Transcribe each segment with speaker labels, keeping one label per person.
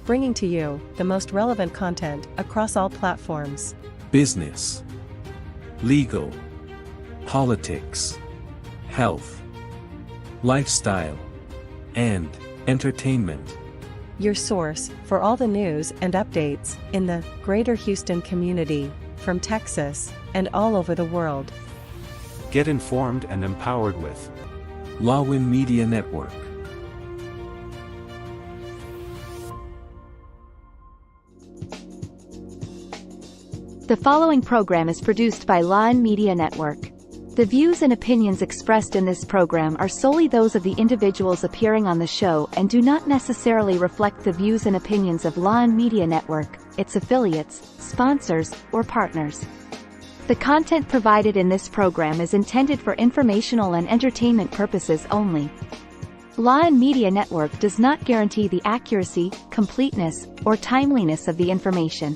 Speaker 1: bringing to you the most relevant content across all platforms.
Speaker 2: Business, legal, politics, health, lifestyle, and entertainment.
Speaker 1: Your source for all the news and updates in the greater Houston community, from Texas and all over the world.
Speaker 2: Get informed and empowered with Lawin Media Network.
Speaker 3: The following program is produced by Lawin Media Network. The views and opinions expressed in this program are solely those of the individuals appearing on the show and do not necessarily reflect the views and opinions of Lawin Media Network, its affiliates, sponsors, or partners. The content provided in this program is intended for informational and entertainment purposes only. Lawin Media Network does not guarantee the accuracy, completeness, or timeliness of the information.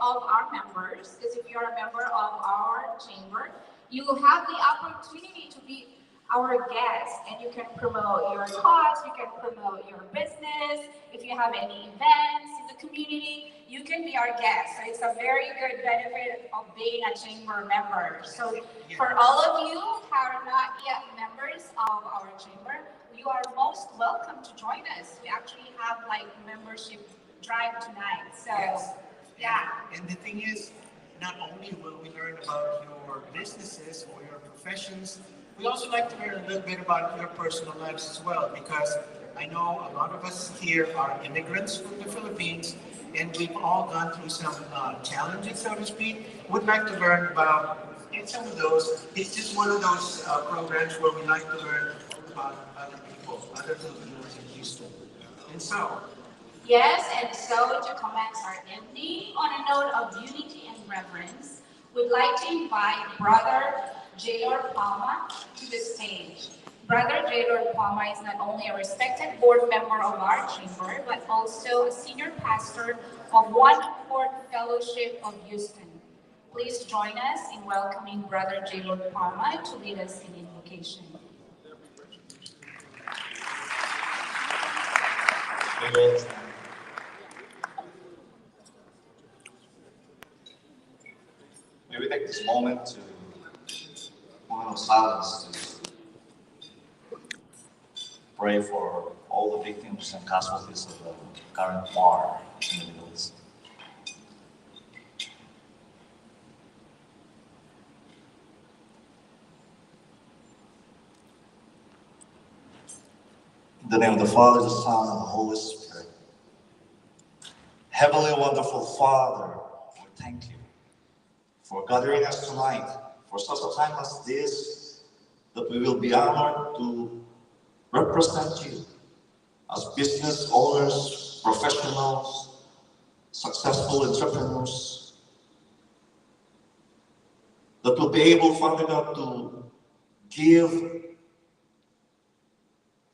Speaker 4: Of our members, because if you're a member of our chamber, you will have the opportunity to be our guest, and you can promote your cause, you can promote your business. If you have any events in the community, you can be our guest. So it's a very good benefit of being a chamber member. So for all of you who are not yet members of our chamber, you are most welcome to join us. We actually have like membership drive tonight. So.
Speaker 5: Yes.
Speaker 4: Yeah.
Speaker 5: And the thing is, not only will we learn about your businesses or your professions, we also like to learn a little bit about your personal lives as well, because I know a lot of us here are immigrants from the Philippines, and we've all gone through some challenges, so to speak. We'd like to learn about some of those. It's just one of those programs where we like to learn about other people, other Filipinos in Houston. And so,
Speaker 4: yes, and so the comments are ending on a note of unity and reverence. We'd like to invite Brother J.R. Palma to the stage. Brother J.R. Palma is not only a respected board member of our chamber, but also a senior pastor of One Accord Fellowship of Houston. Please join us in welcoming Brother J.R. Palma to lead us in invocation.
Speaker 6: Amen. May we take this moment to moment of silence to pray for all the victims and casualties of the current war in the Middle East. In the name of the Father, the Son, and the Holy Spirit. Heavenly, wonderful Father, we thank you for gathering us tonight for such a time as this, that we will be honored to represent you as business owners, professionals, successful entrepreneurs, that will be able, Father God, to give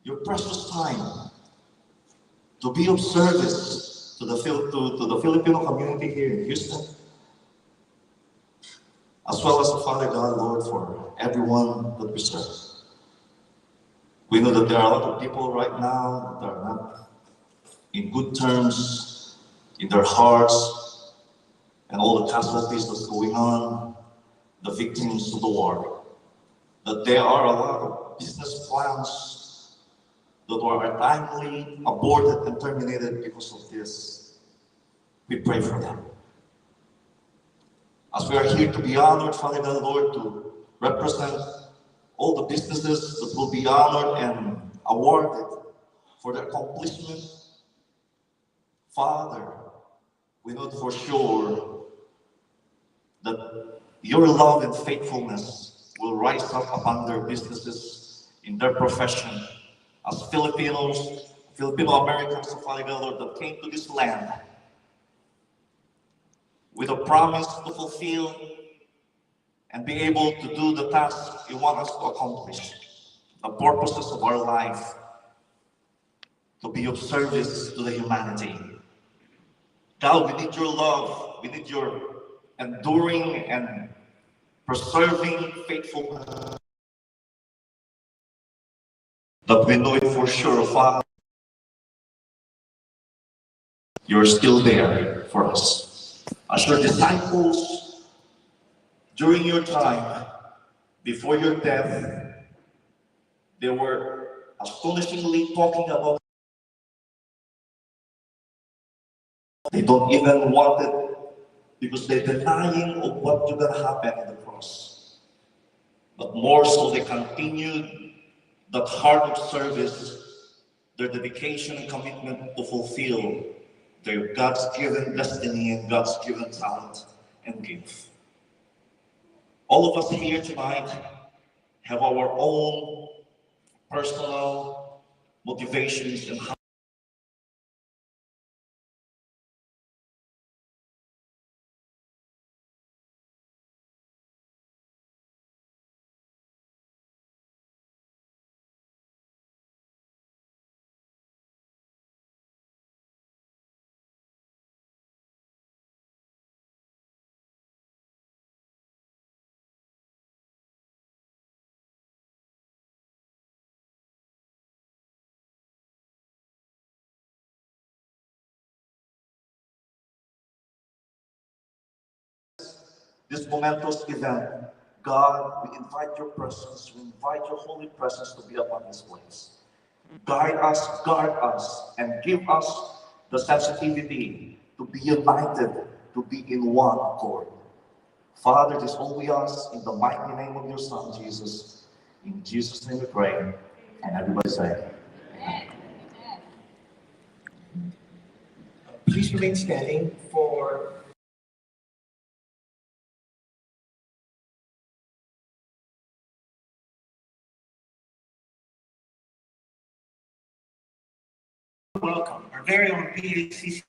Speaker 6: your precious time to be of service to the Filipino community here in Houston, as well as, Father God, Lord, for everyone that we serve. We know that there are a lot of people right now that are not in good terms in their hearts, and all the casualties that's going on, the victims of the war, that there are a lot of business plans that were timely aborted and terminated because of this. We pray for them. As we are here to be honored, Father God, Lord, to represent all the businesses that will be honored and awarded for their accomplishment, Father, we know for sure that your love and faithfulness will rise up upon their businesses, in their profession, as Filipinos, Filipino-Americans, Father God, Lord, that came to this land with a promise to fulfill and be able to do the task you want us to accomplish, the purposes of our life, to be of service to the humanity. God, we need your love. We need your enduring and preserving faithfulness. That we know it for sure, Father, you're still there for us. As your disciples, during your time, before your death, they were astonishingly talking about they don't even want it because they're denying of what you're gonna happen on the cross. But more so, they continued that heart of service, their dedication and commitment to fulfill their God's given destiny and God's given talent and gift. All of us here tonight have our own personal motivations and how this momentous event, God, we invite your presence, we invite your holy presence to be upon this place. Guard us, and give us the sensitivity to be united, to be in one accord. Father, this all we ask in the mighty name of your Son, Jesus. In Jesus' name we pray. And everybody say,
Speaker 4: Amen.
Speaker 5: Please remain standing for welcome our very own PACC.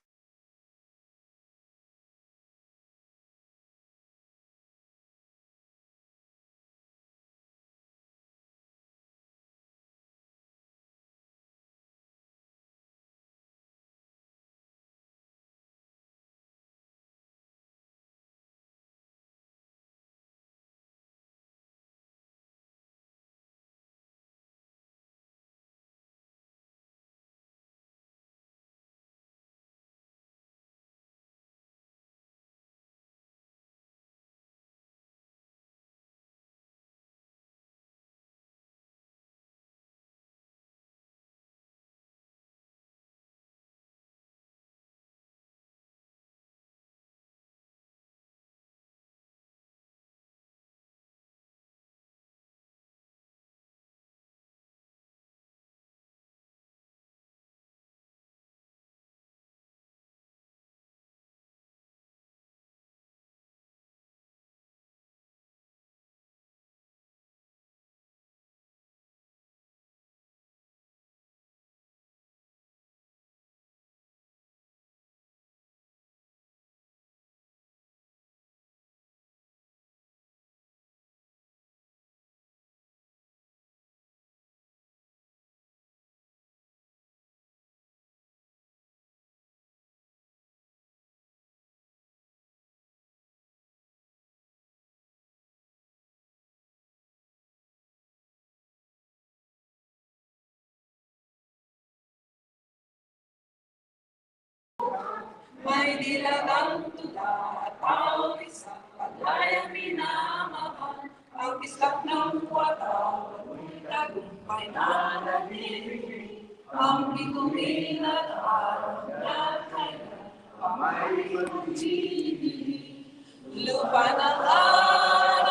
Speaker 4: May dilagang tuta at pawis sa paglayang minamahal. Ang islap ng watawan, tagumpay na nabibigay. Ang bituin at araw na kailan, pamay pag-ibig. Lupa ng araw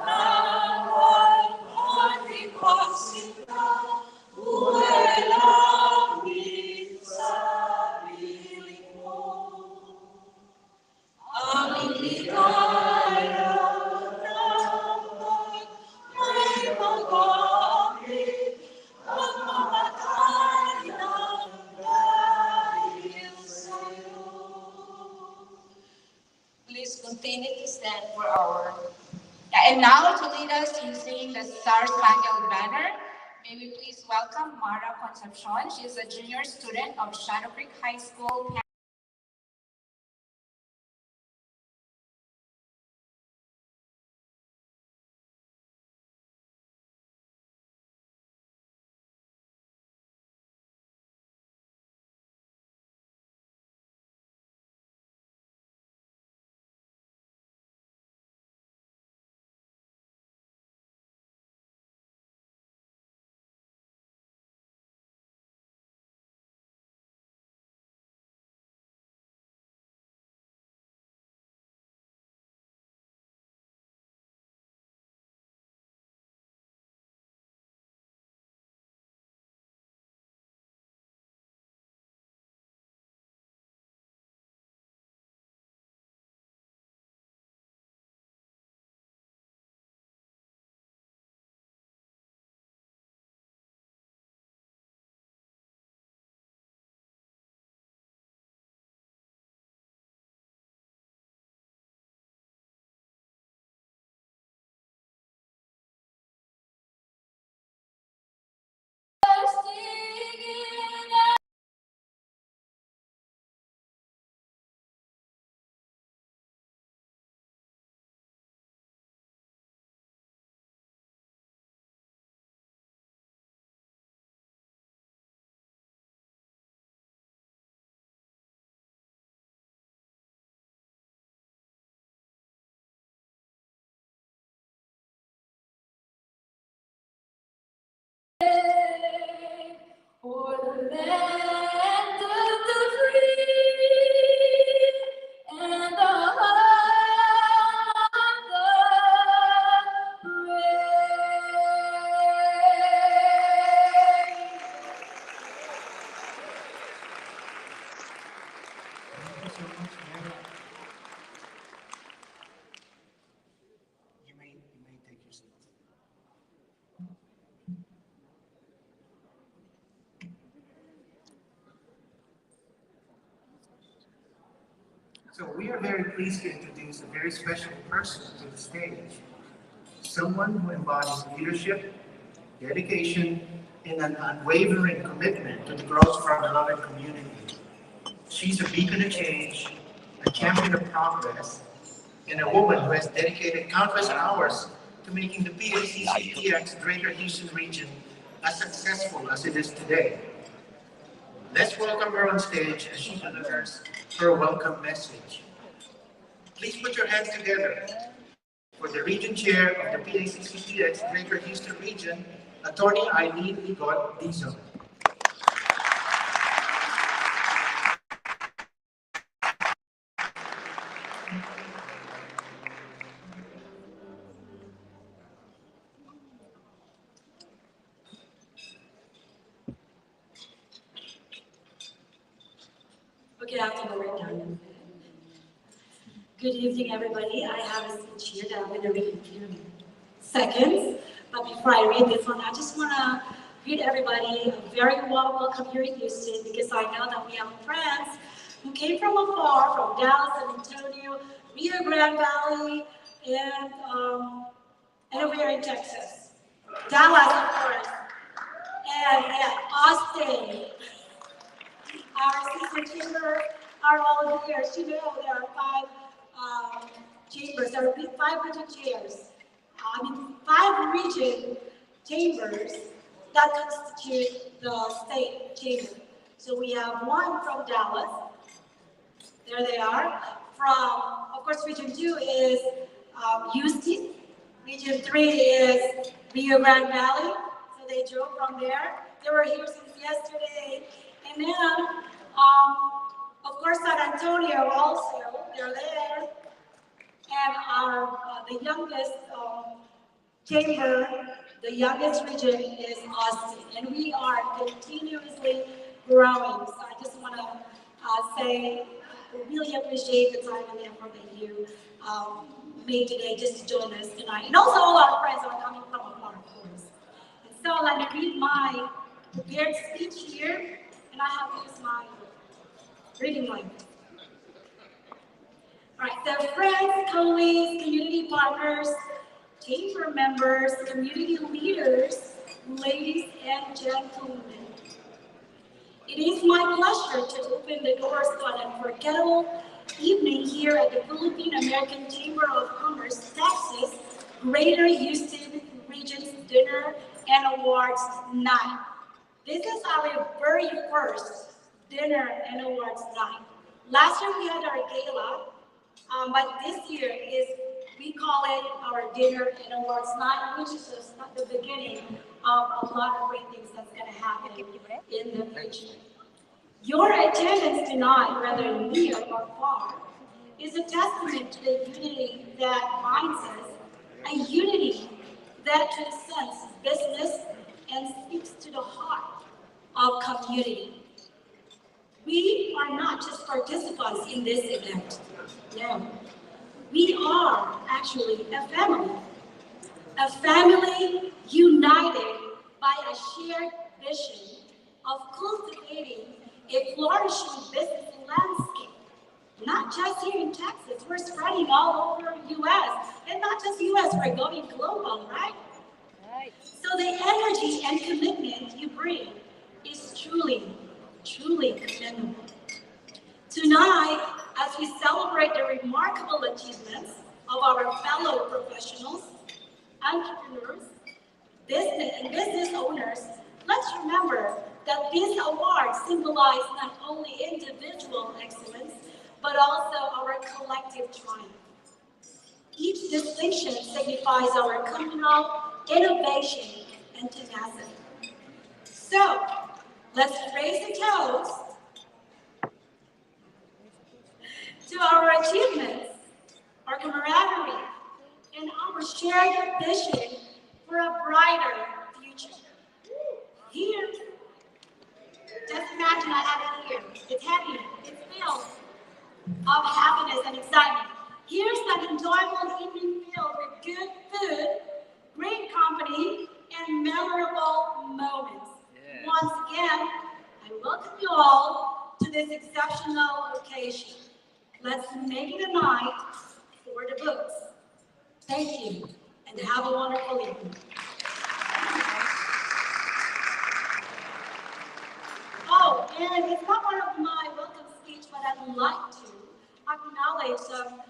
Speaker 4: na walang sila, buhay langit sa piling mo. Ang ligaya ng may pag-aamig, magmamatay ng dahil sa'yo. please continue to stand for our... And now to lead us in singing the Star Spangled Banner, may we please welcome Mara Concepcion. She is a junior student of Shadow Creek High School. For the land of the free and the home of the brave.
Speaker 5: Thank you so much, Mary. You may take your seat. So we are very pleased to introduce a very special person to the stage. Someone who embodies leadership, dedication, and an unwavering commitment to the growth of our beloved community. She's a beacon of change, a champion of progress, and a woman who has dedicated countless hours to making the PACCTX Greater Houston region as successful as it is today. Let's welcome her on stage as she delivers her welcome message. Please put your hands together for the Region Chair of the PACCTX Greater Houston Region, Attorney Eileen Igot Dizon.
Speaker 7: Good afternoon. Good evening, everybody. I have a speech here that I'm going to read in a few seconds. But before I read this one, I just want to greet everybody a very warm welcome here in Houston, because I know that we have friends who came from afar, from Dallas, San Antonio, Rio Grande Valley, and over here in Texas. Dallas, of course, and Austin. Our sister chambers are all here. As you know, there are 5 chambers. There are 500 chairs. 5 region chambers that constitute the state chamber. So we have 1 from Dallas. There they are. From, of course, Region 2 is Houston. Region 3 is Rio Grande Valley. So they drove from there. They were here since yesterday. And then, of course, San Antonio also, they're there. And our the youngest chamber, the youngest region is Austin. And we are continuously growing. So I just want to say, we really appreciate the time and the effort that you made today just to join us tonight. And also all our friends are coming from afar, of course. And so let me read my prepared speech here. And I have used my reading language. All right. So friends, colleagues, community partners, chamber members, community leaders, ladies and gentlemen, it is my pleasure to open the doors to an unforgettable evening here at the Philippine-American Chamber of Commerce, Texas, Greater Houston Region's Dinner and Awards Night. This is our very first dinner and awards night. Last year we had our gala, but this year we call it our dinner and awards night, which is just the beginning of a lot of great things that's going to happen in the future. Your attendance tonight, whether near or far, is a testament to the unity that binds us, a unity that transcends business and speaks to the heart of community. We are not just participants in this event. No, we are actually a family united by a shared vision of cultivating a flourishing business landscape. Not just here in Texas, we're spreading all over the U.S. And not just U.S., we're going global, right? So the energy and commitment you bring is truly, truly commendable. Tonight, as we celebrate the remarkable achievements of our fellow professionals, entrepreneurs, business owners, let's remember that these awards symbolize not only individual excellence, but also our collective triumph. Each distinction signifies our communal innovation and tenacity. So, let's raise a toast to our achievements, our camaraderie, and our shared vision for a brighter future. Here, just imagine I have it here. It's heavy, it's filled of happiness and excitement. Here's an enjoyable evening filled with good food, great company, and memorable moments. Yeah. Once again, I welcome you all to this exceptional occasion. Let's make it a night for the books. Thank you, and have a wonderful evening. Oh, and it's not part of my welcome speech, but I'd like to acknowledge some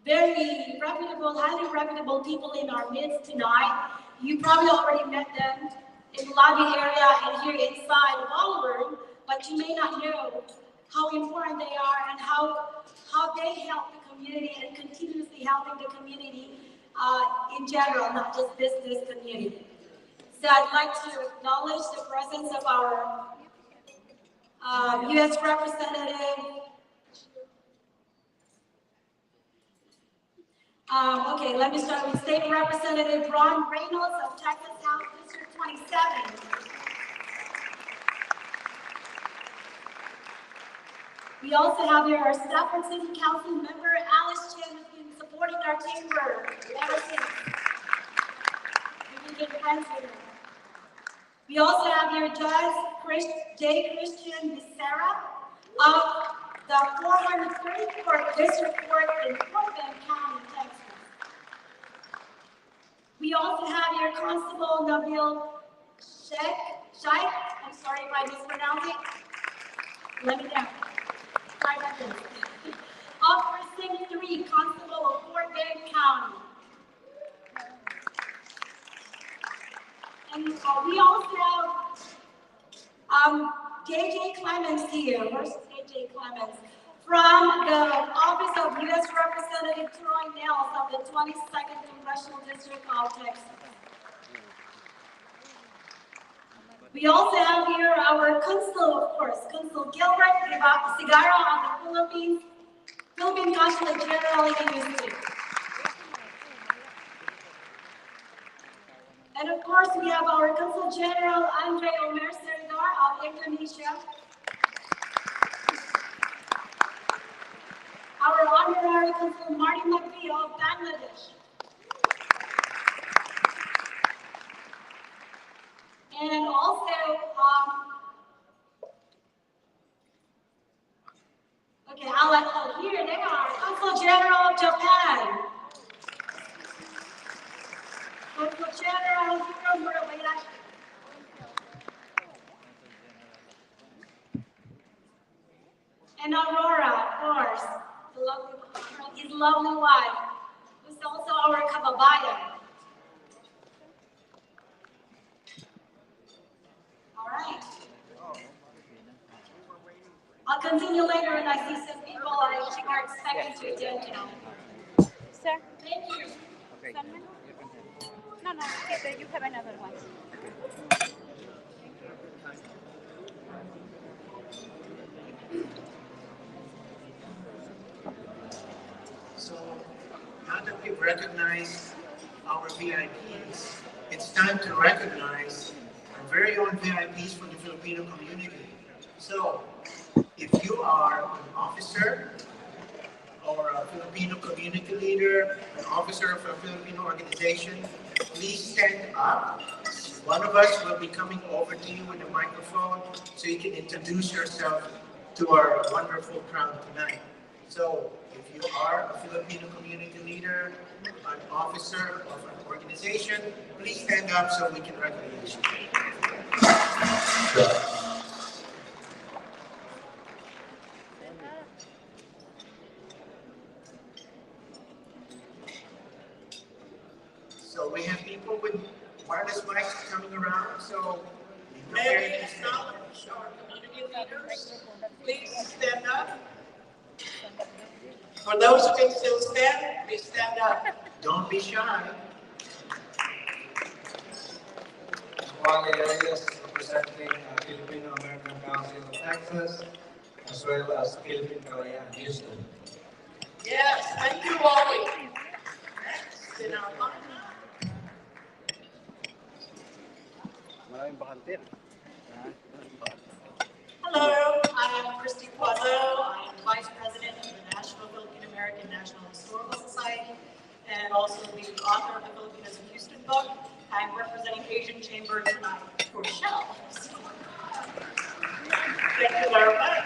Speaker 7: very reputable, highly reputable people in our midst tonight. You probably already met them in the lobby area and here inside the ballroom, but you may not know how important they are and how they help the community and continuously helping the community in general, not just business community. So I'd like to acknowledge the presence of our U.S. representative. Okay, let me start with State Representative Ron Reynolds of Texas House District 27. We also have here our Stafford City Council member, Alice Chen, who's been supporting our chamber ever since. We've been good friends with her. We also have here J. Christian Becerra of the 434th District Court in Portland County, Texas. We also have here Constable Nabil Sheikh. I'm sorry if I mispronounce it. Let me know. Sorry about this. Of Precinct 3, Constable of Fort Bend County. And we also have J.J. Clemens here. Where's J.J. Clemens? From the Office of U.S. Representative Troy Nels of the 22nd Congressional District of Texas. We also have here our consul, of course, Consul Gilbert Sigara of the Philippine Consulate General in Houston. And of course, we have our Consul General Andre Omer Serdar of Indonesia. Our Honorary Consul Marty McPhee of Bangladesh. And also, okay, talent. Oh, here they are. Consul General of Japan. Consul General Hiro Murabayashi. And Aurora, of course, his lovely wife, who's also our kababayan. All right. I'll continue later when I see some people I think are expecting to attend now.
Speaker 8: Sir,
Speaker 7: Thank you.
Speaker 8: Salman? No, no, okay, you have another one.
Speaker 5: So now that we've recognized our VIPs, it's time to recognize our very own VIPs from the Filipino community. So if you are an officer or a Filipino community leader, an officer of a Filipino organization, please stand up. One of us will be coming over to you with a microphone so you can introduce yourself to our wonderful crowd tonight. So if you are a Filipino community leader, an officer of an organization, please stand up so we can recognize you. So we have people with wireless mics coming around, so
Speaker 9: may we acknowledge our community leaders? Please stand up. For those who can still stand, please stand up.
Speaker 5: don't be shy.
Speaker 10: Juan Reyes, representing Philippine-American Council of Texas, as well as Philippine-Korean Houston.
Speaker 9: Yes, thank you, Wally. Next in our lineup. Hello, I am Christy Poiseau. I am Vice President of the National Philippine-American National Historical Society and also the author of the Filipinos in Houston book. I'm representing Asian Chamber tonight for show. Thank you very much.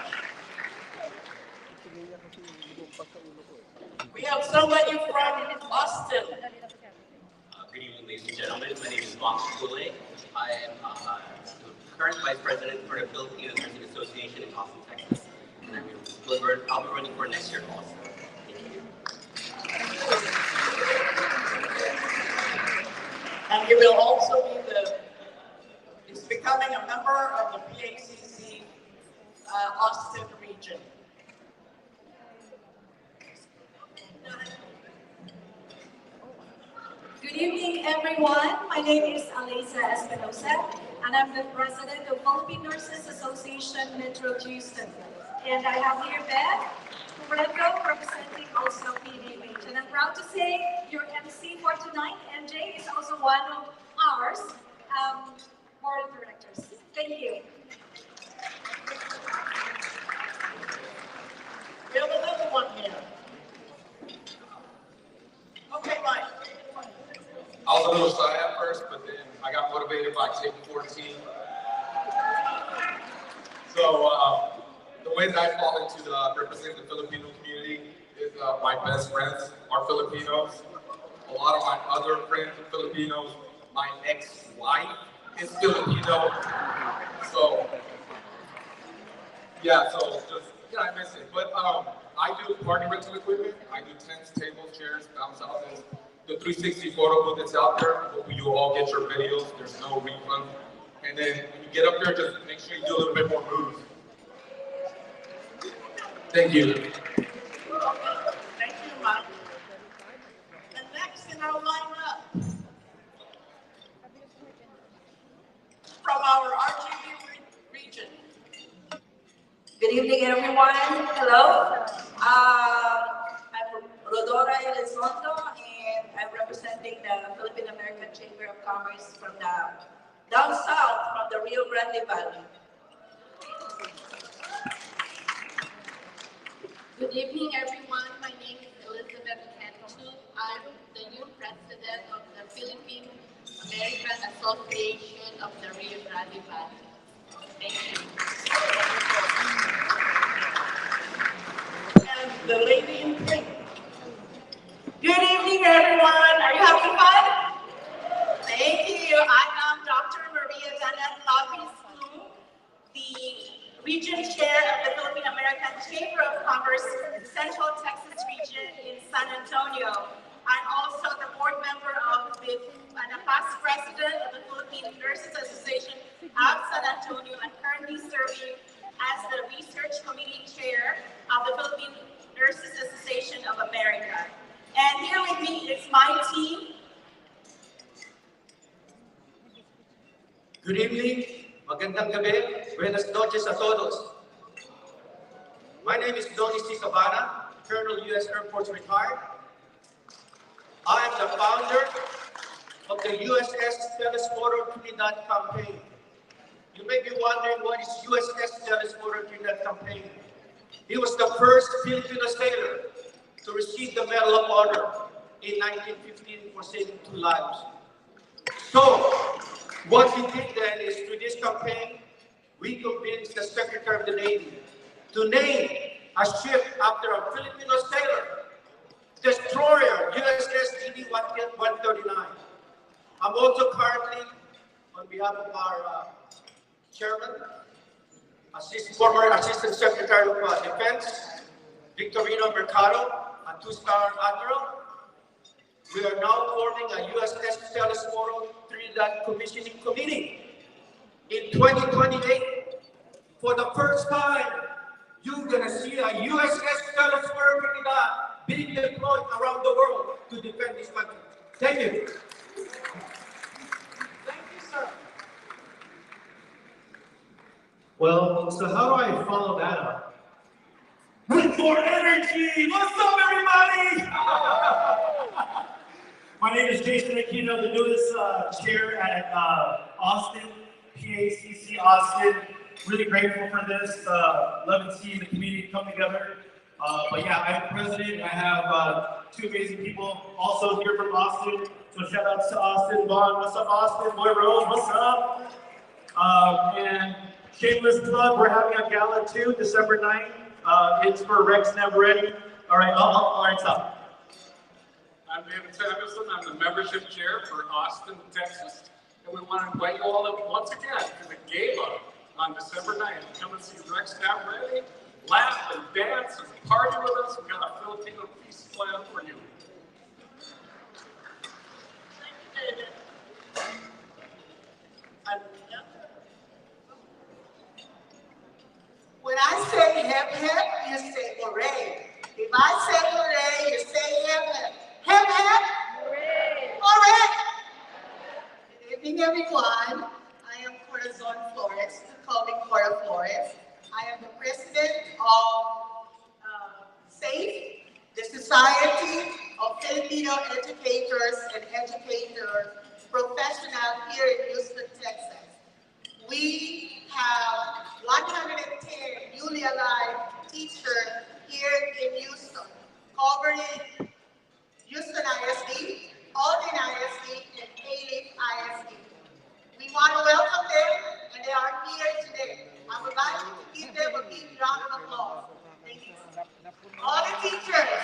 Speaker 9: We have somebody from Austin.
Speaker 11: Good evening, ladies and gentlemen. My name is Box Goulet. I am the current Vice President for the Philippine-American Association in Austin, Texas. And I'll be running for next year also. Thank you.
Speaker 9: And he will also be he's becoming a member of the PACC Austin region.
Speaker 7: Good evening, everyone. My name is Alisa Espinosa, and I'm the president of Philippine Nurses Association Metro Houston. And I have here Beth Redco representing also PDH. And I'm proud to say your MC for tonight, MJ, is also one of ours board of directors. Thank you.
Speaker 9: We have another one here. Okay, Mike.
Speaker 12: I was a little shy at first, but then I got motivated by taking 14. So the way that I fall into representing the Filipino community is my best friends are Filipinos. A lot of my other friends are Filipinos. My ex-wife is Filipino. So yeah, so just I miss it. But I do party rental equipment. I do tents, tables, chairs, bounce houses. The 360 photo booth that's out there, I hope you all get your videos. There's no refund. And then when you get up there, just make sure you do a little bit more moves. Thank you.
Speaker 9: Thank you, Mike. And next in our lineup, from our RGB region.
Speaker 4: Good evening, everyone. Hello. I'm Rodora Elizondo, and I'm representing the Philippine-American Chamber of Commerce from down south, from the Rio Grande Valley.
Speaker 13: Good evening, everyone. My name is Elizabeth Cantu. I'm the new president of the Philippine-American Association of the Rio Grande Valley. Thank you.
Speaker 9: the lady in pink. Good evening, everyone. Are you having fun? Thank you. I am Dr. Maria Janet Lopez, the Region Chair of the Philippine-American Chamber of Commerce, Central Texas Region in San Antonio. I'm also the board member of and a past president of the Philippine Nurses Association of San Antonio, and currently serving as the Research Committee Chair of the Philippine Nurses Association of America. And here with me is my team.
Speaker 10: Good evening, magandang gabi, buenas noches a todos. My name is Donnie C. Cabana, Colonel U.S. Air Force retired. I am the founder of the USS Telesmoro Trinidad campaign. You may be wondering what is USS Telesmoro Trinidad campaign. He was the first Filipino sailor to receive the Medal of Honor in 1915 for saving 2 lives. So, what we did then is, through this campaign, we convinced the Secretary of the Navy to name a ship after a Filipino sailor, destroyer USS DD-139. I'm also currently, on behalf of our chairman, former Assistant Secretary of Defense, Victorino Mercado, a 2-star admiral. We are now forming a USS Telesmoro Trinidad Commissioning Committee. In 2028, for the first time, you're going to see a USS Telesmoro Trinidad being deployed around the world to defend this country. Thank you.
Speaker 5: Thank you, sir. Well, so how do I follow that up? With more energy! What's up, everybody? My name is Jason Aquino, the newest chair at Austin, PACC Austin. Really grateful for this. Love to see the community come together. But yeah, I'm president. I have 2 amazing people also here from Austin. So shout outs to Austin. Vaughn, what's up, Austin? Boy Rose, what's up? And shameless plug, we're having a gala too, December 9th. It's for Rex Navarrete. All right, stop.
Speaker 14: I'm David Samuelson. I'm the membership chair for Austin, Texas. And we want to invite you all once again to the gala on December 9th. Come and see Rex Navarrete, laugh and dance and party with us. We've got a Filipino feast plan for you.
Speaker 9: When I say hip hip, you say hooray. If I say hooray, you say hip hip. Hip hip? Hooray. Hooray. Good evening, everyone. I am Corazon Flores. Call me Cora Flores. I am the president of SAFE, the Society of Filipino Educators and Educator Professionals here in Houston, Texas. We have 110 newly alive teachers here in Houston, covering Houston ISD, Alden ISD, and Alief ISD. We want to welcome them, and they are here today. I would like to give them a big round of applause. Thank you. All the teachers.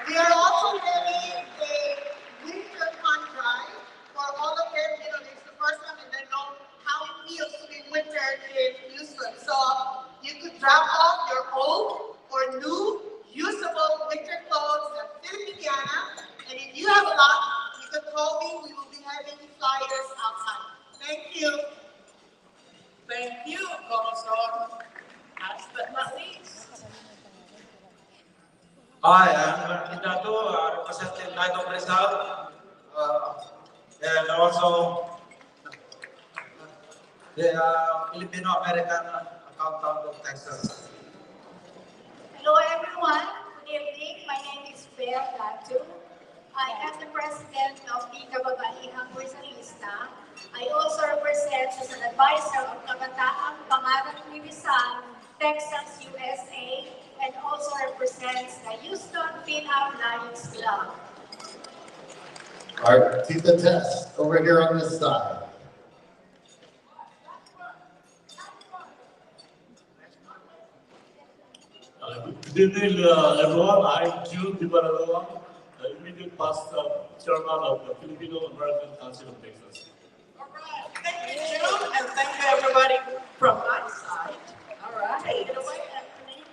Speaker 9: We are also having a winter fun drive for all of them. You know, it's the first time and they know how it feels to be winter in Houston. So you could drop off your old or new usable winter clothes at Philippine-American, and if you have a lot, you can call me. We will be having flyers outside. Thank you. Thank you, Corazon. Last but not least.
Speaker 10: Hi, I'm Dato, representing Light of Rizal, and also the Philippine-American accountant of Texas.
Speaker 4: Hello everyone, good evening. My name is Bel Datu. I am the president of the Kababaihang Rizalista. I also represent as an advisor of Kabataang Pangarap ni Rizal, Texas, USA, and also represents the Houston Phil-Am Lions Club.
Speaker 15: All right, Tita Tess, over here on this side.
Speaker 16: Good evening, everyone. I'm June Dibaraloa, immediate past chairman of the Filipino-American Council of Texas.
Speaker 9: Thank you, June, and thank you, everybody, from my side. All right. Take it away, Anthony.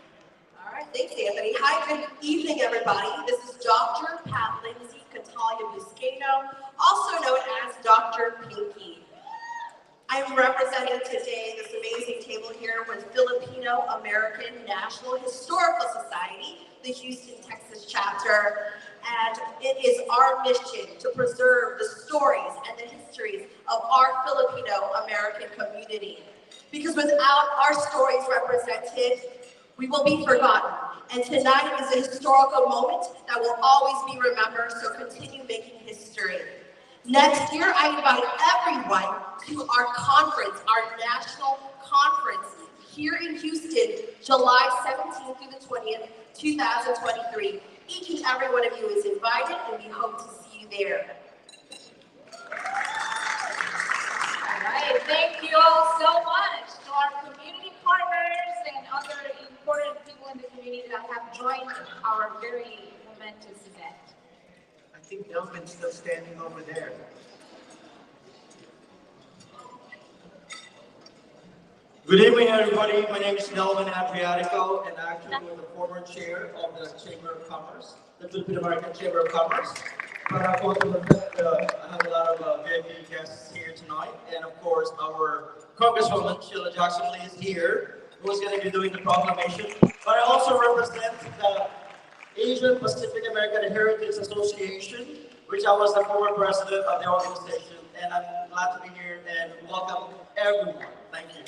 Speaker 9: All right, thanks, Anthony. Hi, good evening, everybody. This is Dr. Pat Lindsay Catalia Buscaino, also known as Dr. Pinky. I'm representing today this amazing table here with Filipino-American National Historical Society, the Houston, Texas chapter, and it is our mission to preserve the stories and the histories of our Filipino-American community. Because without our stories represented, we will be forgotten. And tonight is a historical moment that will always be remembered, so continue making history. Next year, I invite everyone to our conference, our national conference here in Houston, July 17th through the 20th, 2023. Each and every one of you is invited, and we hope to see you there.
Speaker 4: All right, thank you all so much to our community partners and other important people in the community that have joined our very momentous event.
Speaker 5: I think Delvin's still standing over there.
Speaker 10: Good evening, everybody. My name is Delvin Adriatico, and actually I'm the former chair of the Chamber of Commerce, the Philippine-American Chamber of Commerce. But I have a lot of VIP guests here tonight, and of course, our Congresswoman Sheila Jackson Lee is here, who is going to be doing the proclamation. But I also represent the Asian Pacific American Heritage Association, which I was the former president of the organization, and I'm glad to be here and welcome everyone. Thank you.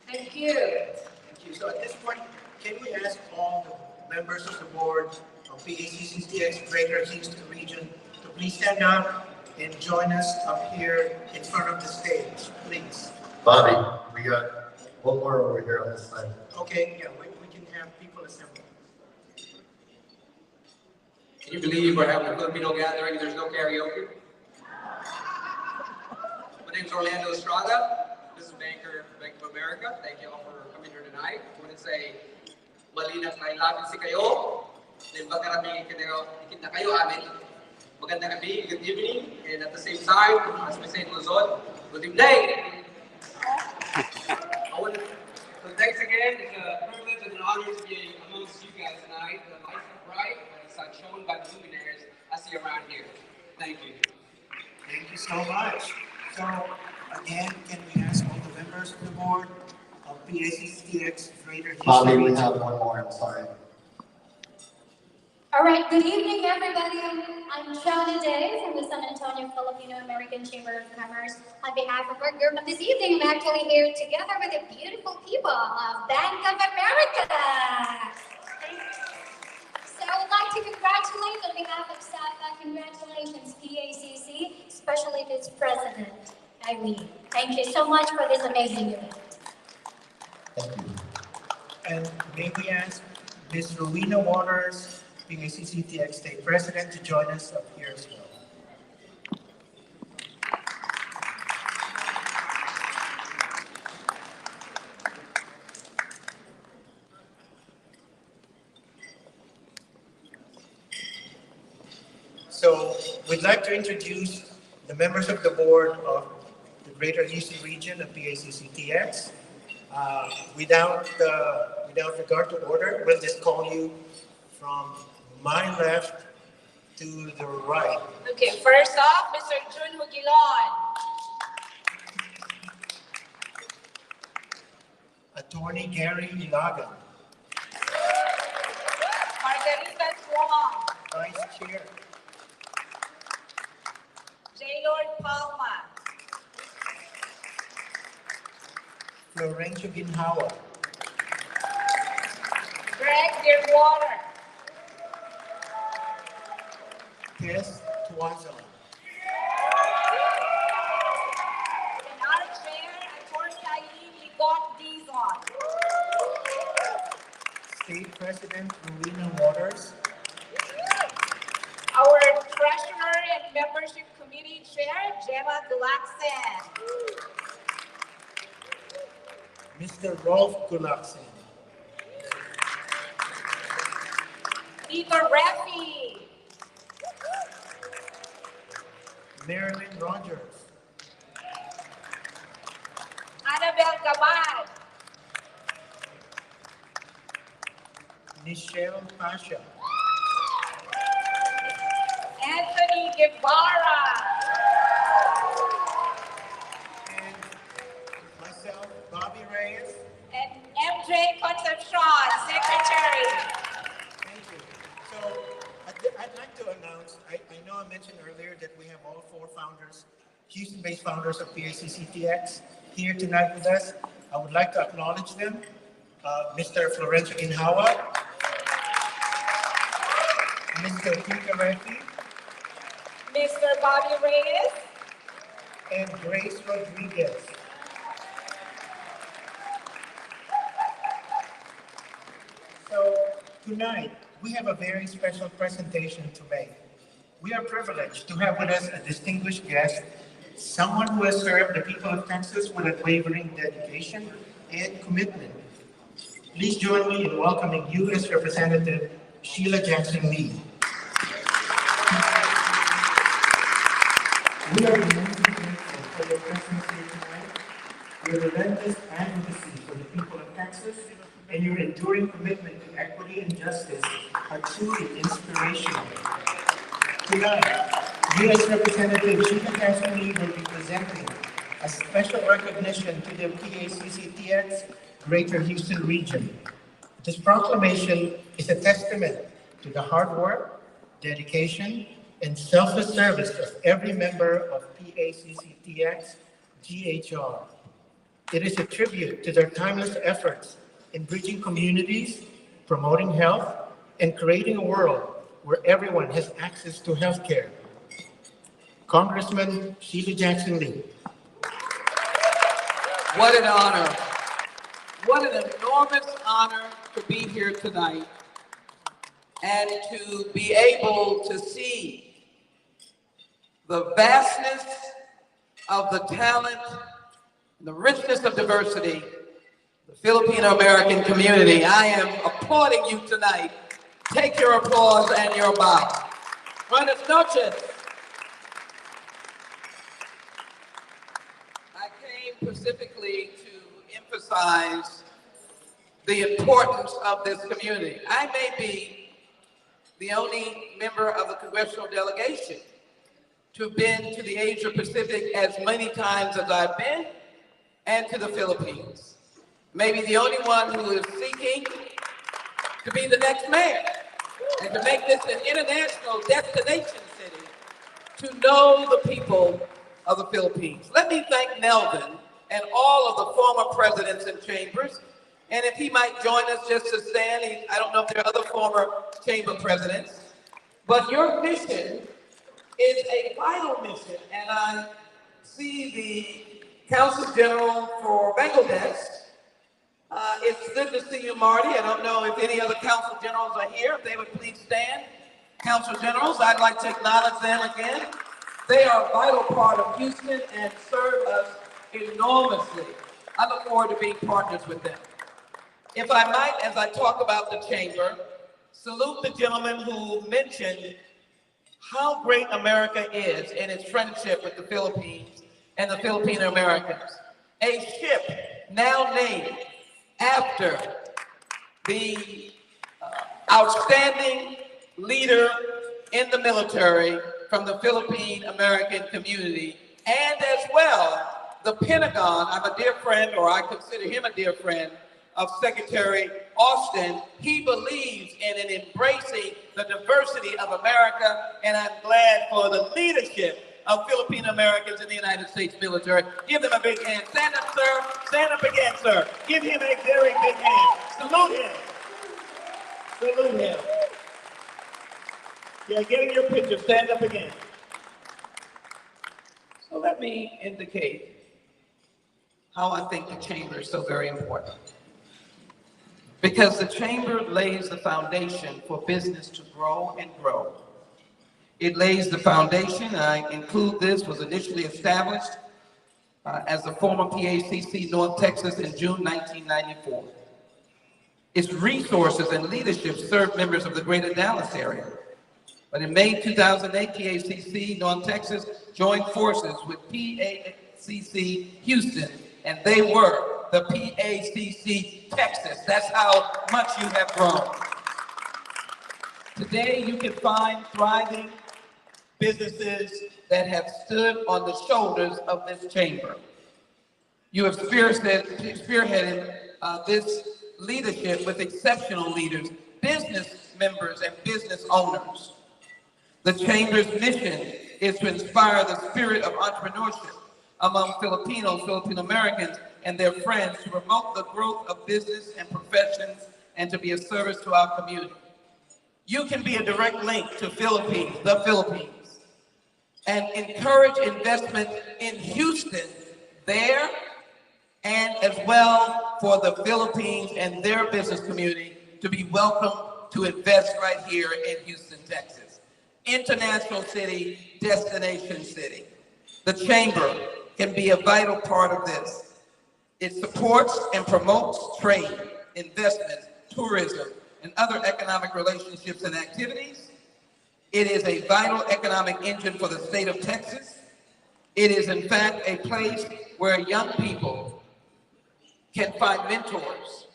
Speaker 4: Thank you.
Speaker 5: Thank you. So at this point, can we ask all the members of the board of PACCTX Greater Houston Region to please stand up and join us up here in front of the stage, please.
Speaker 15: Bobby, we got one more over here on this side.
Speaker 5: Okay, yeah, we can have people assemble.
Speaker 11: Can you believe we're having a Filipino gathering and there's no karaoke? My name is Orlando Estrada. This is Banker of Bank of America. Thank you all for coming here tonight. I want to say, malinat na ilapit si kayo. Then magkarami ikit na kayo amin. Magandang gabi, good evening, and at the same time, as we say in Luzon, good evening. So thanks again. It's a privilege and an honor to be amongst you guys tonight. The lights are bright, but it's shown by the luminaries I see around here. Thank you.
Speaker 5: Thank you so much. So again, can we ask all the members of the board of PACCTX Greater Houston
Speaker 15: Bobby, we
Speaker 5: Region?
Speaker 15: have one more, I'm sorry.
Speaker 17: All right, good evening, everybody. I'm Shana Day from the San Antonio Filipino-American Chamber of Commerce. On behalf of our group this evening, I'm actually here together with the beautiful people of Bank of America. So I would like to congratulate on behalf of staff, congratulations PACC, especially its president, Irene. Thank you so much for this amazing event.
Speaker 15: Thank you.
Speaker 5: And may we ask Ms. Rowena Waters, PACCTX State President, to join us up here as well. So we'd like to introduce the members of the board of the Greater Houston Region of PACCTX. Without regard to order, we'll just call you from my left to the right.
Speaker 4: Okay, first off, Mr. Jun Hugilon.
Speaker 5: Attorney Gary Ilagan.
Speaker 4: Margarita Chuang.
Speaker 5: Vice Chair.
Speaker 4: J. Lord Palma.
Speaker 5: Florencio Ginhawa.
Speaker 4: Greg Dearwater.
Speaker 5: Tess Tuazon.
Speaker 4: And our chair, Attorney Aileen Ligot Dizon.
Speaker 5: State President Rowena Waters.
Speaker 4: Our Treasurer and Membership Committee Chair, Gemma Gulaksen.
Speaker 5: Mr. Rolf Gulaksen.
Speaker 4: Peter Reffy.
Speaker 5: Marilyn Rogers.
Speaker 4: Annabelle Gabad.
Speaker 5: Michelle Pasha.
Speaker 4: Anthony Guevara.
Speaker 5: And myself, Bobby Reyes.
Speaker 4: And MJ Concepcion, Secretary.
Speaker 5: Thank you. So I'd like to announce, I know I mentioned earlier that we have all 4 founders, Houston-based founders of PACCTX here tonight with us. I would like to acknowledge them. Mr. Florencio Inhawa, Mr. Peter Reffy,
Speaker 4: Mr. Bobby Reyes,
Speaker 5: and Grace Rodriguez. So tonight, we have a very special presentation to make. We are privileged to have with us a distinguished guest, someone who has served the people of Texas with unwavering dedication and commitment. Please join me in welcoming U.S. Representative Sheila Jackson Lee. We are immensely grateful for your presence here tonight, your relentless advocacy for the people of Texas, and your enduring commitment to equity and justice are truly inspirational. Tonight, U.S. Representative Sheila Jackson Lee will be presenting a special recognition to the PACCTX Greater Houston region. This proclamation is a testament to the hard work, dedication, and selfless service of every member of PACCTX GHR. It is a tribute to their timeless efforts in bridging communities, promoting health, and creating a world where everyone has access to health care. Congressman Sheila Jackson Lee.
Speaker 18: What an honor. What an enormous honor to be here tonight and to be able to see the vastness of the talent, the richness of diversity, the Philippine-American community. I am applauding you tonight. Take your applause and your bow. Buenas noches. I came specifically to emphasize the importance of this community. I may be the only member of the congressional delegation to have been to the Asia Pacific as many times as I've been, and to the Philippines. Maybe the only one who is seeking to be the next mayor and to make this an international destination city, to know the people of the Philippines. Let me thank Melvin and all of the former presidents and chambers. And if he might join us just to stand, I don't know if there are other former chamber presidents, but your mission is a vital mission. And I see the Council General for Bangladesh. It's good to see you, Marty. I don't know if any other Council Generals are here. If they would please stand. Council Generals, I'd like to acknowledge them again. They are a vital part of Houston and serve us enormously. I look forward to being partners with them. If I might, as I talk about the chamber, salute the gentleman who mentioned how great America is in its friendship with the Philippines and the Philippine-Americans. A ship now named after the outstanding leader in the military from the Philippine-American community, and as well, the Pentagon. I'm a dear friend, or I consider him a dear friend, of Secretary Austin. He believes in embracing the diversity of America, and I'm glad for the leadership of Filipino Americans in the United States military. Give them a big hand. Stand up, sir. Stand up again, sir. Give him a very big hand. Salute him. Salute him. Yeah, get in your picture. Stand up again. So let me indicate how I think the chamber is so very important. Because the chamber lays the foundation for business to grow and grow. It lays the foundation, I include this, was initially established as the former PACC North Texas in June 1994. Its resources and leadership serve members of the greater Dallas area. But in May 2008, PACC North Texas joined forces with PACC Houston, and they were the PACC Texas. That's how much you have grown. Today, you can find thriving businesses that have stood on the shoulders of this chamber. You have spearheaded this leadership with exceptional leaders, business members, and business owners. The Chamber's mission is to inspire the spirit of entrepreneurship among Filipinos, Filipino-Americans, and their friends to promote the growth of business and professions and to be of service to our community. You can be a direct link to Philippines, the Philippines, and encourage investment in Houston there, and as well for the Philippines and their business community to be welcome to invest right here in Houston, Texas. International city, destination city. The Chamber can be a vital part of this. It supports and promotes trade, investment, tourism, and other economic relationships and activities. It is a vital economic engine for the state of Texas. It is, in fact, a place where young people can find mentors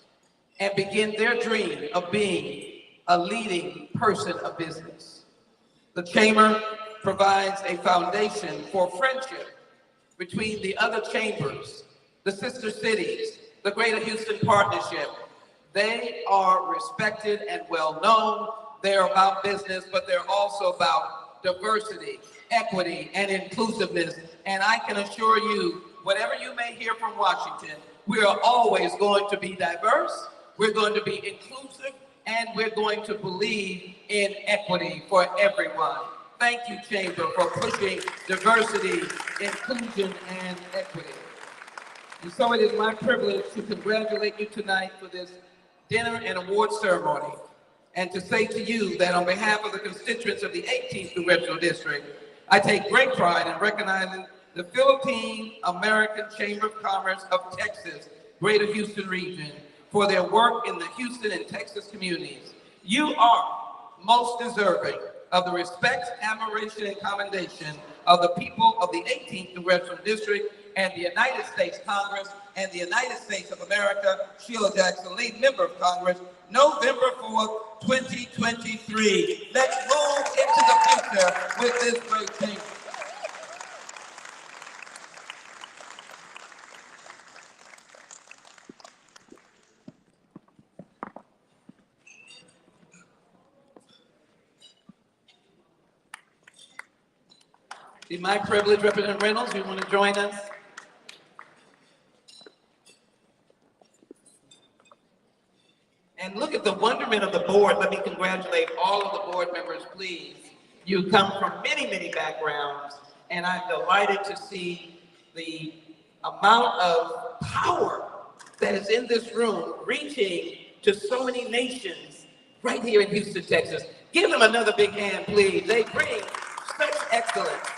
Speaker 18: and begin their dream of being a leading person of business. The Chamber provides a foundation for friendship between the other chambers, the sister cities, the Greater Houston Partnership. They are respected and well known. They're about business, but they're also about diversity, equity, and inclusiveness. And I can assure you, whatever you may hear from Washington, we are always going to be diverse, we're going to be inclusive, and we're going to believe in equity for everyone. Thank you, Chamber, for pushing diversity, inclusion, and equity. And so it is my privilege to congratulate you tonight for this dinner and award ceremony, and to say to you that on behalf of the constituents of the 18th Congressional District, I take great pride in recognizing the Philippine-American Chamber of Commerce of Texas, Greater Houston region, for their work in the Houston and Texas communities. You are most deserving of the respect, admiration, and commendation of the people of the 18th Congressional District and the United States Congress and the United States of America. Sheila Jackson, lead member of Congress, November 4th, 2023. Let's move into the future with this great chamber. It's my privilege, Representative Reynolds, you want to join us? And look at the wonderment of the board. Let me congratulate all of the board members, please. You come from many, many backgrounds, and I'm delighted to see the amount of power that is in this room, reaching to so many nations right here in Houston, Texas. Give them another big hand, please. They bring such excellence.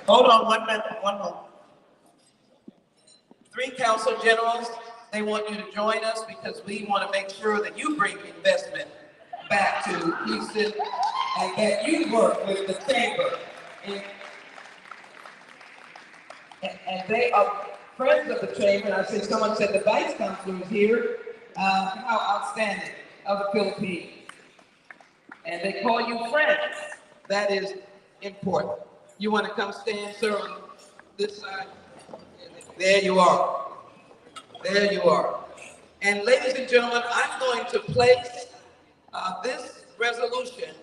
Speaker 18: Hold on 1 minute, one moment. 3 council generals, they want you to join us because we want to make sure that you bring investment back to Houston and that you work with the chamber. And they are friends of the chamber. I see someone said the vice chancellor is here. How outstanding of the Philippines. And they call you friends. That is important. You want to come stand, sir, on this side? There you are. There you are. And ladies and gentlemen, I'm going to place this resolution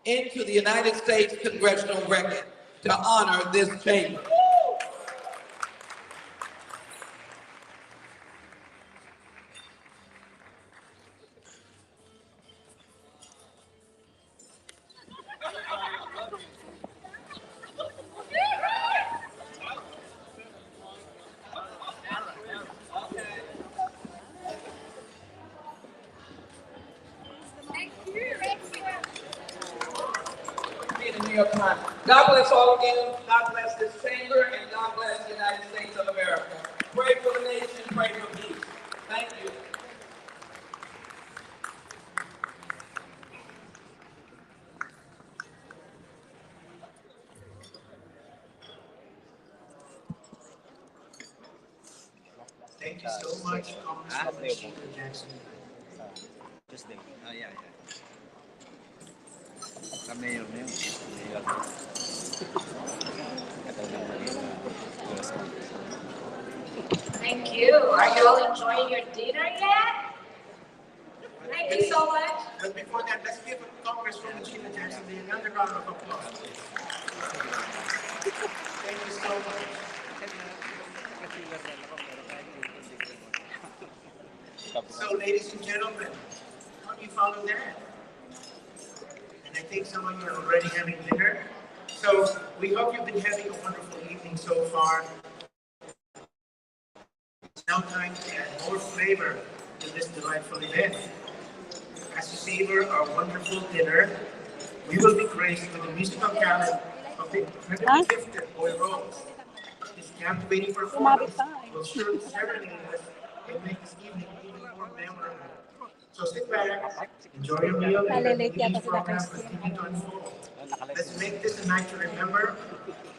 Speaker 18: into the United States Congressional Record to honor this chamber. me up time. God bless all of you. God bless this chamber, and God bless the United States of America. Pray for the nation. Pray for peace. Thank you.
Speaker 5: Thank you so much, Congresswoman Sheila Jackson.
Speaker 4: Thank you. Are you all enjoying your dinner yet? Thank you so much.
Speaker 5: But before that, let's give Congresswoman Sheila Jackson another round of applause. Thank you so much. So, ladies and gentlemen, how do you follow that? And I think some of you are already having dinner. So, we hope you've been having a wonderful evening so far. It's now time to add more flavor to this delightful event. As you savor our wonderful dinner, we will be graced with the musical talent of the incredibly gifted Boy Rose. His captivating performance will surely serenade us and make this evening even more memorable. So sit back, enjoy your meal, and let the evening program continue to unfold. Let's make this a night to remember.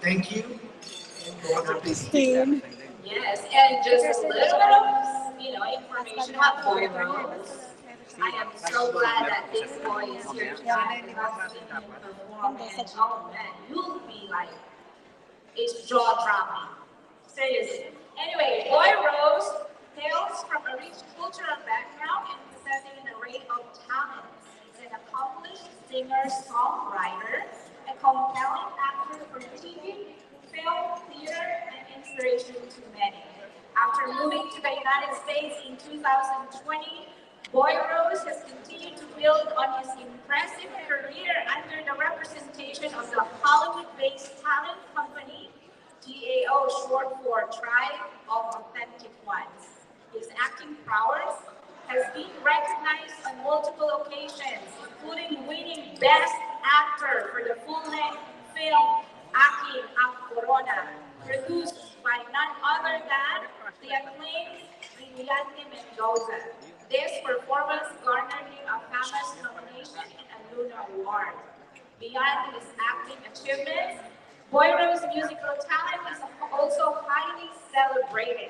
Speaker 5: Thank you.
Speaker 4: Yes, and just a little bit of, information about Boy Rose. I am so glad that this boy is here tonight and I've seen him perform. And oh man, you'll be like, it's jaw dropping. Seriously. Anyway, Boy Rose hails from a rich cultural background and possessing an array of talents. He's an accomplished singer, songwriter, a compelling actor for TV, film, theater, and inspiration to many. After moving to the United States in 2020, Boy Rose has continued to build on his impressive career under the representation of the Hollywood-based talent company, TAO, short for Tribe of Authentic Ones. His acting prowess has been recognized on multiple occasions, including winning Best Actor for the full-length film Aking ang Corona, produced by none other than the acclaimed Brillante Mendoza. This performance garnered him a famous nomination and a Luna Award. Beyond his acting achievements, Boy Rose's musical talent is also highly celebrated.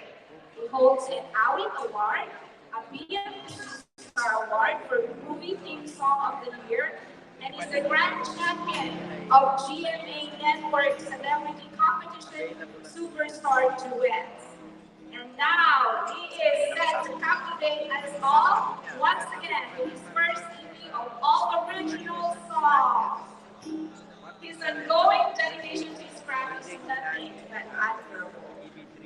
Speaker 4: He holds an AWIT Award, a BMP Star Award for Movie Theme Song of the Year, and is the grand champion of GMA Network Celebrity Competition Superstar Duets. And now he is set to captivate us all once again with his first EP of all original songs. His ongoing dedication to his craft is nothing but admirable.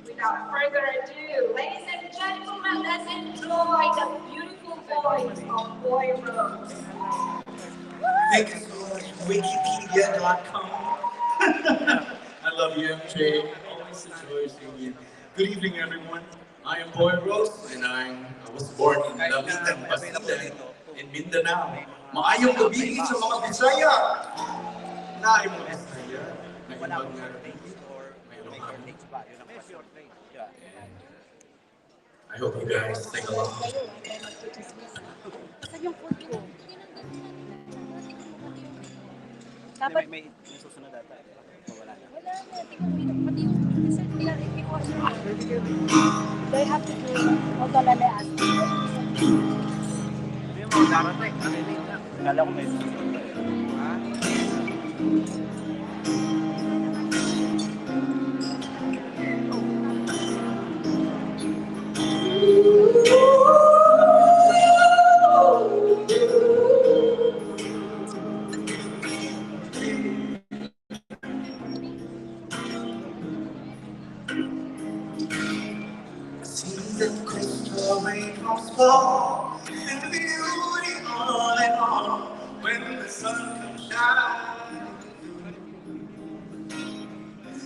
Speaker 4: Without further ado, ladies and gentlemen, let's enjoy the beautiful voice of Boy Rose.
Speaker 5: Thank you so much, Wikipedia.com.
Speaker 16: I love you, MJ. Always enjoy seeing you. Good evening, everyone. I am Boy Rose, and I was born in Dapitan, Basilan, in Mindanao. Maayong gabi sa mga Bisaya. Naay mga Bisaya. I hope you guys sing along.
Speaker 8: Dapat may susunod ata. Wala na. Wala na. Pati yung result nila, ikuha siya. They have to do all the lalaas. Hindi mo, darating. Kala ko may susunod. Ha?
Speaker 5: The crystal raindrops fall, and the beauty all in all, when the sun comes shining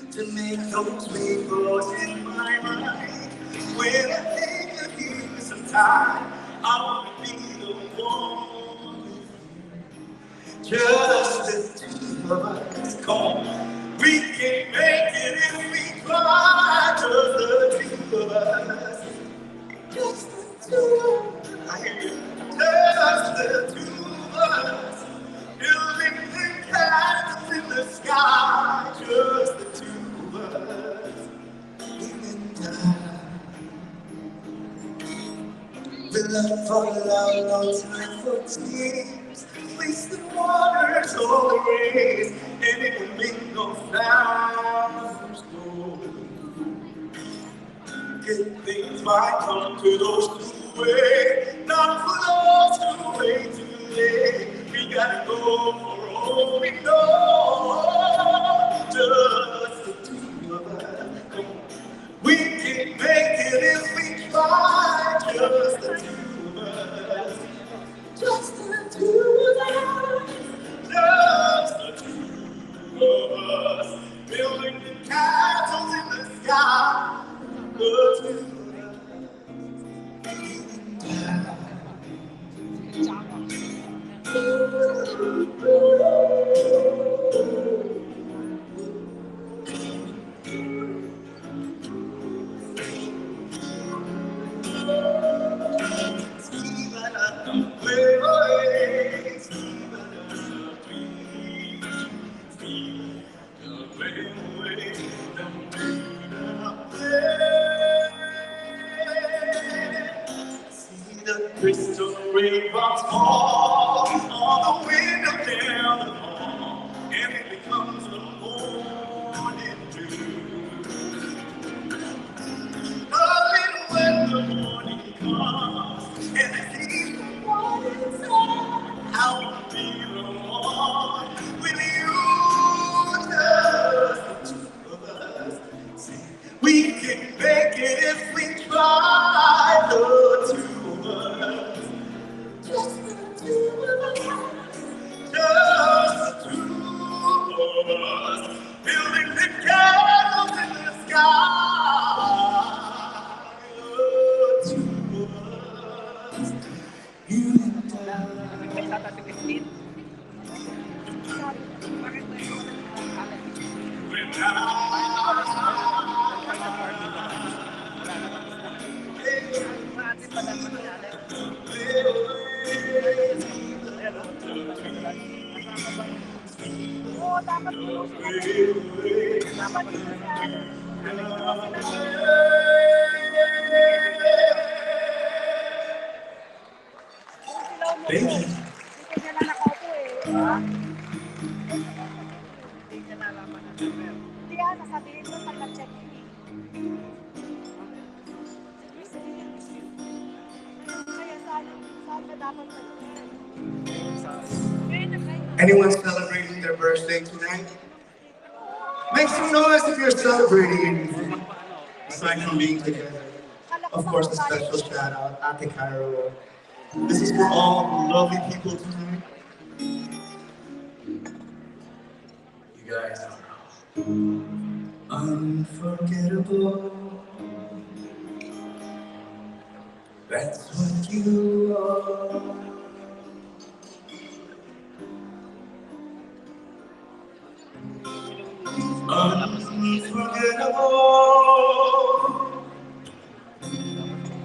Speaker 5: to make those rainbows in my mind. When I think of you sometime, I want to be the one, just the two of us.
Speaker 19: Just the two of us. I hear you. Just the two of us. Building the castles in the sky. Just the two of us. In time. We love for love, no time for tears. Wasted waters all the rain. And it will make no sound. Good things might come to those who wait, not for those who wait too late. We gotta go for all we know. Just the two of us. Come on. We can make it if we try. Just the two of us. Just the two of us. Just the two of us. Building the castles in the sky. The two of us. Crystal raindrops fall on the window down the hall, and it becomes a morning dew. A little when the morning comes, and I see the morning sun, I will be the one with you. Just the two of us. See, we can make it if we try. The two. Just the two of us. Just the two of us. Building the castles in the sky. The two of us. You and I. Anyone celebrating their birthday tonight? Make some noise if you're celebrating anything, aside from being together. Of course, a special shout out, Ate Cairo. This is for all lovely people tonight. You guys are unforgettable. That's what you are. Unforgettable.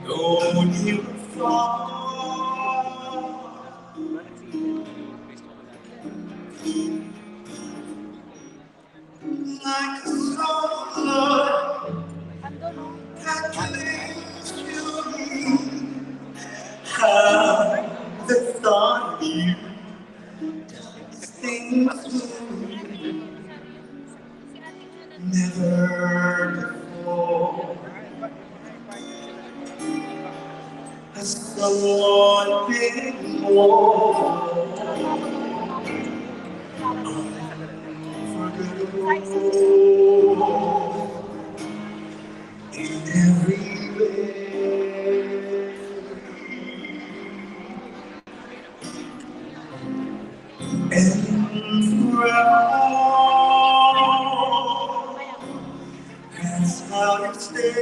Speaker 19: Though you fall, like a soul of love that clings to me. How the thought of you stings to me. Never before has someone been more unforgettable in every way. And forever. That's how you stay.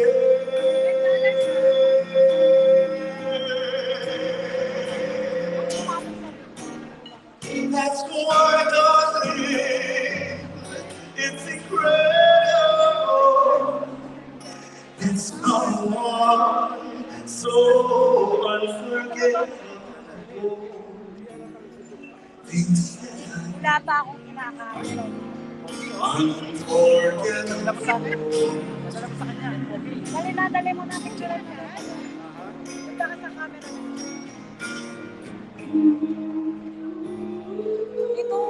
Speaker 19: That's why, darling, it's incredible. so unforgettable. Things that
Speaker 8: Wala pa akong kinakain.
Speaker 19: unforgettable.
Speaker 8: Dali na, dali mo na picture niya. Punta ka sa camera. Ito.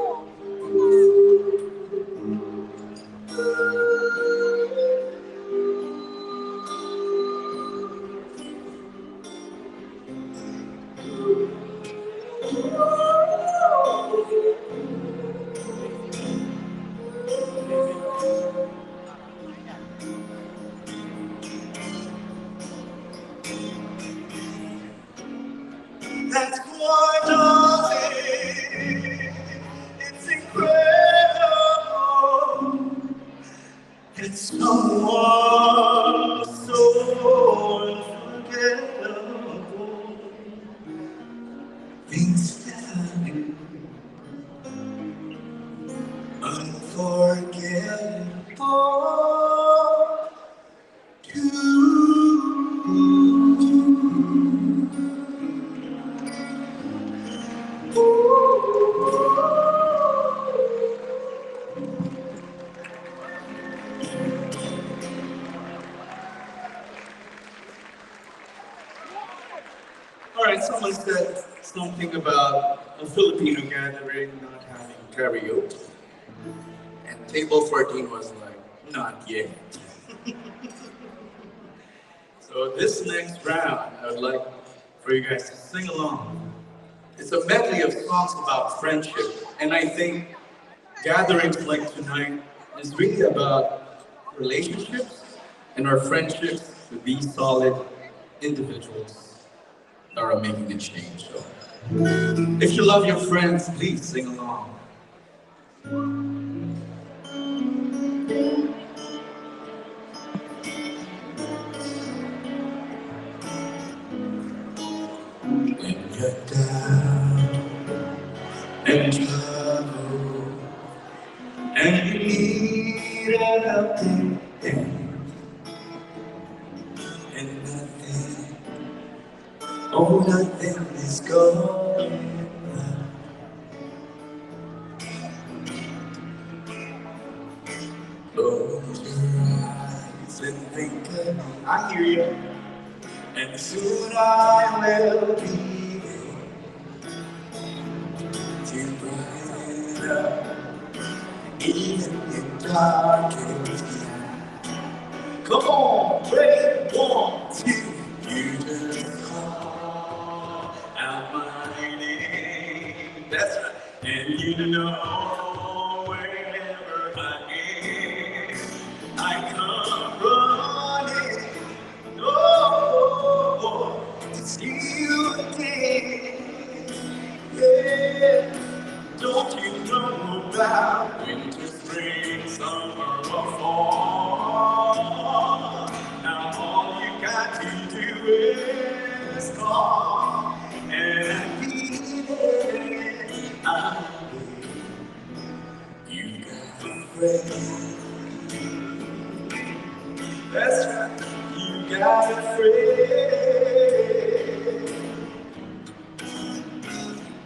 Speaker 19: That's why, darling, it's incredible that someone so unforgettable thinks that I'm unforgettable
Speaker 16: All right, someone said something about a Filipino gathering not having karaoke. And table 14 was like, not yet. So this next round, I would like for you guys to sing along. It's a medley of songs about friendship. And I think gatherings like tonight is really about relationships and our friendships with these solid individuals that are making a change. So if you love your friends, please sing along.
Speaker 19: when you're down and trouble and you need an helping hand and nothing, oh nothing is going right. Close your eyes and think of me. I hear you. And soon I will be there to brighten up even in darkest night. Come on, pray, 1, 2, you just call out my name. That's right. And you know wherever I am, I come running. Oh, to see you again. Yeah, don't you know about winter, spring, summer, or fall? Now all you got to do is call, and I'll be there. I'll be. You got a friend. That's right. You got a friend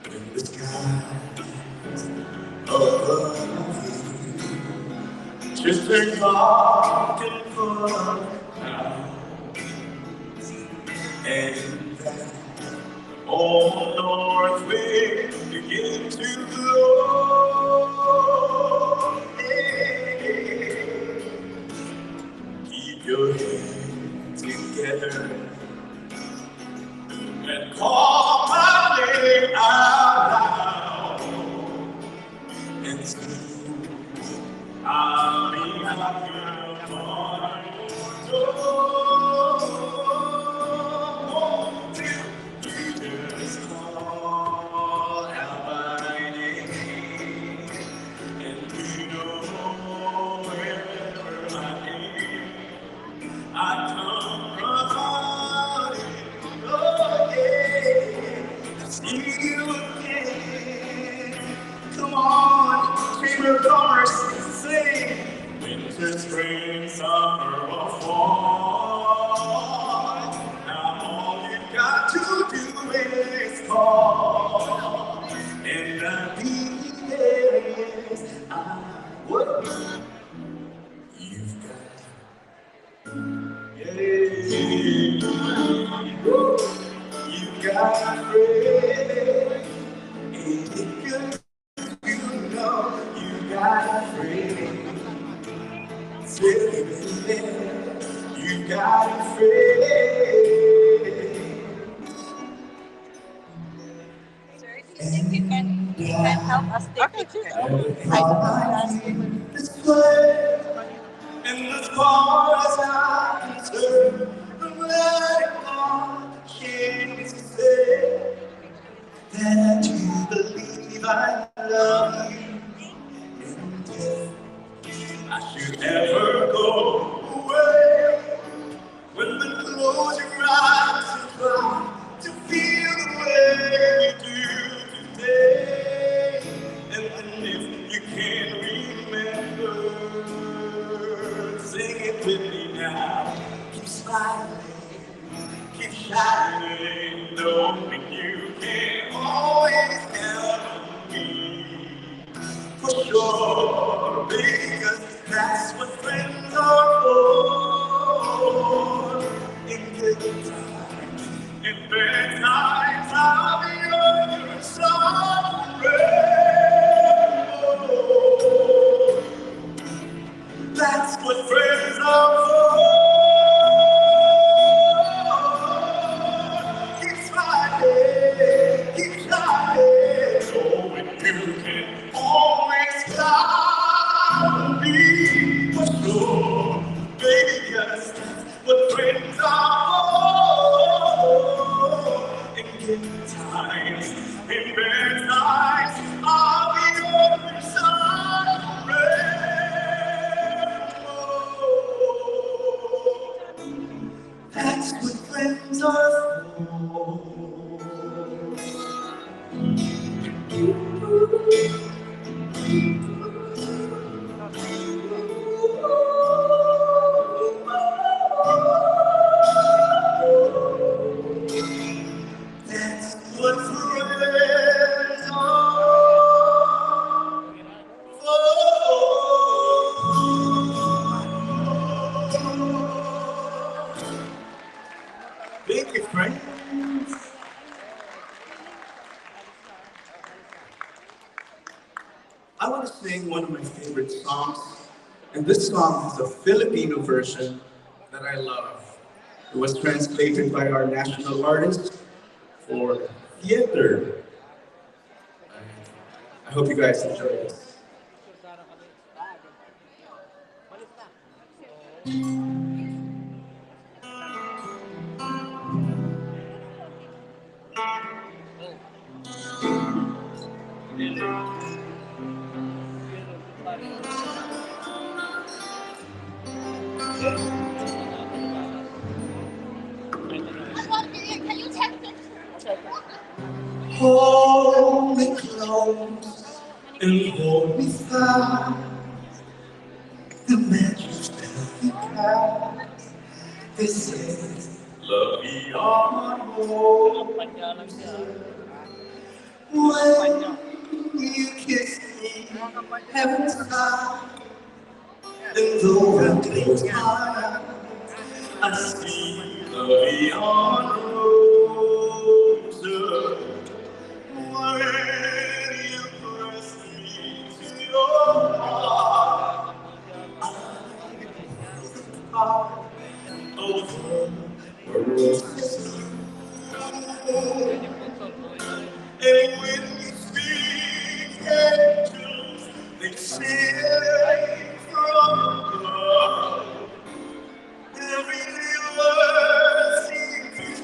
Speaker 19: in the skies above you. Just a talking for clouds and that old north wind begin to blow. Yeah. Keep your head together and call my name out loud and soon I'll be knocking on your door. You just call out my name and you know wherever I am, I come running. Oh yeah. to do is call, and I'll be there, yes, I would. You've got, yeah, you've got a friend, and because you know you got a friend. Say, baby, you got a friend.
Speaker 8: You can help us take pictures.
Speaker 19: This way, and as far as I'm concerned, I'm letting all kids say that I do believe I love you. And if I should ever go away, when the close your eyes and try to feel the way you do today, and then if you can't remember, sing it with me now. Keep smiling, keep shining, knowing you can always count on me. For sure, because that's what friends are for. In good times, in bad times, I'll be on your side forever. That's what friends are for. Keep smiling, keep shining, knowing you can always count on me. For sure, baby, yes, that's what friends are for. In good times, in bad times, I'll be on your side forever. That's what friends are That's what friends are for. Thank you, friends. I want to sing one of my favorite songs, and this song is a Filipino version that I love. It was translated by our national artist for theater. I hope you guys enjoy this.
Speaker 13: Can you take pictures?
Speaker 19: Hold me close and hold me fast. The magic spell you cast. This is love beyond hope. When you kiss me, heaven's high, and though I close my eyes, I see love beyond roses. When you press me to your heart, over roses. And when you speak, angels, they sing from above. Every little word seems to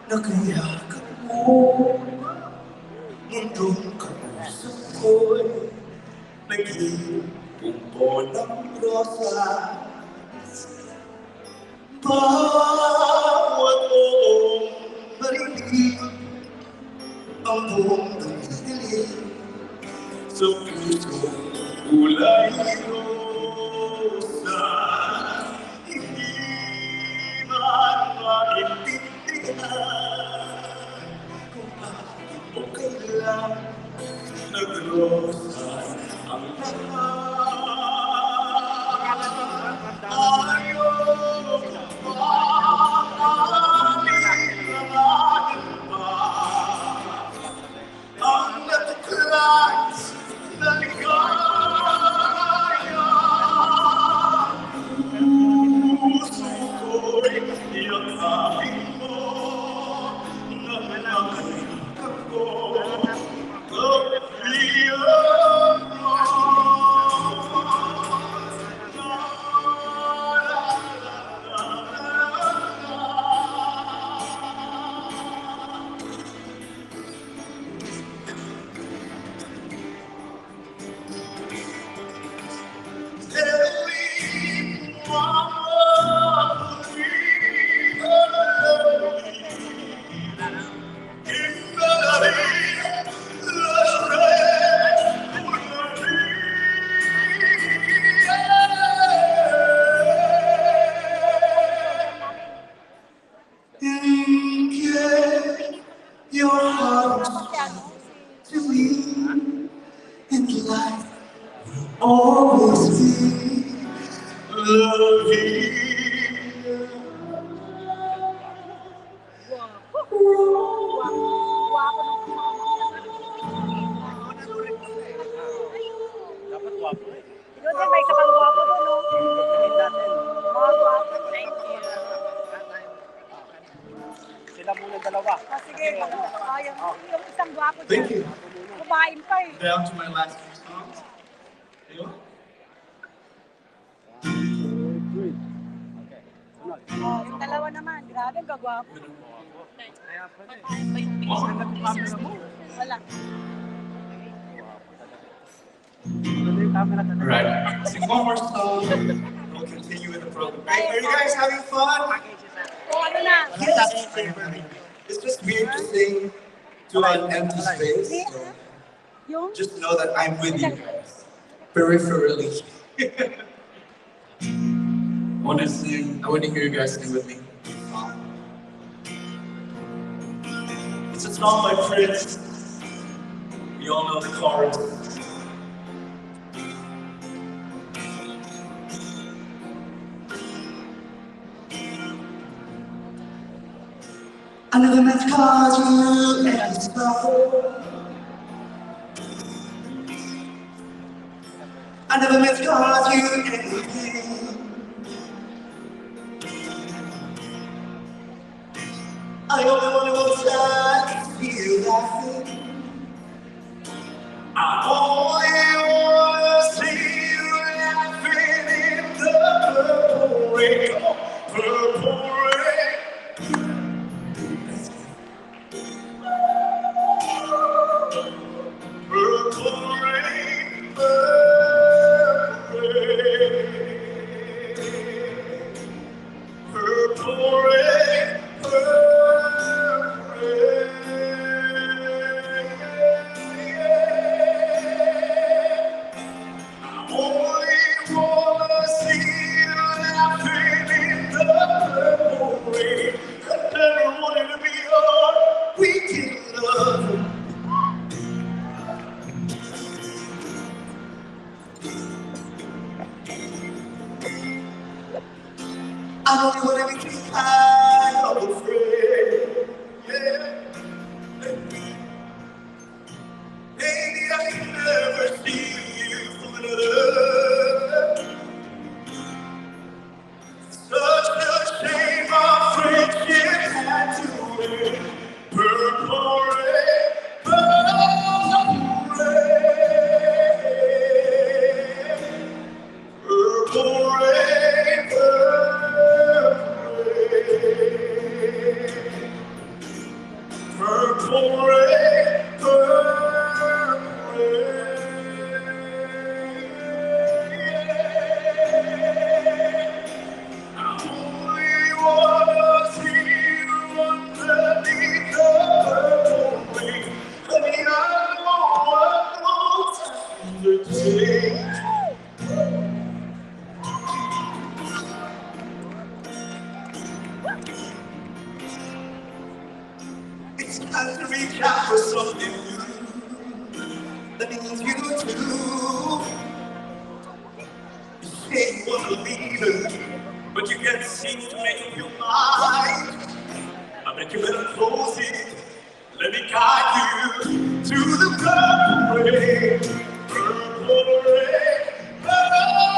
Speaker 19: nakayakap mo. Mundong kausap ko'y naging bumpo ng rosa. Bawat oong marinig ang buong dahilig sa pusong kulay rosa. Hindi man maintindihan kung bakit o kailan nag-rosa ang lahat. Ayaw pag-alilamanin pa ang natuklas na ligaya. Puso ko'y yakapin mo na nakayakap ko. Kapiyan mo. Your heart to me, and life will always be loving.
Speaker 8: Dapat guwapo eh. Yun din, may isa pang guwapo doon, no? Mga guwapo. Thank you. Sila muna dalawa. Sige, ayaw. Yung isang guwapo dyan.
Speaker 19: Thank you.
Speaker 8: Kumain pa eh.
Speaker 19: Down to my last few songs. Ayun.
Speaker 8: Yung dalawa naman, grabe, gagwapo. Wala.
Speaker 19: Alright, sing one more song, and we'll continue with the program. Are you guys having fun? Yes. It's just weird to sing to an empty space, so just know that I'm with you guys, peripherally. I want to hear you guys sing with me. It's a song by Prince. We all know the chorus. I never meant to cause you any trouble. I never meant to cause you any pain. I only want to go sad to feel that thing. I only want to see you laughing in the purple rain. Purple rain. Purple rain, purple rain, purple rain, purple rain. I only wanna see you laughing in the purple rain. I never wanted to be your weekend love. I don't know what everything kind of afraid. Yeah. Maybe I can never see you for another. Such a shame our friendship had to end. Purple rain, purple rain, purple rain, purple rain. want to leave it, but you can't seem to make up your mind. I bet you better close it. Let me guide you to the purple rain. Purple rain. Purple rain.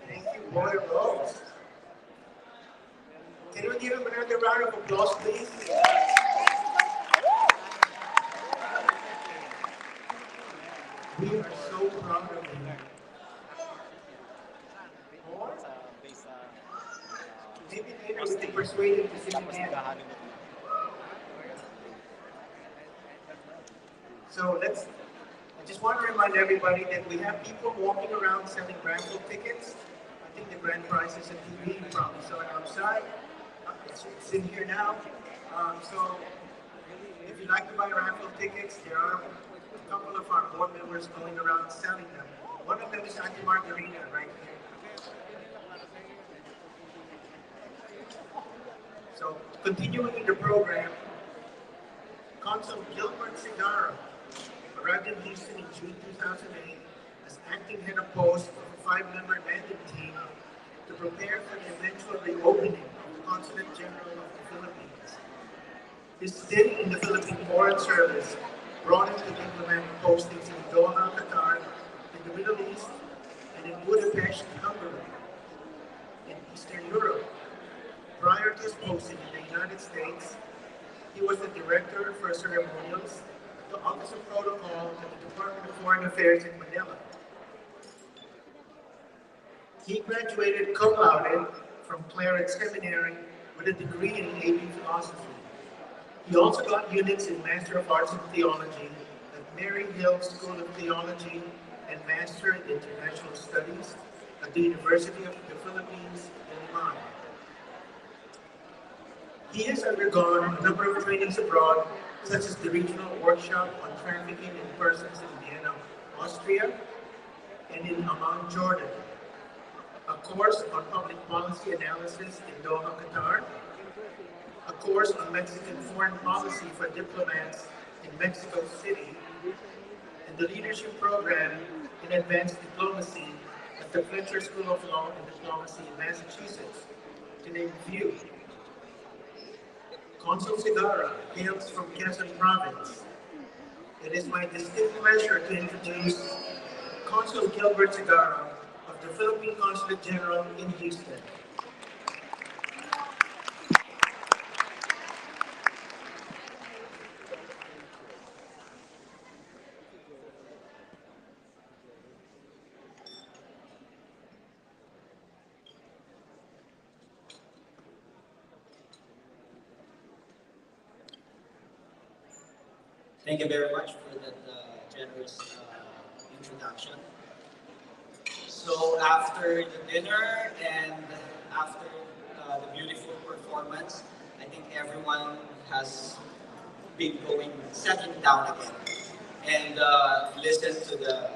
Speaker 19: Thank you, Boy Rose. Can we give him another round of applause, please? We are so proud of you. More? Maybe later we can persuade him to sing again. So I just want to remind everybody that we have people walking around selling raffle tickets. I think the grand prize is a TV, you probably saw it outside. It's in here now. So if you'd like to buy raffle tickets, there are a couple of our board members going around selling them. One of them is Auntie Margarita right here. So continuing in the program, Consul Gilbert Segarra arrived in Houston in June 2008 as acting head of post of a 5-member mandated team to prepare for the eventual reopening of the Consulate General of the Philippines. His stint in the Philippine Foreign Service brought him to diplomatic postings in Doha, Qatar, in the Middle East, and in Budapest, Hungary, in Eastern Europe. Prior to his posting in the United States, he was the director for ceremonials at the Office of Protocol at the Department of Foreign Affairs in Manila. He graduated cum laude from Claret Seminary with a degree in AP Philosophy. He also got units in Master of Arts in Theology at Mary Hill School of Theology and Master in International Studies at the University of the Philippines in Lima. He has undergone a number of trainings abroad, such as the regional workshop on trafficking in persons in Vienna, Austria, and in Amman, Jordan, a course on public policy analysis in Doha, Qatar, a course on Mexican foreign policy for diplomats in Mexico City, and the leadership program in advanced diplomacy at the Fletcher School of Law and Diplomacy in Massachusetts, to name a few. Consul Segarra hails from Quezon Province. It is my distinct pleasure to introduce Consul Gilbert Segarra of the Philippine Consulate General in Houston.
Speaker 20: Thank you very much for that generous introduction. So after the dinner and after the beautiful performance, I think everyone has been settling down again and listen to the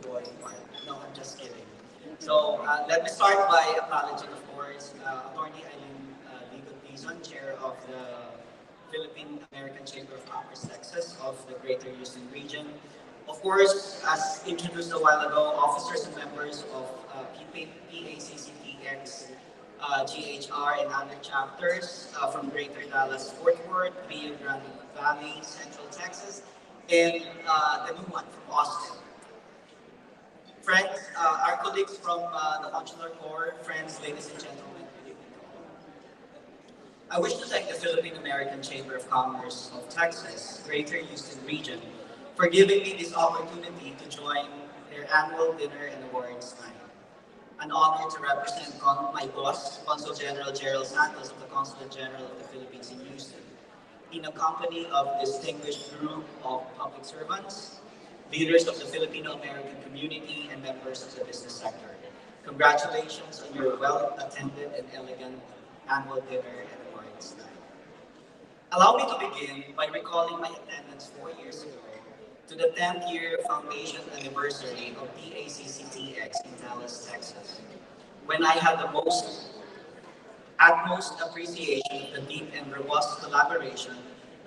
Speaker 20: boring part. No, I'm just kidding. So let me start by acknowledging, of course, Attorney Eileen Ligon Dizon, Chair of the Philippine-American Chamber of Commerce, Texas, of the Greater Houston region. Of course, as introduced a while ago, officers and members of PACCTX, GHR, and other chapters from Greater Dallas, Fort Worth, Rio Grande Valley, Central Texas, and the new one from Austin. Friends, our colleagues from the Consular Corps, friends, ladies and gentlemen, good evening. I wish to thank the Philippine-American Chamber of Commerce of Texas, Greater Houston region, for giving me this opportunity to join their annual dinner and awards night. An honor to represent my boss, Consul General Gerald Santos of the Consulate General of the Philippines in Houston, in a company of a distinguished group of public servants, leaders of the Filipino-American community, and members of the business sector. Congratulations on your well-attended and elegant annual dinner and awards night. Allow me to begin by recalling my attendance 4 years ago to the 10th year foundation anniversary of PACCTX in Dallas, Texas, when I had the utmost appreciation of the deep and robust collaboration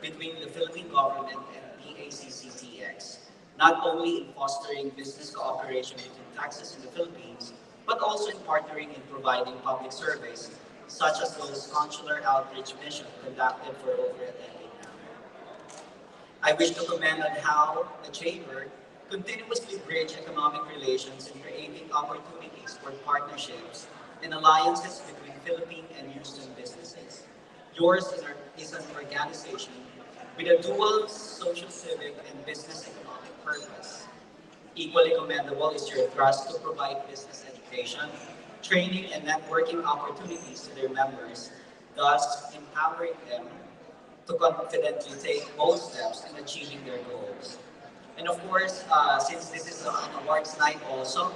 Speaker 20: between the Philippine government and PACCTX, not only in fostering business cooperation between Texas and the Philippines, but also in partnering in providing public surveys, such as those consular outreach missions conducted for over a decade now. I wish to comment on how the Chamber continuously bridge economic relations and creating opportunities for partnerships and alliances between Philippine and Houston businesses. Yours is an organization with a dual social, civic, and business economic purpose. Equally commendable is your thrust to provide business education, training, and networking opportunities to their members, thus empowering them to confidently take bold steps in achieving their goals. And of course, since this is an awards night also,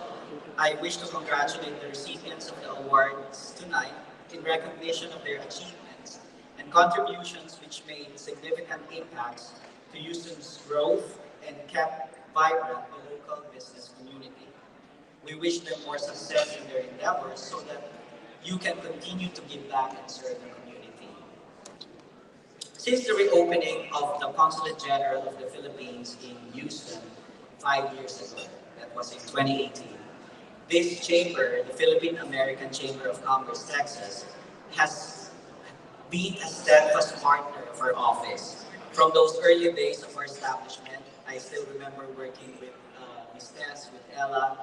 Speaker 20: I wish to congratulate the recipients of the awards tonight in recognition of their achievements and contributions which made significant impacts to Houston's growth and kept vibrant the local business community. We wish them more success in their endeavors so that you can continue to give back and serve the community. Since the reopening of the Consulate General of the Philippines in Houston 5 years ago, that was in 2018, this chamber, the Philippine-American Chamber of Commerce, Texas, has been a steadfast partner of our office. From those early days of our establishment, I still remember working with Ms. Tess, with Ella,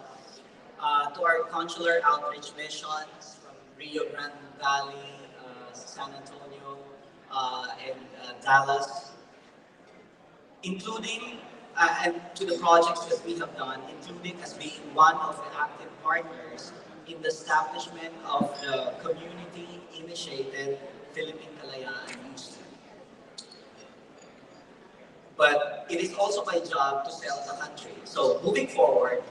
Speaker 20: to our consular outreach missions from Rio Grande Valley, San Antonio, and Dallas, including and to the projects that we have done, including as being one of the active partners in the establishment of the community-initiated Philippine Kalayaan Houston. But it is also my job to sell the country. So moving forward,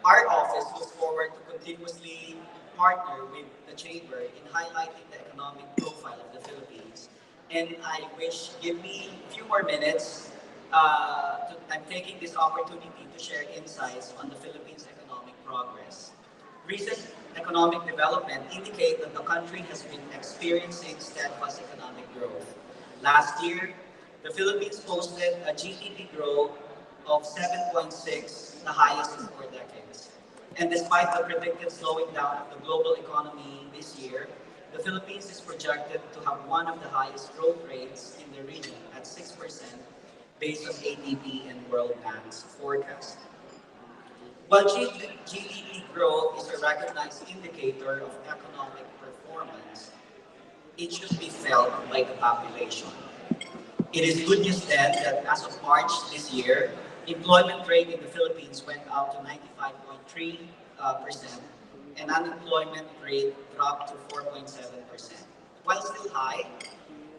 Speaker 20: our office looks forward to continuously partner with the Chamber in highlighting the economic profile of the Philippines. And I wish, give me a few more minutes. I'm taking this opportunity to share insights on the Philippines' economic progress. Recent economic development indicate that the country has been experiencing steadfast economic growth. Last year, the Philippines posted a GDP growth of 7.6, the highest in 4 decades. And despite the predicted slowing down of the global economy this year, the Philippines is projected to have one of the highest growth rates in the region at 6% based on ADB and World Bank's forecast. While GDP growth is a recognized indicator of economic performance, it should be felt by the population. It is good news then that as of March this year, employment rate in the Philippines went up to 95.3%, and unemployment rate dropped to 4.7%. While still high,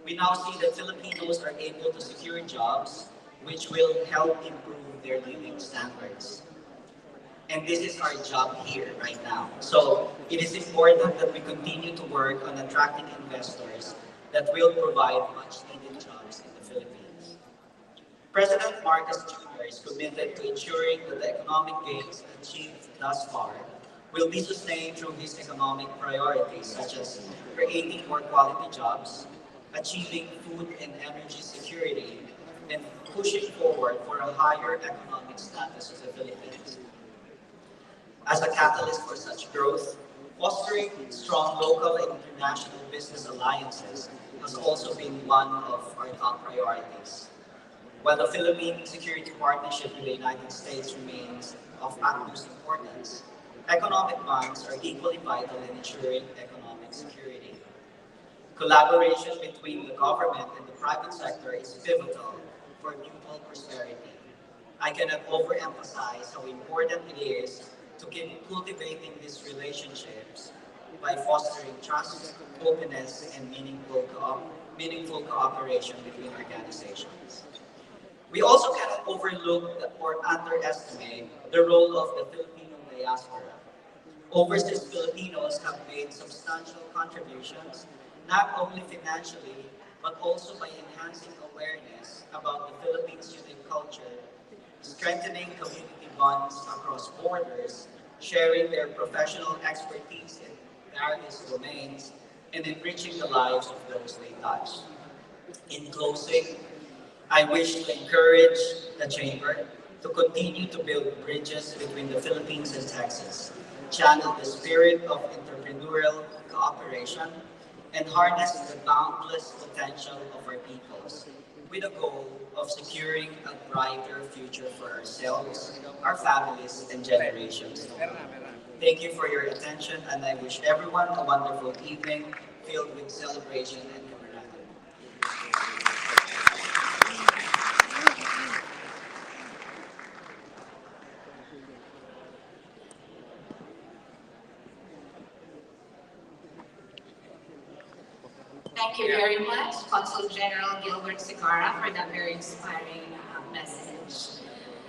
Speaker 20: we now see that Filipinos are able to secure jobs which will help improve their living standards. And this is our job here right now. So it is important that we continue to work on attracting investors that will provide much needed jobs in the Philippines. President Marcos Jr. is committed to ensuring that the economic gains achieved thus far will be sustained through his economic priorities, such as creating more quality jobs, achieving food and energy security, and pushing forward for a higher economic status of the Philippines. As a catalyst for such growth, fostering strong local and international business alliances has also been one of our top priorities. While the Philippine security partnership with the United States remains of utmost importance, economic bonds are equally vital in ensuring economic security. Collaboration between the government and the private sector is pivotal for mutual prosperity. I cannot overemphasize how important it is to keep cultivating these relationships by fostering trust, openness, and meaningful cooperation between organizations. We also cannot overlook or underestimate the role of the Filipino diaspora. Overseas Filipinos have made substantial contributions, not only financially, but also by enhancing awareness about the Philippines' unique culture, strengthening community bonds across borders, sharing their professional expertise in various domains, and enriching the lives of those they touch. In closing, I wish to encourage the Chamber to continue to build bridges between the Philippines and Texas, channel the spirit of entrepreneurial cooperation, and harness the boundless potential of our peoples with the goal of securing a brighter future for ourselves, our families, and generations to come. Thank you for your attention, and I wish everyone a wonderful evening filled with celebration and camaraderie.
Speaker 4: Thank you very much, Consul General Gilbert Segarra, for that very inspiring message.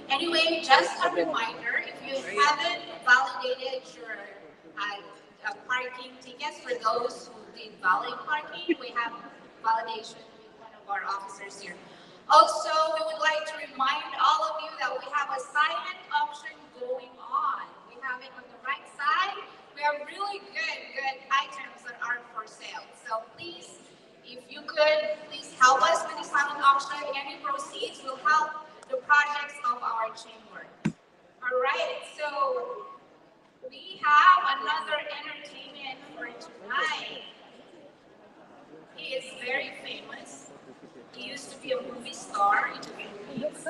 Speaker 4: Anyway, just a reminder, if you haven't validated your parking tickets for those who did valet parking, we have validation with one of our officers here. Also, we would like to remind all of you that we have a silent auction going on. We have it on the right side. We have really good items that are for sale. So please, if you could, please help us with the silent auction. Any proceeds will help the projects of our chamber. All right, so we have another entertainment for tonight. He is very famous. He used to be a movie star in the Philippines.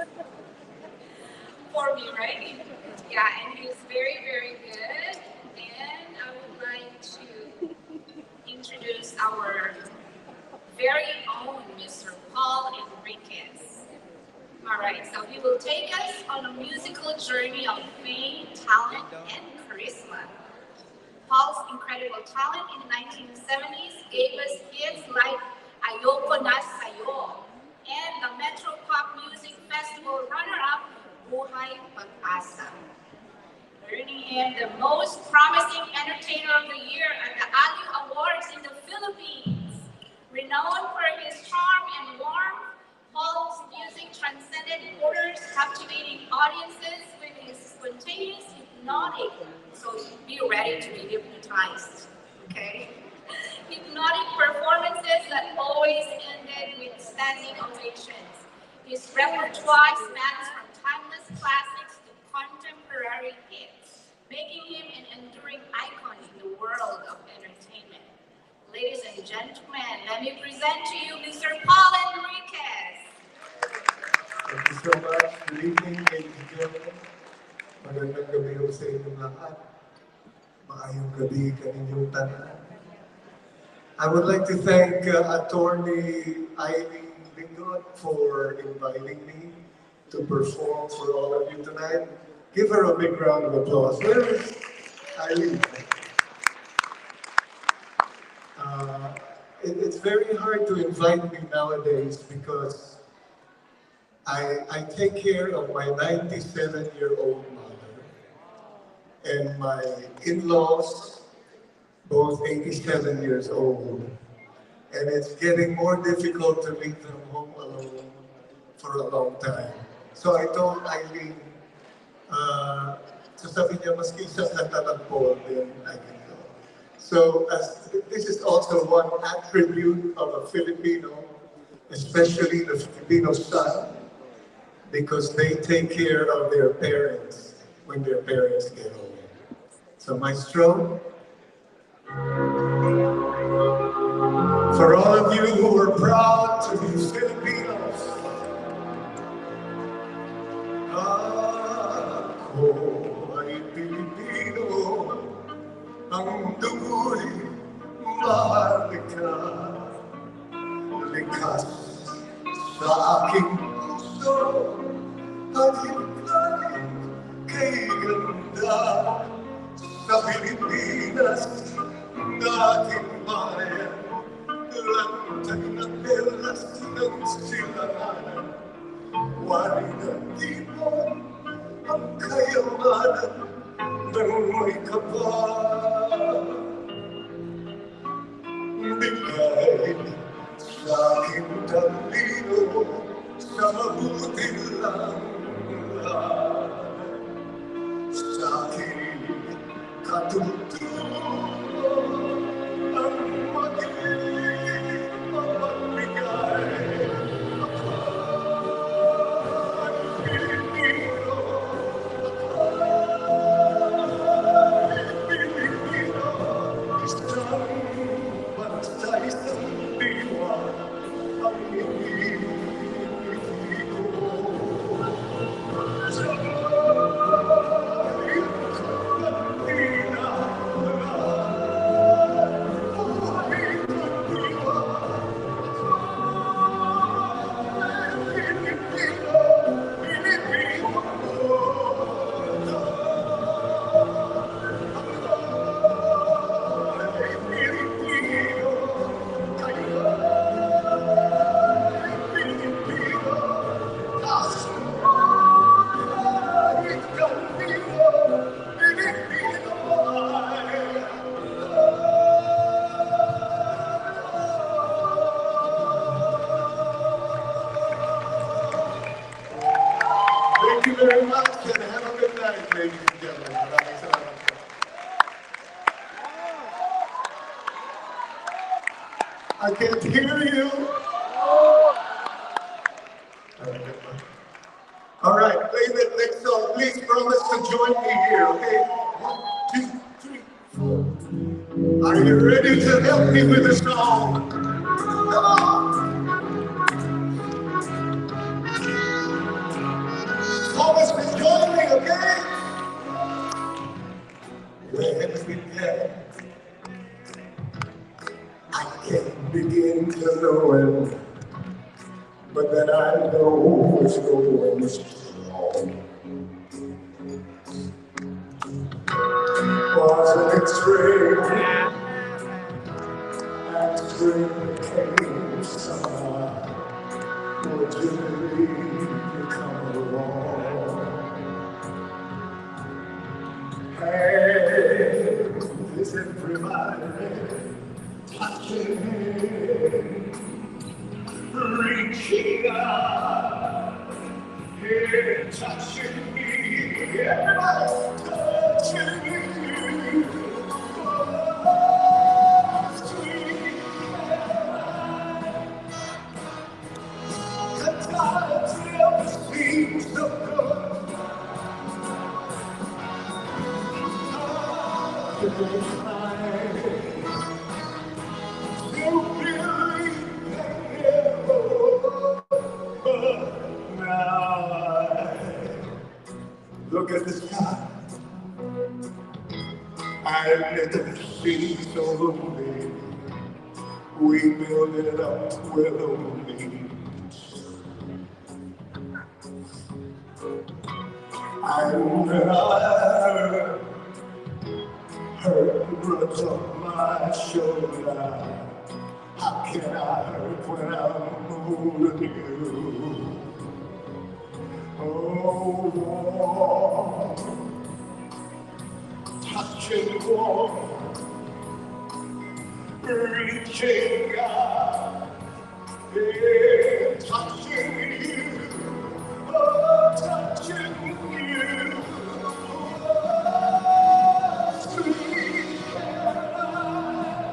Speaker 4: For me, right? Yeah, and he's very good. And I would like to introduce our very own Mr. Paul Enriquez. All right, so he will take us on a musical journey of fame, talent, and charisma. Paul's incredible talent in the 1970s gave us hits like Ayoko na Sayo and the Metro Pop Music Festival runner-up Buhay Pag-asa. Earning him the most promising entertainer of the year at the ALU Awards in the Philippines. Renowned for his charm and warmth, Paul's music transcended borders, captivating audiences with his spontaneous, hypnotic, so be ready to be hypnotized, okay? Hypnotic performances that always ended with standing ovations. His repertoire spans from timeless classics to contemporary hits, making him an enduring icon in the world of entertainment. Ladies and gentlemen, let me present to you Mr. Paul Enriquez.
Speaker 15: Thank you so much. Good evening, ladies and gentlemen. Magandang gabi ho sa inyong lahat. Maayong gabi kaninyong tanan. I would like to thank Attorney Eileen Lingot for inviting me to perform for all of you tonight. Give her a big round of applause. Where is Eileen? It's very hard to invite me nowadays because I take care of my 97-year-old mother and my in-laws, both 87 years old. And it's getting more difficult to leave them home alone for a long time. So I told Eileen, sasabihin niya, maski isang natatagpo, then I can go. So this is also one attribute of a Filipino, especially the Filipino son, because they take care of their parents when their parents get old. So Maestro, for all of you who are proud to be Filipinos, ako ay Pilipino, ang dugo'y maharlika, likas sa aking puso, at himlay kay ganda sa Pilipinas nating bayan. Lantay na perlas ng silanganan, wari na tipon ang kayamanan ng may kapal. Bigay sa aking talino sa mabuti lang sa aking katutulong ang maging mapagbigay. Thank you very much and have a good night, ladies and gentlemen. Maraming salamat po. I can't hear you. All right, play the next song. Please promise to join me here, okay? 1, 2, 3, 4. Are you ready to help me with the song? Come on. Promise to join me, okay? When we met, I can't begin to know it, but then I know it's going strong. Wasn't it strange? And spring came summer. Would you believe you come along? Hey, is everybody touching me, reaching out, yeah, touching me, everybody touching me. Oh, sweet the times never seem so good. Look at the sky. I've never seen so lonely. We build it up with only. I never hurt runs on my shoulder. How can I hurt when I'm holding you? Oh,
Speaker 19: touching warm, reaching out, yeah, touching you, oh, touching you, oh, sweet Caroline.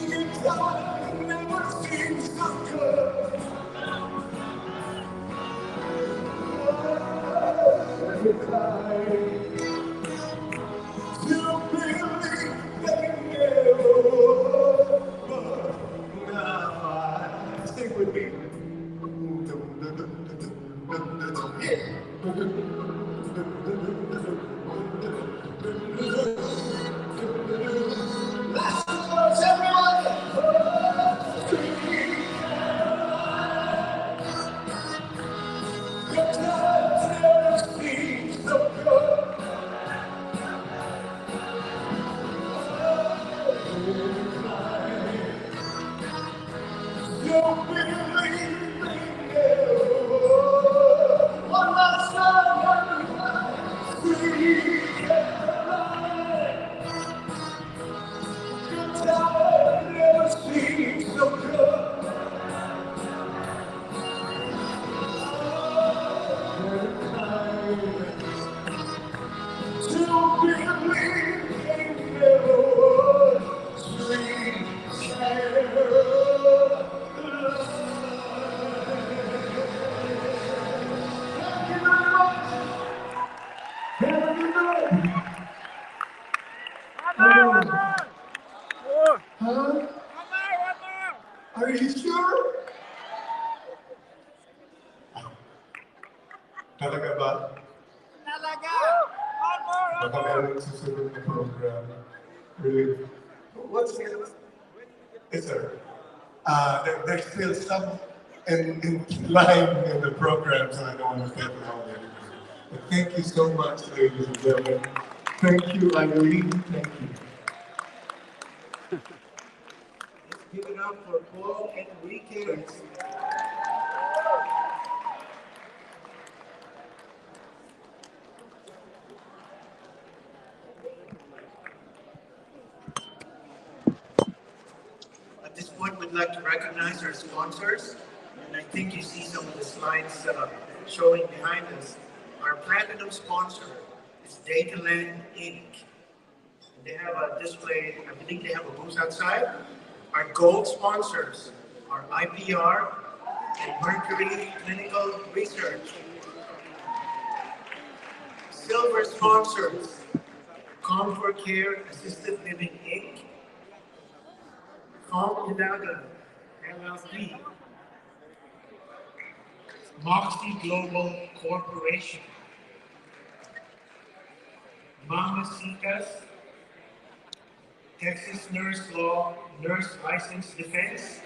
Speaker 19: Your time never seems so good. You believe they never, but now I sing with me. Last words, everyone. Your time never seems so good. You believe they never. One last time, sweet Caroline. Your time never seems so good. To believe they never would. Sweet Caroline. Thank you very much. Have a good night. Huh? Are you sure? Talaga ba? Talaga! Baka meron susunod na program. Really? What's it? Yes, sir. There's still some in line in the program, so I don't want to get around everything. But thank you so much, ladies and gentlemen. Thank you, Irene. Thank you.
Speaker 5: Let's give it up for Paul Enrique. At this point, we'd like to recognize our sponsors, and I think you see some of the slides showing behind us. Our platinum sponsor is Dataland Inc. They have a display, I believe they have a booth outside. Our gold sponsors are IPR and Mercury Clinical Research. Silver sponsors, Comfort Care Assisted Living Inc., Calm Ilaga LLC, Moxie Global Corporation, Mamacita's Texas Nurse Law, Nurse License Defense,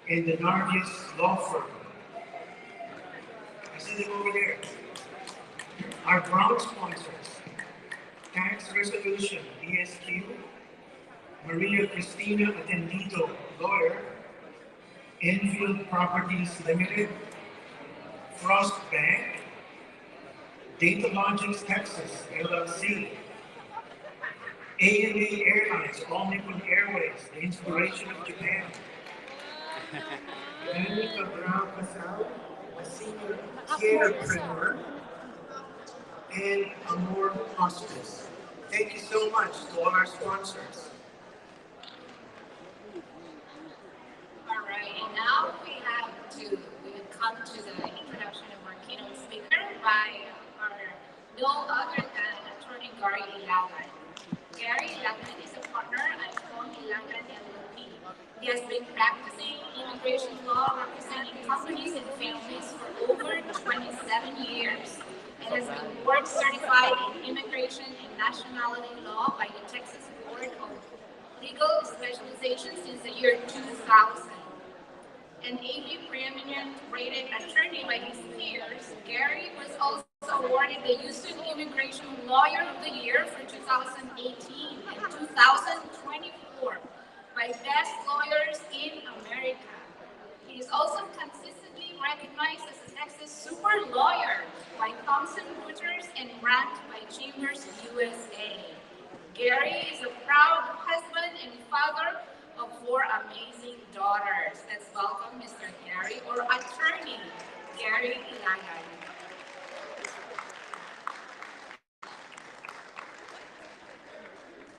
Speaker 5: and the Narvius Law Firm. I see them over there. Our brown sponsors, Tax Resolution, ESQ, Maria Cristina Atendido, lawyer, Enfield Properties Limited, Frost Bank, Data Logics Texas, LLC, ANA Airlines, All Nippon Airways, the inspiration of Japan, Danica Brown Casal, a senior carepreneur, and Amor Hospice. Thank you so much to all our sponsors.
Speaker 4: All right, and now we come to the introduction of our keynote speaker by our no other than attorney Gary Ilagan. Gary Ilagan is a partner at Phone Ilagan LLP. He has been practicing immigration law, representing companies and families for over 27 years, and has been board certified in immigration and nationality law by the Texas Board of Legal Specialization since the year 2000. An AP preeminent rated attorney by his peers, Gary was also awarded the Houston Immigration Lawyer of the Year for 2018 and 2024 by Best Lawyers in America. He is also consistently recognized as a Texas Super Lawyer by Thomson Reuters and ranked by Chambers USA. Gary is a proud husband and father of 4 amazing daughters. Let's welcome Mr. Gary, or attorney Gary Ilagay.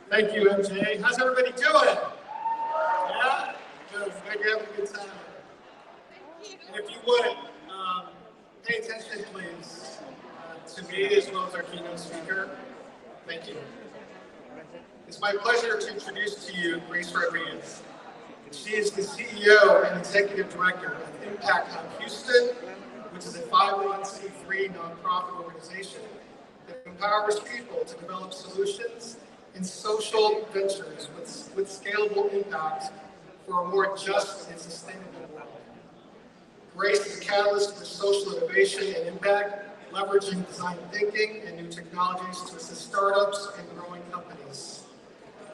Speaker 5: Thank you, MJ. How's everybody doing? Yeah? Good. Glad you're having a good time. And if you would, pay attention, please, to me as well as our keynote speaker. Thank you. It's my pleasure to introduce to you Grace Rodriguez. She is the CEO and Executive Director of Impact Hub Houston, which is a 501c3 nonprofit organization that empowers people to develop solutions and social ventures with scalable impact for a more just and sustainable world. Grace is a catalyst for social innovation and impact, leveraging design thinking and new technologies to assist startups and growing companies.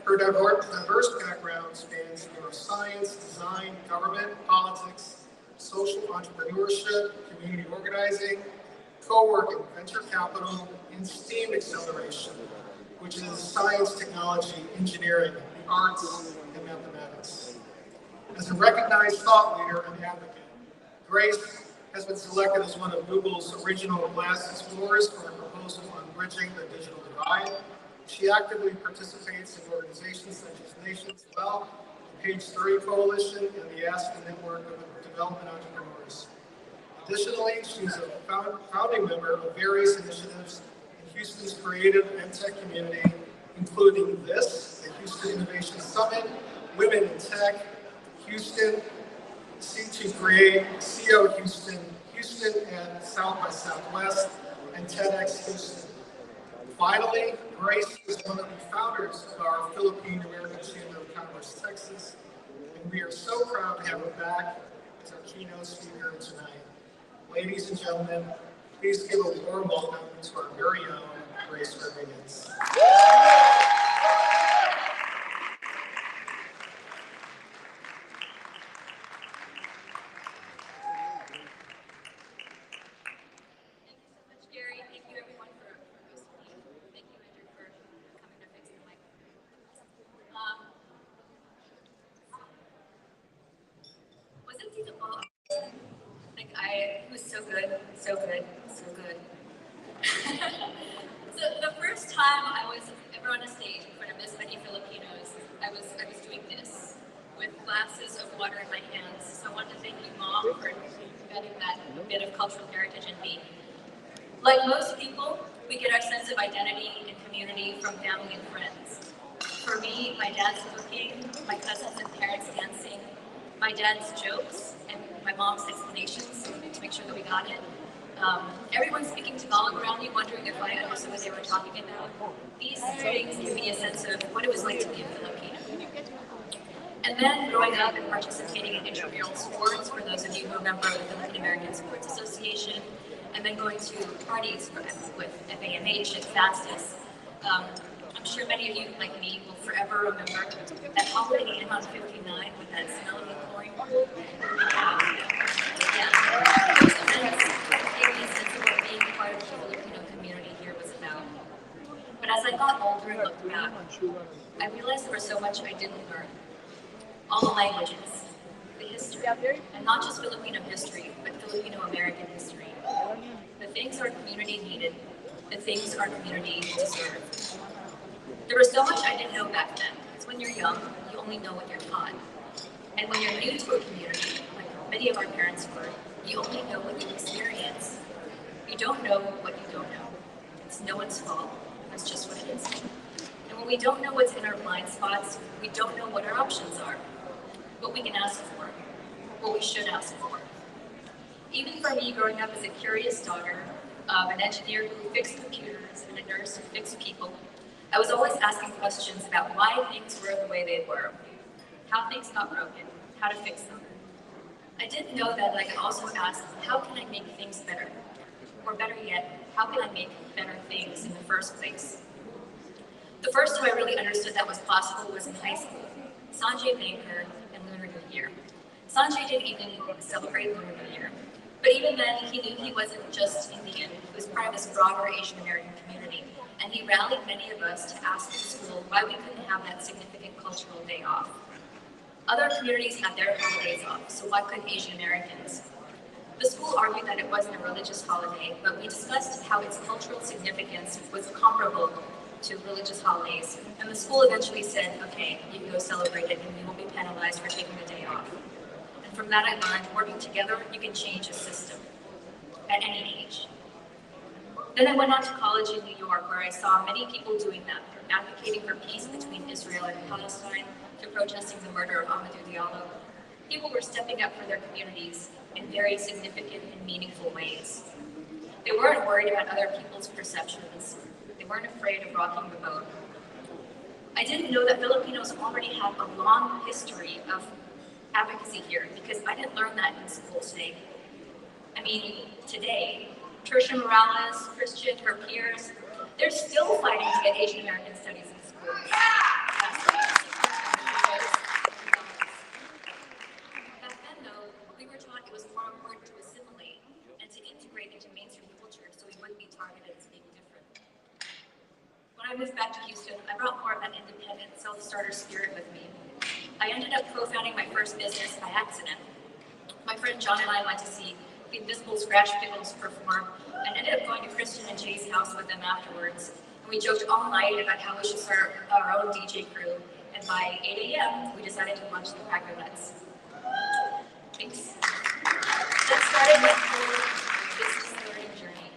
Speaker 5: Her diverse background spans neuroscience, design, government, politics, social entrepreneurship, community organizing, co-working, venture capital, and STEAM acceleration, which is science, technology, engineering, the arts, and mathematics. As a recognized thought leader and advocate, Grace has been selected as one of Google's original Glass Explorers for a proposal on bridging the digital divide. She actively participates in organizations such as Nations Well, the Page 30 Coalition, and the Aspen Network of Development Entrepreneurs. Additionally, she's a founding member of various initiatives in Houston's creative and tech community, including this, the Houston Innovation Summit, Women in Tech, Houston, C2 Create, CO Houston, Houston and South by Southwest, and TEDx Houston. Finally, Grace is one of the founders of our Philippine-American Chamber of Commerce, Texas, and we are so proud to have her back as our keynote speaker tonight. Ladies and gentlemen, please give a warm welcome to our very own Grace Rodriguez.
Speaker 21: It was so good, so good, so good. So the first time I was ever on a stage in front of this many Filipinos, I was doing this with glasses of water in my hands. So I wanted to thank you, Mom, for getting that bit of cultural heritage in me. Like most people, we get our sense of identity and community from family and friends. For me, my dad's cooking, my cousins and parents dancing, my dad's jokes, and my mom's explanations to make sure that we got it. Everyone speaking Tagalog around me, wondering if I understood what they were talking about. These things give me a sense of what it was like to be a Filipino. And then growing up and participating in intramural sports, for those of you who remember the Philippine-American Sports Association, and then going to parties with FAMH and Fastest. I'm sure many of you, like me, will forever remember that holiday game on 59 with that smell of the chlorine. Yeah. Those events gave me a sense of what being part of the Filipino community here was about. But as I got older and looked back, I realized there was so much I didn't learn. All the languages, the history, and not just Filipino history, but Filipino-American history. The things our community needed, the things our community deserved. There was so much I didn't know back then, because when you're young, you only know what you're taught. And when you're new to a community, like many of our parents were, you only know what you experience. You don't know what you don't know. It's no one's fault. That's just what it is. And when we don't know what's in our blind spots, we don't know what our options are, what we can ask for, what we should ask for. Even for me, growing up as a curious daughter of an engineer who fixed computers and a nurse who fixed people, I was always asking questions about why things were the way they were, how things got broken, how to fix them. I didn't know that I could also ask, how can I make things better? Or better yet, how can I make better things in the first place? The first time I really understood that was possible was in high school. Sanjay Banker and Lunar New Year. Sanjay didn't even celebrate Lunar New Year. But even then, he knew he wasn't just Indian. He was part of this broader Asian American community. and he rallied many of us to ask the school why we couldn't have that significant cultural day off. Other communities had their holidays off, so why couldn't Asian Americans? The school argued that it wasn't a religious holiday, but we discussed how its cultural significance was comparable to religious holidays, and the school eventually said, okay, you can go celebrate it and you won't be penalized for taking the day off. And from that I learned, working together, you can change a system at any age. Then I went on to college in New York, where I saw many people doing that, from advocating for peace between Israel and Palestine to protesting the murder of Amadou Diallo. People were stepping up for their communities in very significant and meaningful ways. They weren't worried about other people's perceptions. They weren't afraid of rocking the boat. I didn't know that Filipinos already have a long history of advocacy here, because I didn't learn that in school today. I mean, today, Tertia Morales, Christian, her peers, they're still fighting to get Asian American studies in schools. Back then, though, we were taught it was more important to assimilate and to integrate into mainstream culture so we wouldn't be targeted as being different. When I moved back to Houston, I brought more of that independent, self-starter spirit with me. I ended up co-founding my first business by accident. My friend John and I went to see the Invisible Scratch Pickles perform and ended up going to Christian and Jay's house with them afterwards. And we joked all night about how we should start our own DJ crew. And by 8 a.m., we decided to launch the Cracker Nuts. Thanks. That started my whole business learning journey,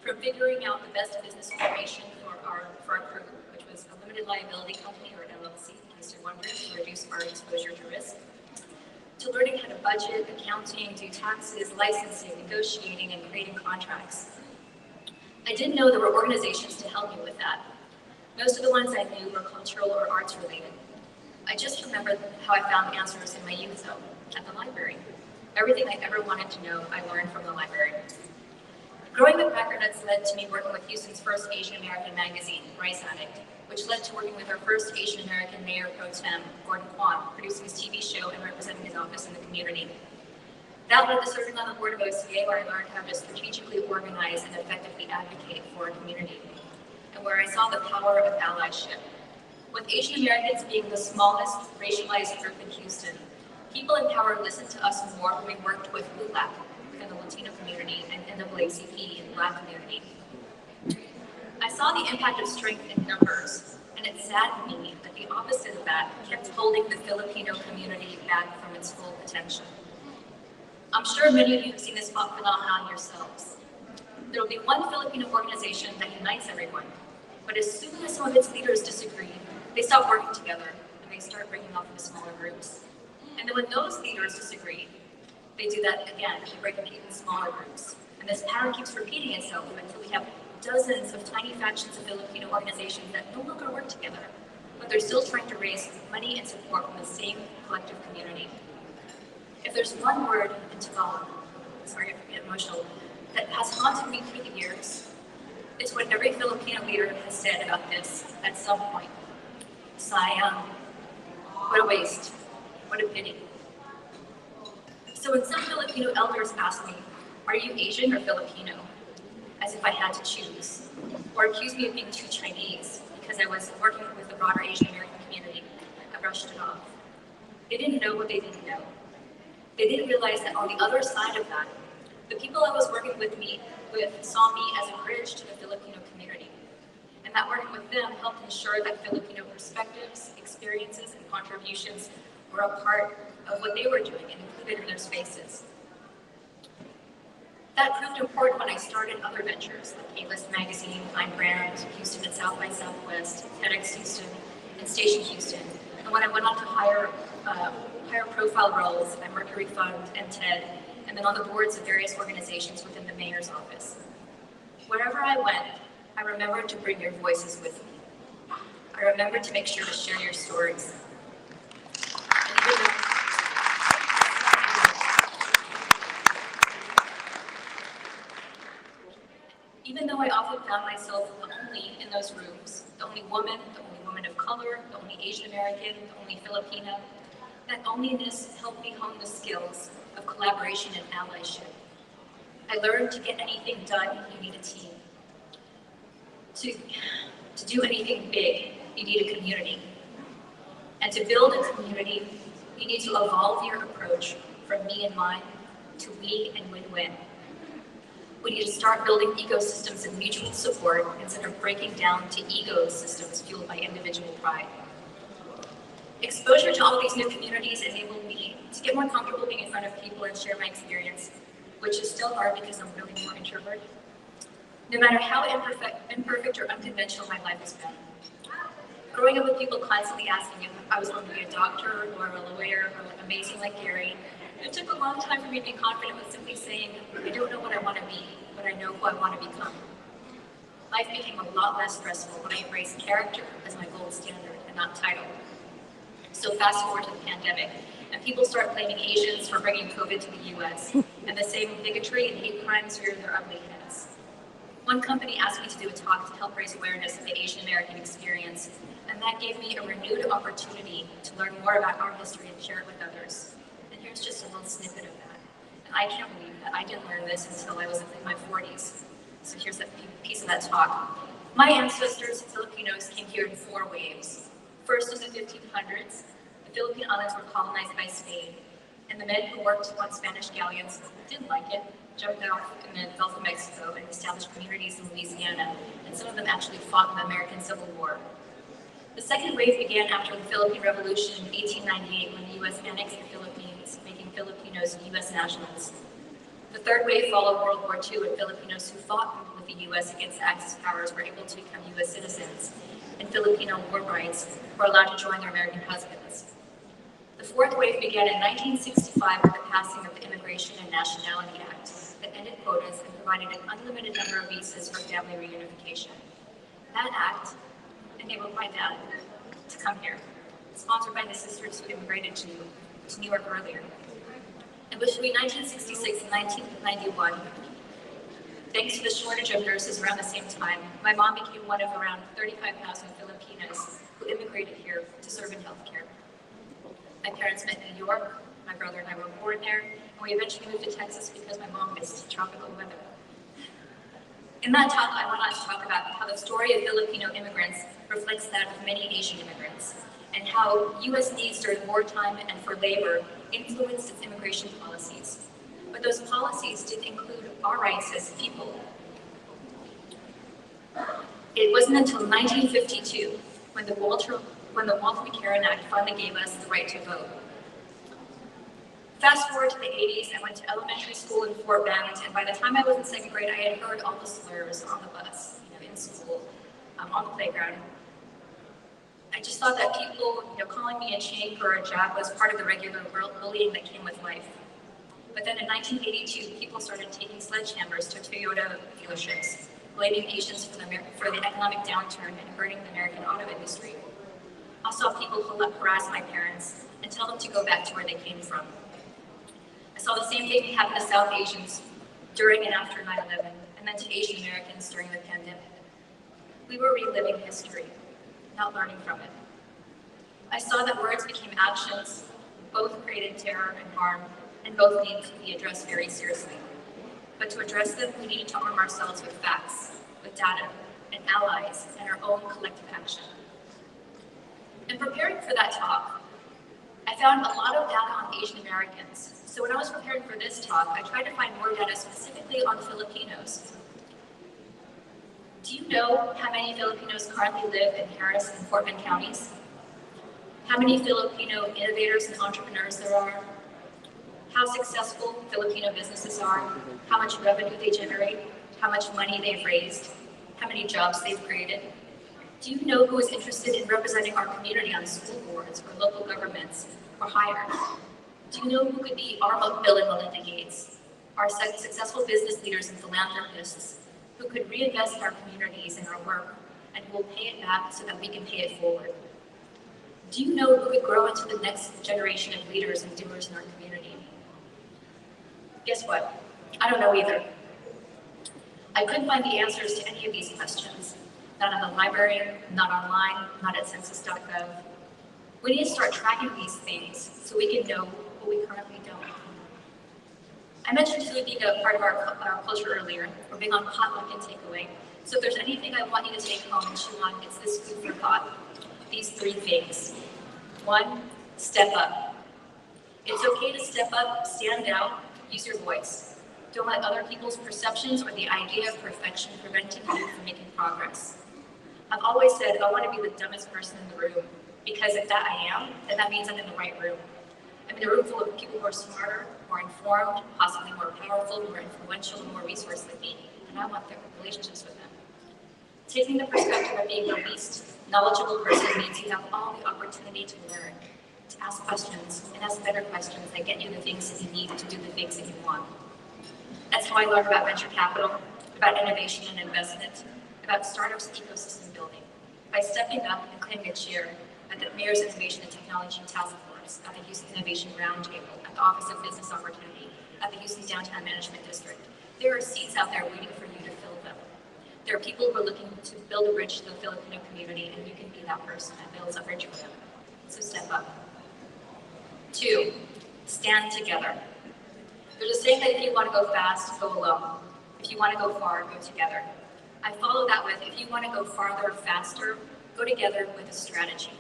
Speaker 21: from figuring out the best business formation for our crew, which was a limited liability company, or LLC, in case you're wondering, to reduce our exposure to risk, to learning how to budget, accounting, do taxes, licensing, negotiating, and creating contracts. I didn't know there were organizations to help me with that. Most of the ones I knew were cultural or arts related. I just remembered how I found answers in my youth zone, at the library. Everything I ever wanted to know, I learned from the library. Growing the Cracker Nuts led to me working with Houston's first Asian American magazine, Rice Addict, which led to working with our first Asian American mayor pro tem, Gordon Kwan, producing his TV show and representing his office in the community. That led to serving on the board of OCA, where I learned how to strategically organize and effectively advocate for a community, and where I saw the power of allyship. With Asian Americans being the smallest racialized group in Houston, people in power listened to us more when we worked with LULAC within the Latino community and NAACP in the Black community. I saw the impact of strength in numbers, and it saddened me that the opposite of that kept holding the Filipino community back from its full potential. I'm sure many of you have seen this phenomenon yourselves. There will be one Filipino organization that unites everyone, but as soon as some of its leaders disagree, they stop working together and they start breaking off into smaller groups. And then when those leaders disagree, they do that again, they break up into smaller groups. And this pattern keeps repeating itself until we have dozens of tiny factions of Filipino organizations that no longer work together, but they're still trying to raise money and support from the same collective community. If there's one word in Tagalog, sorry if I get emotional, that has haunted me through the years, it's what every Filipino leader has said about this at some point. Sayang. What a waste. What a pity. So when some Filipino elders ask me, are you Asian or Filipino? As if I had to choose, or accuse me of being too Chinese because I was working with the broader Asian American community, I brushed it off. They didn't know what they didn't know. They didn't realize that on the other side of that, the people I was working with saw me as a bridge to the Filipino community, and that working with them helped ensure that Filipino perspectives, experiences, and contributions were a part of what they were doing and included in their spaces. That proved important when I started other ventures like A-List Magazine, Fine Brand, Houston and South by Southwest, TEDx Houston, and Station Houston, and when I went on to higher profile roles at Mercury Fund and TED, and then on the boards of various organizations within the mayor's office. Wherever I went, I remembered to bring your voices with me. I remembered to make sure to share your stories. Even though I often found myself the only in those rooms, the only woman of color, the only Asian American, the only Filipina, that onlyness helped me hone the skills of collaboration and allyship. I learned to get anything done, you need a team. To do anything big, you need a community. And to build a community, you need to evolve your approach from me and mine to we and win-win. We need to start building ecosystems of mutual support instead of breaking down to ecosystems fueled by individual pride. Exposure to all of these new communities enabled me to get more comfortable being in front of people and share my experience, which is still hard because I'm really more introverted. No matter how imperfect or unconventional my life has been. Growing up with people constantly asking if I was going to be a doctor or a lawyer or amazing like Gary, it took a long time for me to be confident with simply saying, I don't know what I want to be, but I know who I want to become. Life became a lot less stressful when I embraced character as my gold standard and not title. So fast forward to the pandemic, and people start blaming Asians for bringing COVID to the US, and the same bigotry and hate crimes rear their ugly heads. One company asked me to do a talk to help raise awareness of the Asian American experience, and that gave me a renewed opportunity to learn more about our history and share it with others. And here's just a little snippet of that. And I can't believe that I didn't learn this until I was in my 40s. So here's that piece of that talk. My ancestors, Filipinos, came here in 4 waves. First, in the 1500s, the Philippine Islands were colonized by Spain, and the men who worked on Spanish galleons didn't like it, jumped out in the Gulf of Mexico and established communities in Louisiana, and some of them actually fought in the American Civil War. The second wave began after the Philippine Revolution in 1898 when the U.S. annexed the Philippines, making Filipinos U.S. nationals. The third wave followed World War II, and Filipinos who fought with the U.S. against Axis powers were able to become U.S. citizens, and Filipino war brides were allowed to join their American husbands. The fourth wave began in 1965 with the passing of the Immigration and Nationality Act that ended quotas and provided an unlimited number of visas for family reunification. That act enabled my dad to come here, sponsored by the sisters who immigrated to New York earlier. And between 1966 and 1991, thanks to the shortage of nurses around the same time, my mom became one of around 35,000 Filipinas who immigrated here to serve in healthcare. My parents met in New York, my brother and I were born there, and we eventually moved to Texas because my mom missed tropical weather. In that talk, I want to talk about how the story of Filipino immigrants reflects that of many Asian immigrants, and how U.S. needs during wartime and for labor influenced its immigration policies. But those policies didn't include our rights as people. It wasn't until 1952 when the Walter McCarran Act finally gave us the right to vote. Fast forward to the 80s, I went to elementary school in Fort Bend, and by the time I was in 2nd grade, I had heard all the slurs on the bus, in school, on the playground. I just thought that people, calling me a chink or a jab was part of the regular bullying that came with life. But then in 1982, people started taking sledgehammers to Toyota dealerships, blaming Asians for the economic downturn and hurting the American auto industry. I saw people harass my parents and tell them to go back to where they came from. I saw the same thing happen to South Asians during and after 9/11, and then to Asian Americans during the pandemic. We were reliving history, not learning from it. I saw that words became actions, both created terror and harm, and both needed to be addressed very seriously. But to address them, we needed to arm ourselves with facts, with data, and allies, and our own collective action. In preparing for that talk, I found a lot of data on Asian Americans. So when I was preparing for this talk, I tried to find more data specifically on Filipinos. Do you know how many Filipinos currently live in Harris and Fort Bend counties? How many Filipino innovators and entrepreneurs there are? How successful Filipino businesses are? How much revenue they generate? How much money they've raised? How many jobs they've created? Do you know who is interested in representing our community on school boards or local governments or higher? Do you know who could be our Bill and Melinda Gates, our successful business leaders and philanthropists who could reinvest in our communities and our work and who will pay it back so that we can pay it forward? Do you know who could grow into the next generation of leaders and doers in our community? Guess what? I don't know either. I couldn't find the answers to any of these questions. Not in the library, not online, not at census.gov. We need to start tracking these things so we can know what we currently don't. I mentioned food being a part of our culture earlier, or being on potluck and takeaway. So if there's anything I want you to take home and chew on, it's this food for thought. These 3 things. 1, step up. It's okay to step up, stand out, use your voice. Don't let other people's perceptions or the idea of perfection preventing you from making progress. I've always said I want to be the dumbest person in the room, because if that I am, then that means I'm in the right room. I'm in a room full of people who are smarter, more informed, possibly more powerful, more influential, more resource than me, and I want their relationships with them. Taking the perspective of being the least knowledgeable person means you have all the opportunity to learn, to ask questions, and ask better questions that get you the things that you need to do the things that you want. That's how I learned about venture capital, about innovation and investment, about startups and ecosystem building, by stepping up and claiming a chair at the Mayor's Innovation and Technology Task Force, at the Houston Innovation Roundtable, at the Office of Business Opportunity, at the Houston Downtown Management District. There are seats out there waiting for you to fill them. There are people who are looking to build a bridge to the Filipino community, and you can be that person that builds a bridge with them. So step up. 2, stand together. There's a saying that if you want to go fast, go alone. If you want to go far, go together. I follow that with, if you want to go farther, faster, go together with a strategy.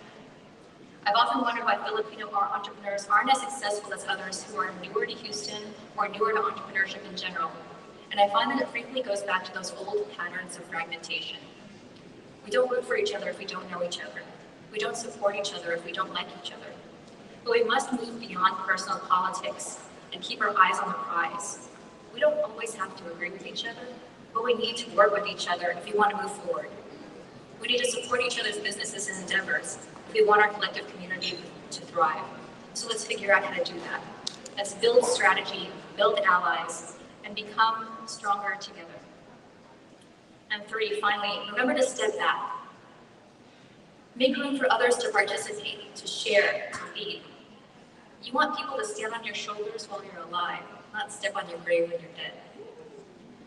Speaker 21: I've often wondered why Filipino entrepreneurs aren't as successful as others who are newer to Houston or newer to entrepreneurship in general. And I find that it frequently goes back to those old patterns of fragmentation. We don't root for each other if we don't know each other. We don't support each other if we don't like each other. But we must move beyond personal politics and keep our eyes on the prize. We don't always have to agree with each other, but we need to work with each other if we want to move forward. We need to support each other's businesses and endeavors if we want our collective community to thrive. So let's figure out how to do that. Let's build strategy, build allies, and become stronger together. And 3, finally, remember to step back. Make room for others to participate, to share, to lead. You want people to stand on your shoulders while you're alive, not step on your grave when you're dead.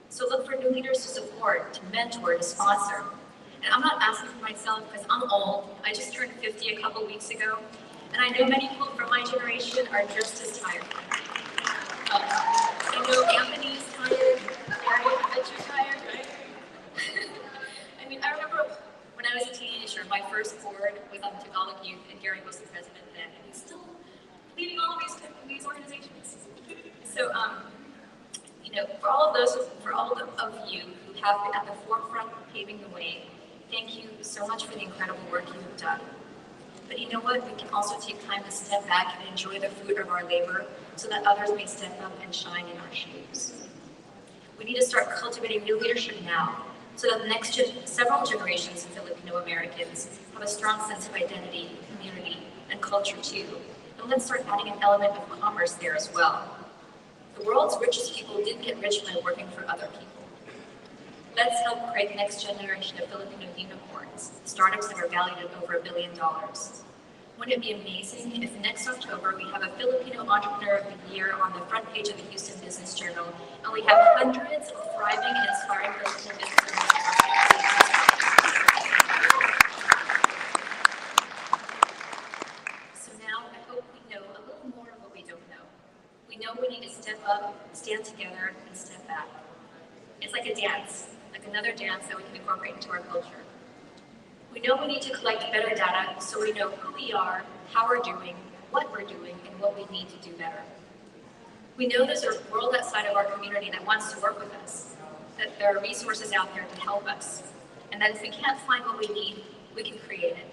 Speaker 21: So look for new leaders to support, to mentor, to sponsor. And I'm not asking for myself because I'm old. I just turned 50 a couple weeks ago, and I know many people from my generation are just as tired. I know Anthony's tired, I bet you're tired, right? I mean, I remember when I was a teenager, my first board was on Tagalog Youth, and Gary was the president then, and he's still leading all of these organizations. So, for all of you who have been at the forefront paving the way, thank you so much for the incredible work you have done. But you know what? We can also take time to step back and enjoy the fruit of our labor so that others may step up and shine in our shoes. We need to start cultivating new leadership now so that the next several generations of Filipino Americans have a strong sense of identity, community, and culture too. And let's start adding an element of commerce there as well. The world's richest people didn't get rich by working for other people. Let's help create the next generation of Filipino unicorns, startups that are valued at over $1 billion. Wouldn't it be amazing if next October we have a Filipino Entrepreneur of the Year on the front page of the Houston Business Journal, and we have hundreds of thriving and inspiring Filipino business owners. So now I hope we know a little more of what we don't know. We know we need to step up, stand together, and step back. It's like a dance, like another dance that we can incorporate into our culture. We know we need to collect better data so we know who we are, how we're doing, what we're doing, and what we need to do better. We know there's a world outside of our community that wants to work with us, that there are resources out there to help us, and that if we can't find what we need, we can create it.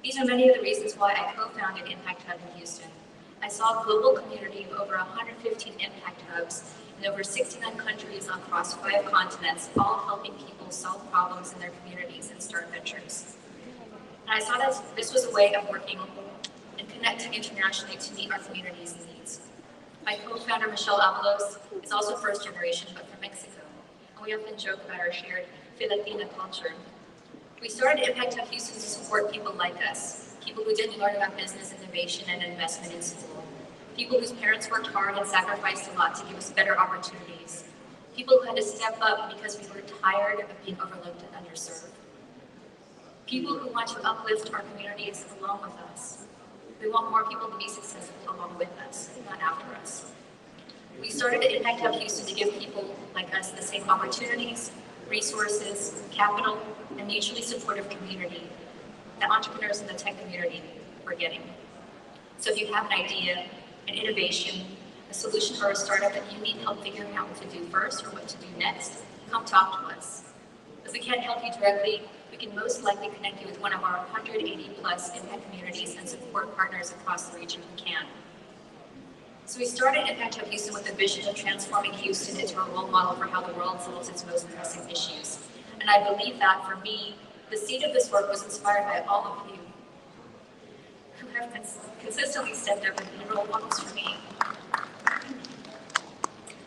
Speaker 21: These are many of the reasons why I co-founded Impact Hub in Houston. I saw a global community of over 115 Impact Hubs in over 69 countries across 5 continents, all helping people solve problems in their communities and start ventures. And I saw that this was a way of working and connecting internationally to meet our community's needs. My co-founder, Michelle Avalos, is also first generation, but from Mexico, and we often joke about our shared Filipino culture. We started Impact Hub Houston to support people like us, people who didn't learn about business, innovation, and investment in school. People whose parents worked hard and sacrificed a lot to give us better opportunities. People who had to step up because we were tired of being overlooked and underserved. People who want to uplift our communities along with us. We want more people to be successful along with us, not after us. We started Impact Hub Houston to give people like us the same opportunities, resources, capital, and mutually supportive community that entrepreneurs in the tech community are getting. So if you have an idea, an innovation, a solution for a startup that you need help figuring out what to do first or what to do next, come talk to us. If we can't help you directly, we can most likely connect you with one of our 180 plus impact communities and support partners across the region who can. So we started Impact Hub Houston with the vision of transforming Houston into a role model for how the world solves its most pressing issues. And I believe that for me, the seed of this work was inspired by all of you who have consistently stepped up and been role models for me.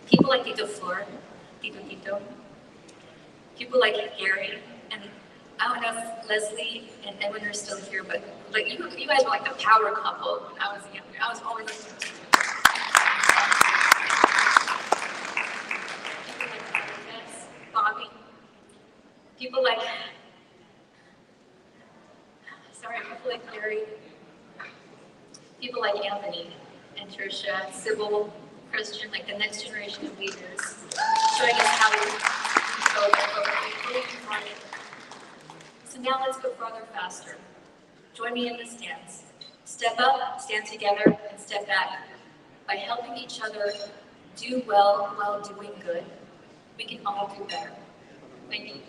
Speaker 21: People like Tito Flor, Tito, people like Gary, and I don't know if Leslie and Edwin are still here, but like you guys were like the power couple when I was younger. I was always listening to you. Bobby, people like Gary, people like Anthony and Trisha, Sybil, Christian, like the next generation of leaders, showing us how we go forward. So now let's go farther, faster. Join me in this dance. Step up, stand together, and step back. By helping each other do well while doing good, we can all do better. Thank you.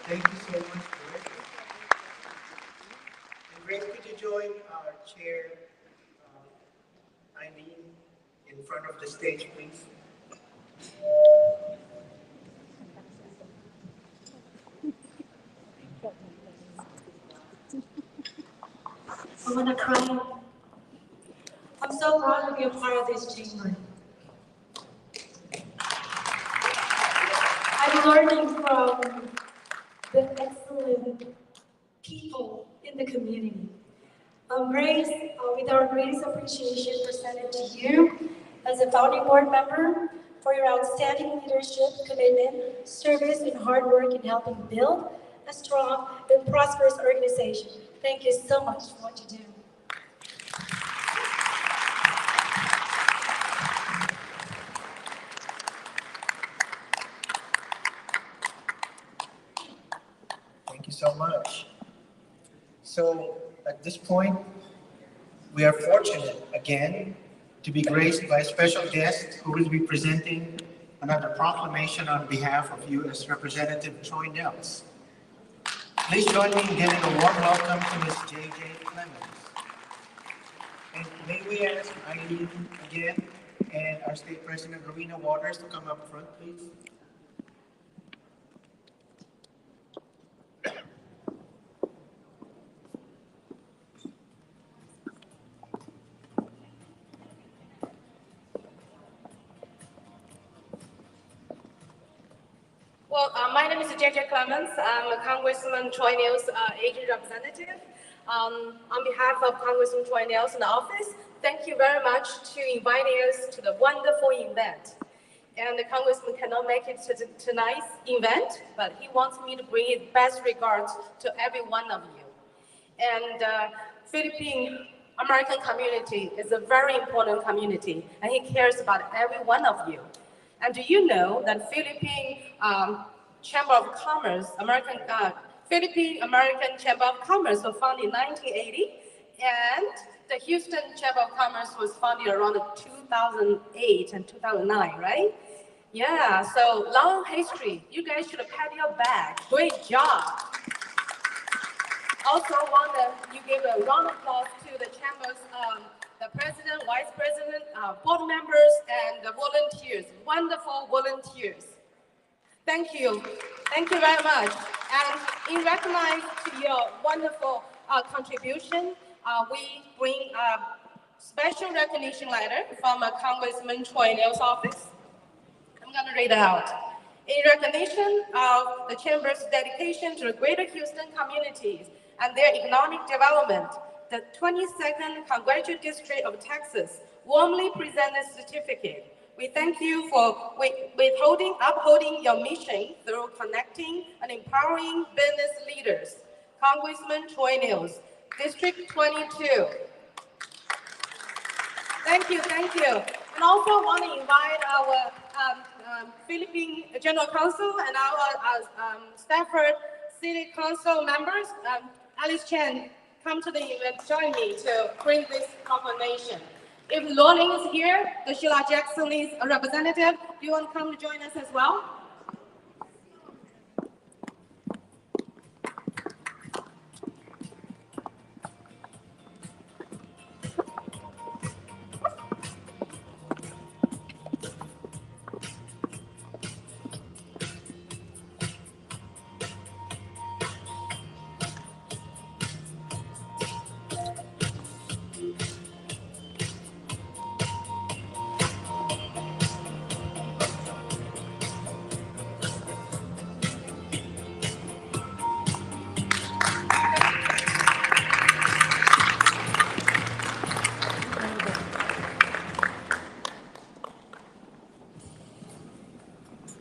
Speaker 5: Thank you so much, Grace. And Grace, could you join our chair, Eileen, in front of the stage, please?
Speaker 7: I want to cry. I'm so proud to be a part of this chamber. I'm learning from the excellent people in the community. Grace, with our greatest appreciation presented to you as a founding board member for your outstanding leadership, commitment, service, and hard work in helping build a strong and prosperous organization. Thank you so much for what you do.
Speaker 5: Thank you so much. So at this point, we are fortunate again to be graced by a special guest who will be presenting another proclamation on behalf of U.S. Representative Troy Nels. Please join me in giving a warm welcome to Ms. J.J. Clemens. And may we ask Eileen again and our State President Rowena Waters to come up front, please.
Speaker 1: Well, my name is J.J. Clemens. I'm a Congressman Troy Nels' agent representative. On behalf of Congressman Troy Nels in the office, thank you very much to inviting us to the wonderful event. And the Congressman cannot make it to tonight's event, but he wants me to bring his best regards to every one of you. And Philippine-American community is a very important community, and he cares about every one of you. And do you know that Philippine Chamber of Commerce, Philippine-American Chamber of Commerce was founded in 1980, and the Houston Chamber of Commerce was founded around 2008 and 2009, right? Yeah, so long history. You guys should pat your back. Great job. Also, you give a round of applause to the Chamber's the president, vice president, board members, and the volunteers, wonderful volunteers. Thank you. Thank you very much. And in recognition to your wonderful contribution, we bring a special recognition letter from Congressman Troy Nels' office. I'm going to read it out. In recognition of the Chamber's dedication to the greater Houston communities and their economic development, the 22nd Congressional District of Texas warmly presents a certificate We thank you for upholding your mission through connecting and empowering business leaders. Congressman Troy Nils, District 22. Thank you, thank you. And also want to invite our Philippine General Council and our Stafford City Council members. Alice Chen, come to the event, join me to bring this proclamation. If Lorling is here, the Sheila Jackson is a representative. Do you want to come to join us as well?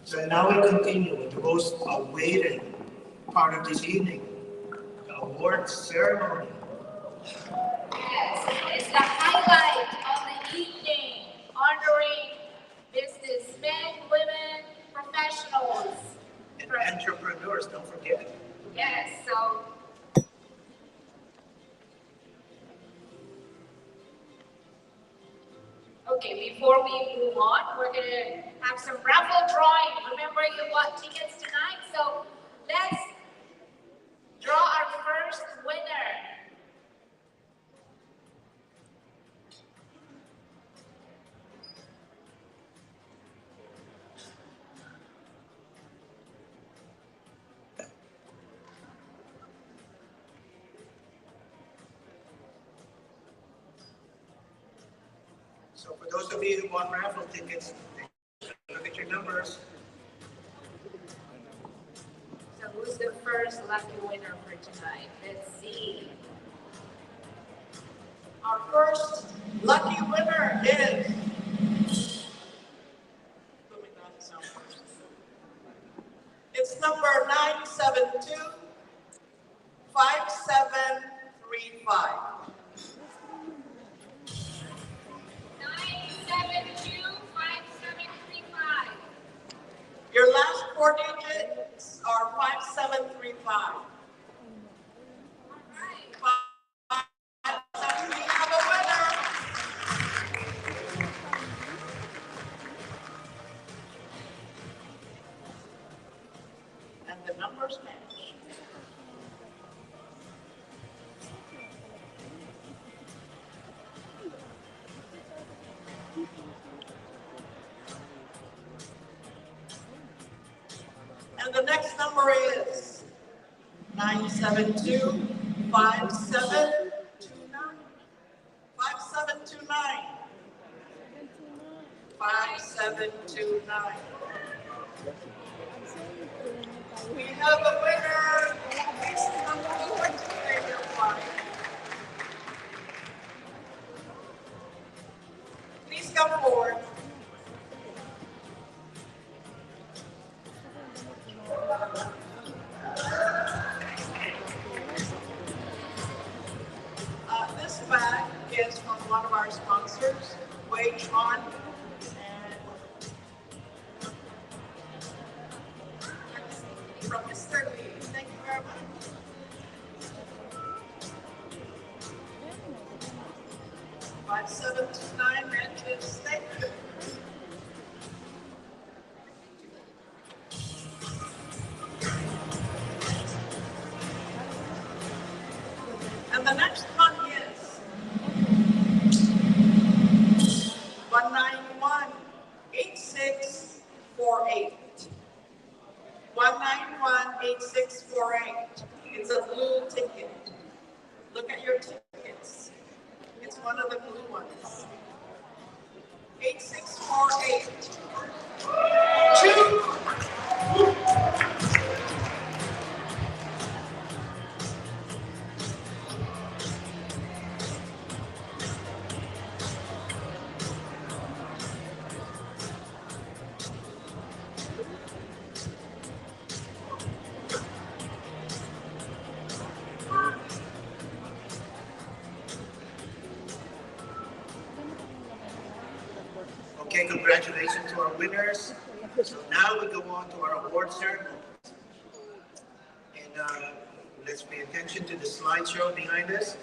Speaker 5: So now we continue with the most awaited part of this evening, the awards ceremony.
Speaker 4: Yes, it's the highlight of the evening, honoring businessmen, women, professionals.
Speaker 5: And entrepreneurs, don't forget.
Speaker 4: Yes, so. Okay, before we move on, we're going to have some raffle drawing. Remember, you bought tickets tonight, so let's draw our first winner.
Speaker 5: So for those of you who want raffle tickets, look at your numbers.
Speaker 4: So who's the first lucky winner for tonight? Let's see.
Speaker 9: Our first lucky winner is, it's number 972 5735.
Speaker 4: 972 5735.
Speaker 9: Your last four digits are 5735. We have a winner. And the numbers match. And the next number is 972 5729. 5729. 5729. We have a winner. Please come forward to pay your fine. Please come forward. This bag is from one of our sponsors, Wage On. And from Mr. Lee. Thank you very much. Five, 729 Ranches. Thank you. And the next one is 191-8648. 191-8648. It's a blue ticket. Look at your tickets. It's one of the blue ones. 8648.
Speaker 5: Okay, congratulations to our winners. So now we go on to our award ceremony. And let's pay attention to the slideshow behind us.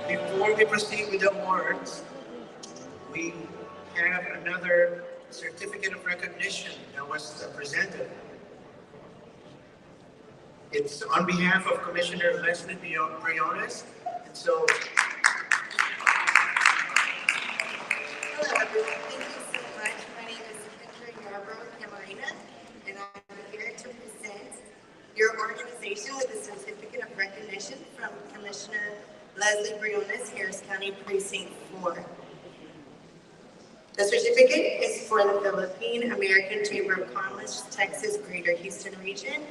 Speaker 5: Before we proceed with the awards, we have another certificate of recognition that was presented. It's on behalf of Commissioner Leslie Briones, and so.
Speaker 2: Hello everyone, thank you so much. My name is Kendra Yarbrough Camarena, and I'm here to present your organization with a certificate of recognition from Commissioner Leslie Briones, Harris County Precinct 4. The certificate is for the Philippine-American Chamber of Commerce, Texas Greater Houston region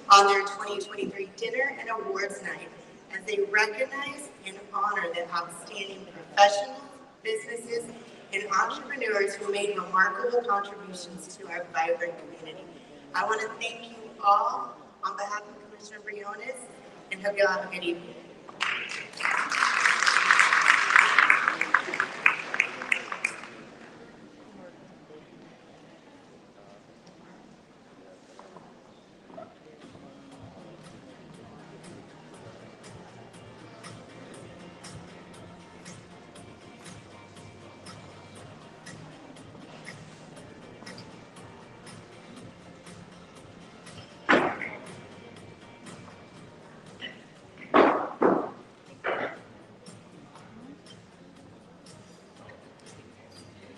Speaker 2: on their 2023 dinner and awards night, as they recognize and honor the outstanding professionals, businesses, and entrepreneurs who made remarkable contributions to our vibrant community. I want to thank you all on behalf of Commissioner Briones, and hope you all have a good evening.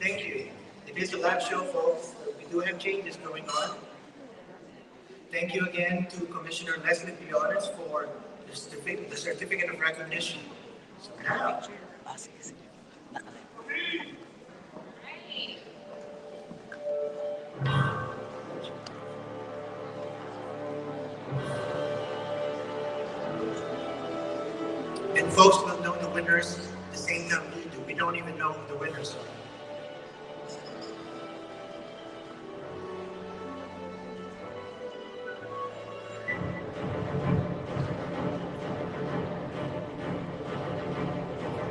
Speaker 5: Thank you. It is a live show, folks. We do have changes going on. Thank you again to Commissioner Leslie Briones for the certificate of recognition. So now, and folks will know the winners the same time we do. We don't even know who the winners are.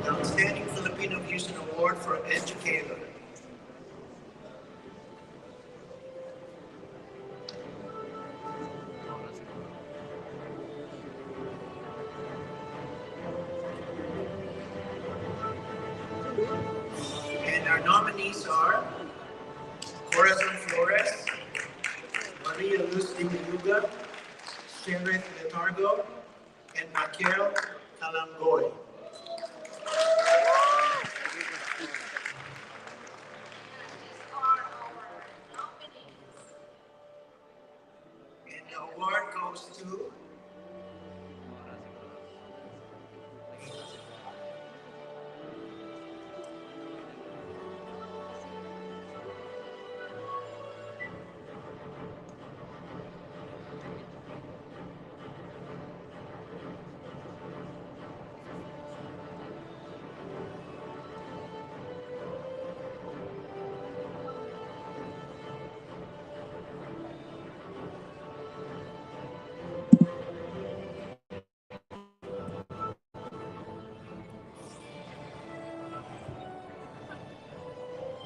Speaker 5: Outstanding Filipino Houston Award for Educator. And our nominees are Corazon Flores, Maria Luz de Mayuga, Shereth Letargo, and Raquel Calangoy. And the award goes to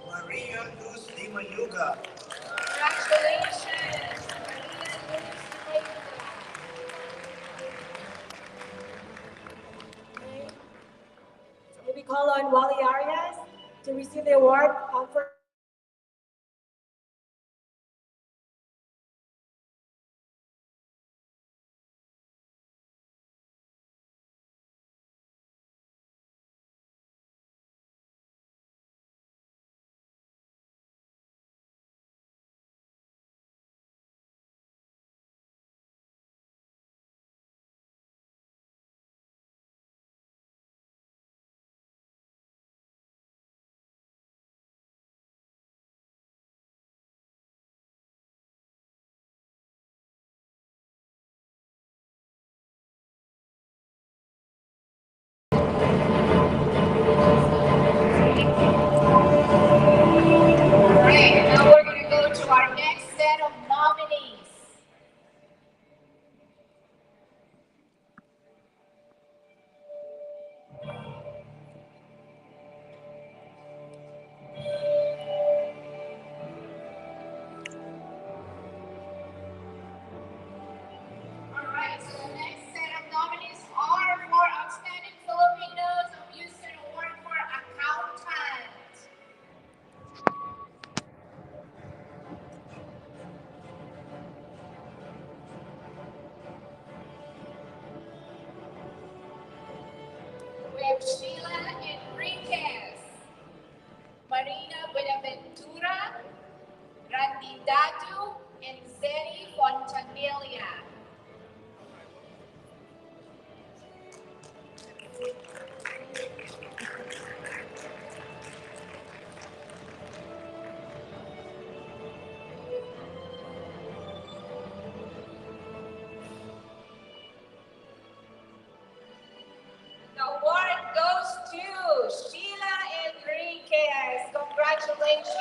Speaker 5: Maria Luz de Mayuga.
Speaker 4: Congratulations!
Speaker 22: We call on Wally Arias to receive the award for
Speaker 4: have Sheila Enriquez, Marina Buenaventura, Randy Datu, and Zeri Fontanilla. The award goes to Sheila Enriquez. Congratulations.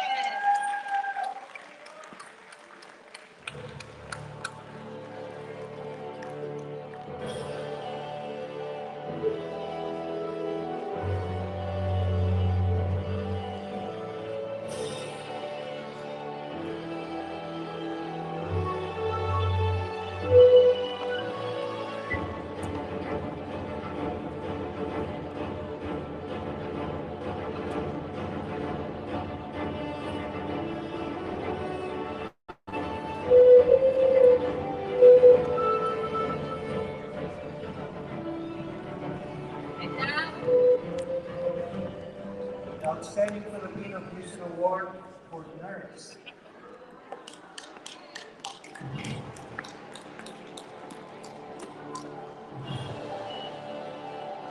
Speaker 4: And now,
Speaker 5: The Outstanding Filipino Music Award for Nurse.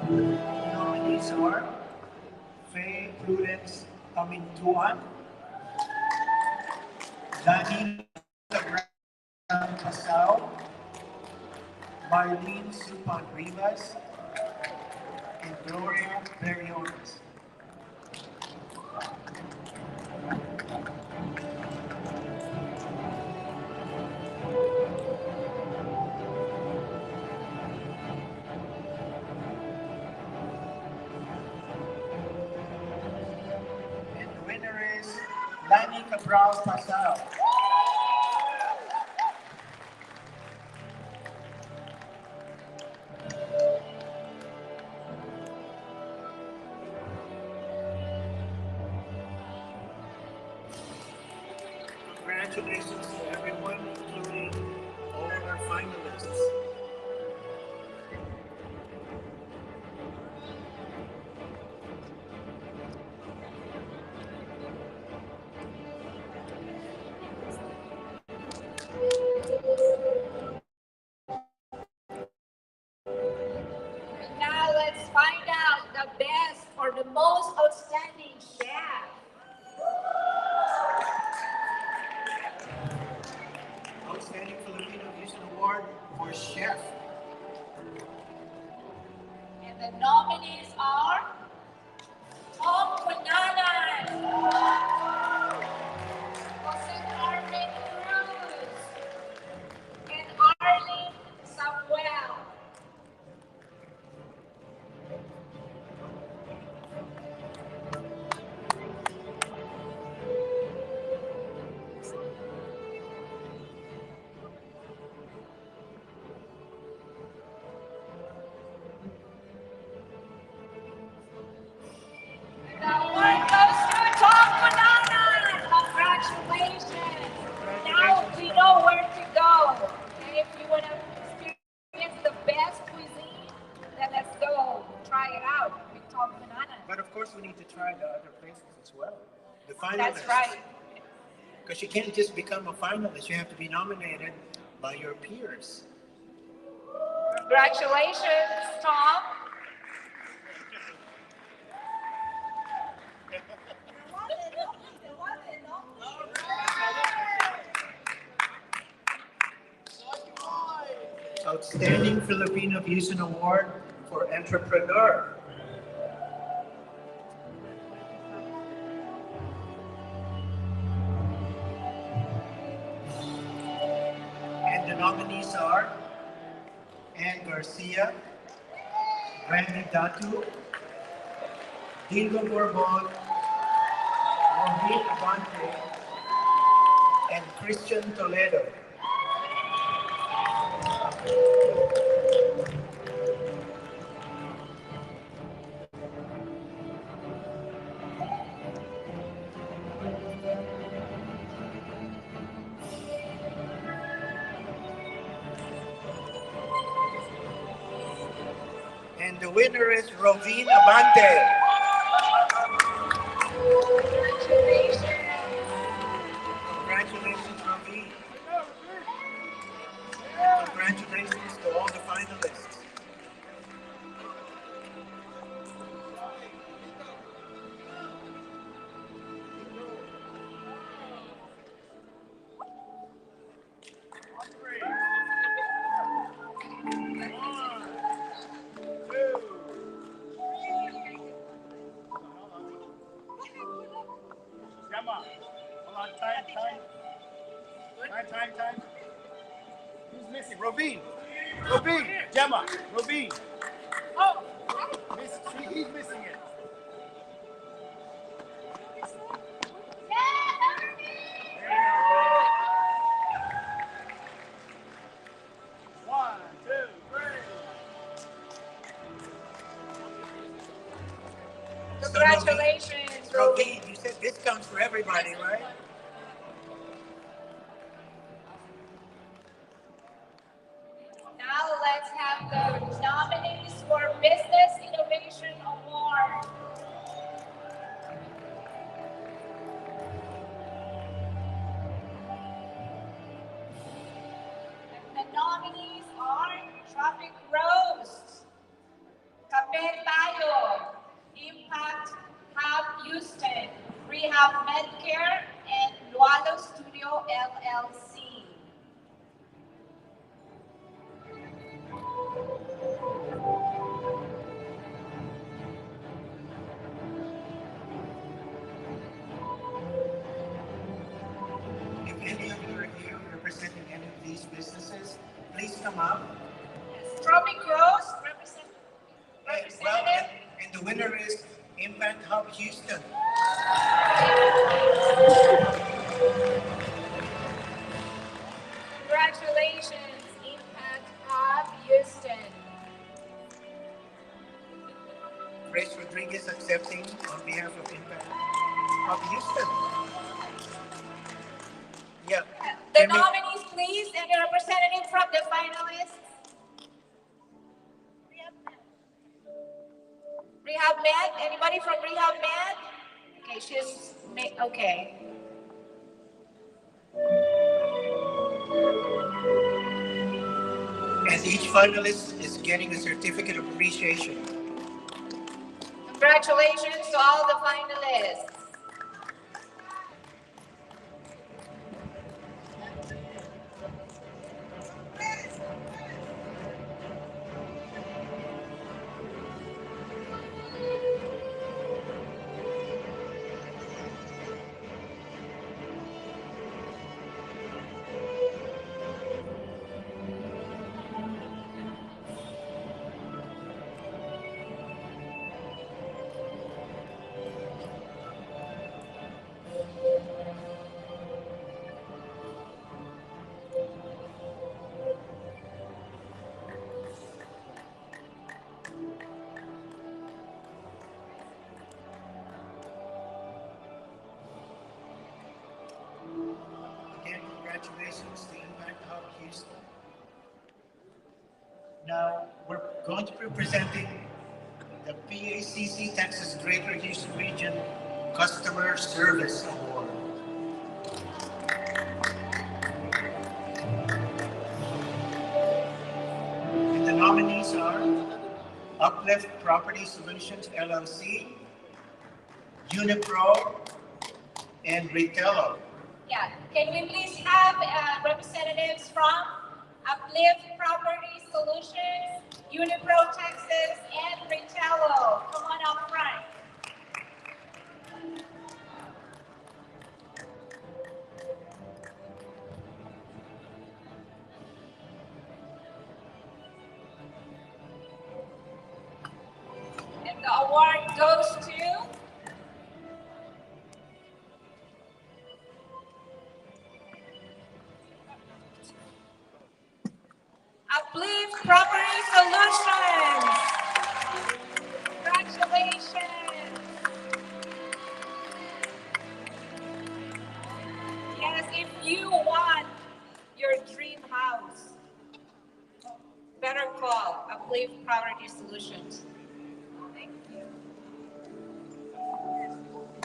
Speaker 5: The nominees are Faye Prudence Amintuan, Dani Pasao, Marlene Supan Rivas, and Gloria Berriones. And the winner is Lani Cabral Pasao. Congratulations to everyone, including all our finalists.
Speaker 4: and now let's find out the best or the most outstanding chef.
Speaker 5: Outstanding Filipino Music Award for Chef.
Speaker 4: And the nominees are Tom Quinanan, Jose Carmen Cruz, and Arlene Samuel. The award goes to Tom Quinanan. Congratulations. Now we know where to go. And if you want to experience the best cuisine, then let's go try it out with Tom Quinanan.
Speaker 5: But of course, we need to try the other places as well. The finalists.
Speaker 4: That's right.
Speaker 5: Because you can't just become a finalist. You have to be nominated by your peers.
Speaker 4: Congratulations, Tom.
Speaker 5: Outstanding Filipino Vision Award for Entrepreneur. And the nominees are Ann Garcia, Randy Datu, Dingo Bourbon, Rohit Abante, and Christian Toledo. And the winner is Rovine Abante. Congratulations, Rovine. Congratulations to all the finalists.
Speaker 14: Gemma, hold on, time. Who's missing? Rovine, Gemma, Rovine. Oh, he's missing it. One, two, three.
Speaker 4: Congratulations,
Speaker 5: Rovine, you said discounts for everybody, right?
Speaker 4: Now let's have the nominees for Business Innovation Award. The nominees are Traffic Roast, Kape Tayo, Impact Hub Houston, Rehab Medcare, and Lualo Studio LLC.
Speaker 5: If any of you are here representing any of these businesses, please come up.
Speaker 4: Tropic Rose,
Speaker 5: Well, and the winner is Impact Hub Houston.
Speaker 4: Congratulations, Impact Hub Houston.
Speaker 5: Grace Rodriguez accepting on behalf of Impact Hub Houston. Yeah.
Speaker 4: The nominees, please, and the representative from the finalists. Rehab Med, anybody from Rehab Med? Okay, okay.
Speaker 5: And each finalist is getting a certificate of appreciation.
Speaker 4: Congratulations to all the finalists.
Speaker 5: Again, congratulations to Impact Hub Houston. Now, we're going to be presenting the PACC Texas Greater Houston Region Customer Service Award. And the nominees are Uplift Property Solutions LLC, Unipro, and Ritello.
Speaker 4: Yeah, can we please have representatives from Uplift Property Solutions, Unipro Texas, and Ritello? Come on up front. And the award goes to Uplift Property Solutions. Congratulations. Yes, if you want your dream house, better call Uplift Property Solutions.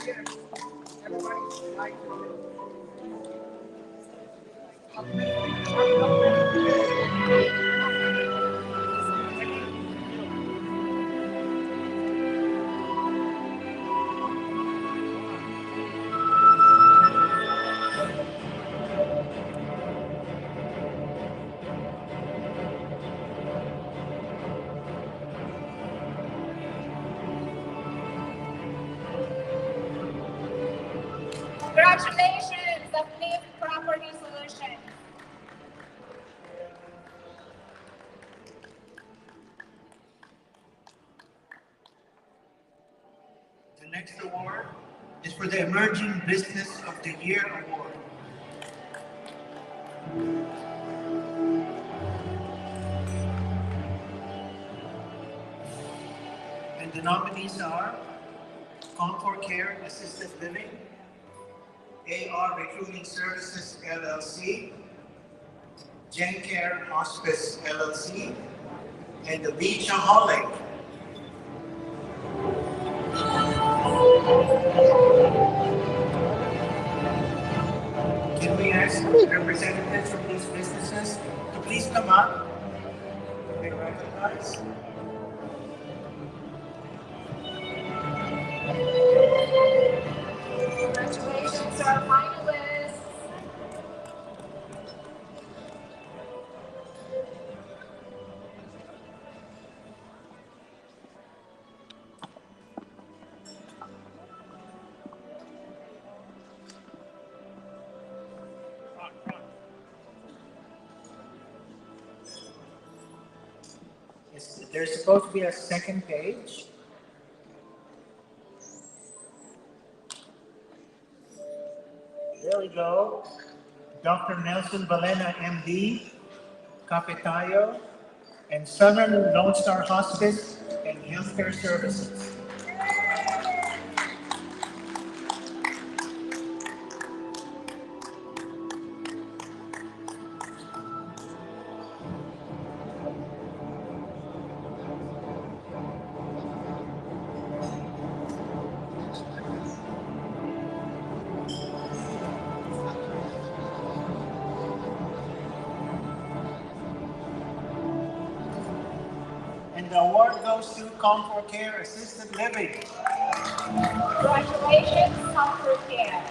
Speaker 5: Cheers. Everybody, like.
Speaker 4: Congratulations, Uplift Property Solutions.
Speaker 5: The next award is for the Emerging Business of the Year Award. And the nominees are Comfort Care Assisted Living, AR Recruiting Services LLC, GenCare Hospice LLC, and the Beachaholic. Can we ask representatives from these businesses to please come up and be recognized?
Speaker 4: Congratulations to our finalists.
Speaker 5: Yes, there's supposed to be a second page. There we go. Dr. Nelson Valena, MD, Capitayo, and Southern Lone Star Hospice and Healthcare Services. And the award goes to Comfort Care Assisted Living.
Speaker 4: Congratulations, Comfort Care.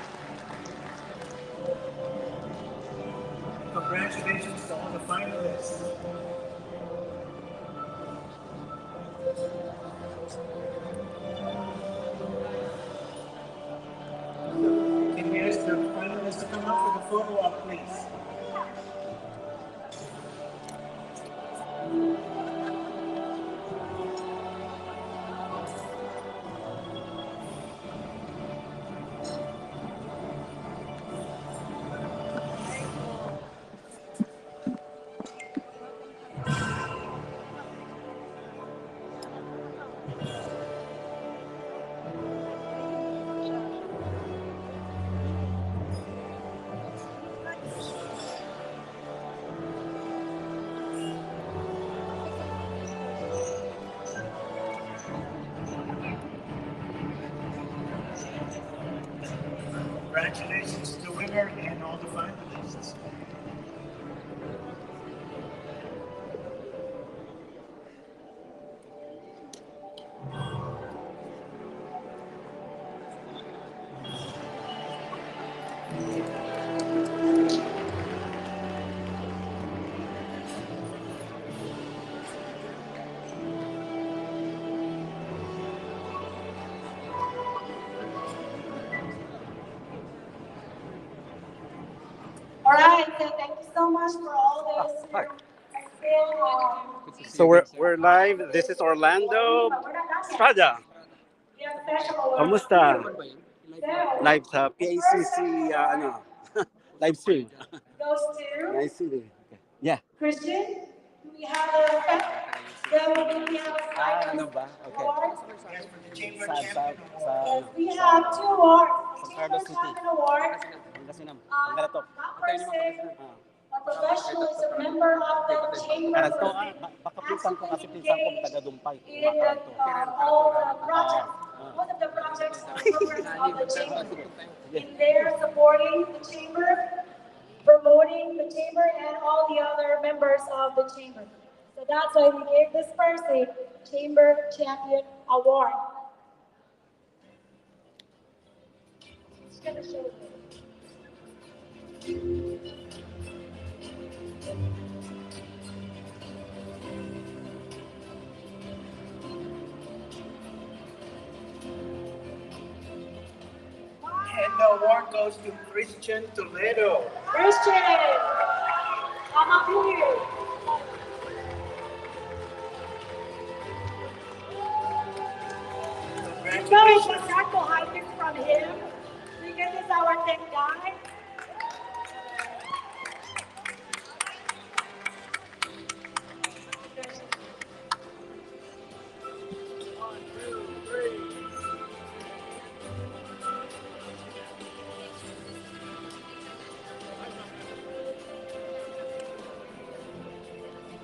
Speaker 5: Congratulations to all the finalists. Can we ask the finalists to come up for the photo op, please? Congratulations to the winner and all the finalists.
Speaker 22: All right, so thank you so much for all this.
Speaker 3: Hi.
Speaker 22: Still,
Speaker 3: So we're live. This is Orlando Estrada.
Speaker 22: we have special
Speaker 3: Kamusta?
Speaker 22: So,
Speaker 3: Live sa PACC ano, live stream.
Speaker 22: goes to
Speaker 3: Nice city. Okay. Yeah.
Speaker 22: Christian. Do we have a
Speaker 3: Ano ba? Okay.
Speaker 22: Yes,
Speaker 5: for the Chamber
Speaker 3: Sa
Speaker 22: Yes, we have two awards.
Speaker 3: Sa
Speaker 22: Chamber
Speaker 3: Carlos City.
Speaker 22: Champion Award.
Speaker 3: Pangasinan.
Speaker 22: That person, a professional, is a member of the Chamber
Speaker 3: Karanto,
Speaker 22: for
Speaker 3: baka pinsan ko kasi pinsan ko taga Dumpay.
Speaker 22: in all the projects. One of the projects projects and programs of the chamber. In there, supporting the chamber, promoting the chamber, and all the other members of the chamber. So that's why we gave this person Chamber Champion Award. Just gonna show you.
Speaker 5: And the award goes to Christian Toledo.
Speaker 22: Christian, come up here. No, it's a circle hiding from him because it's our tech guy.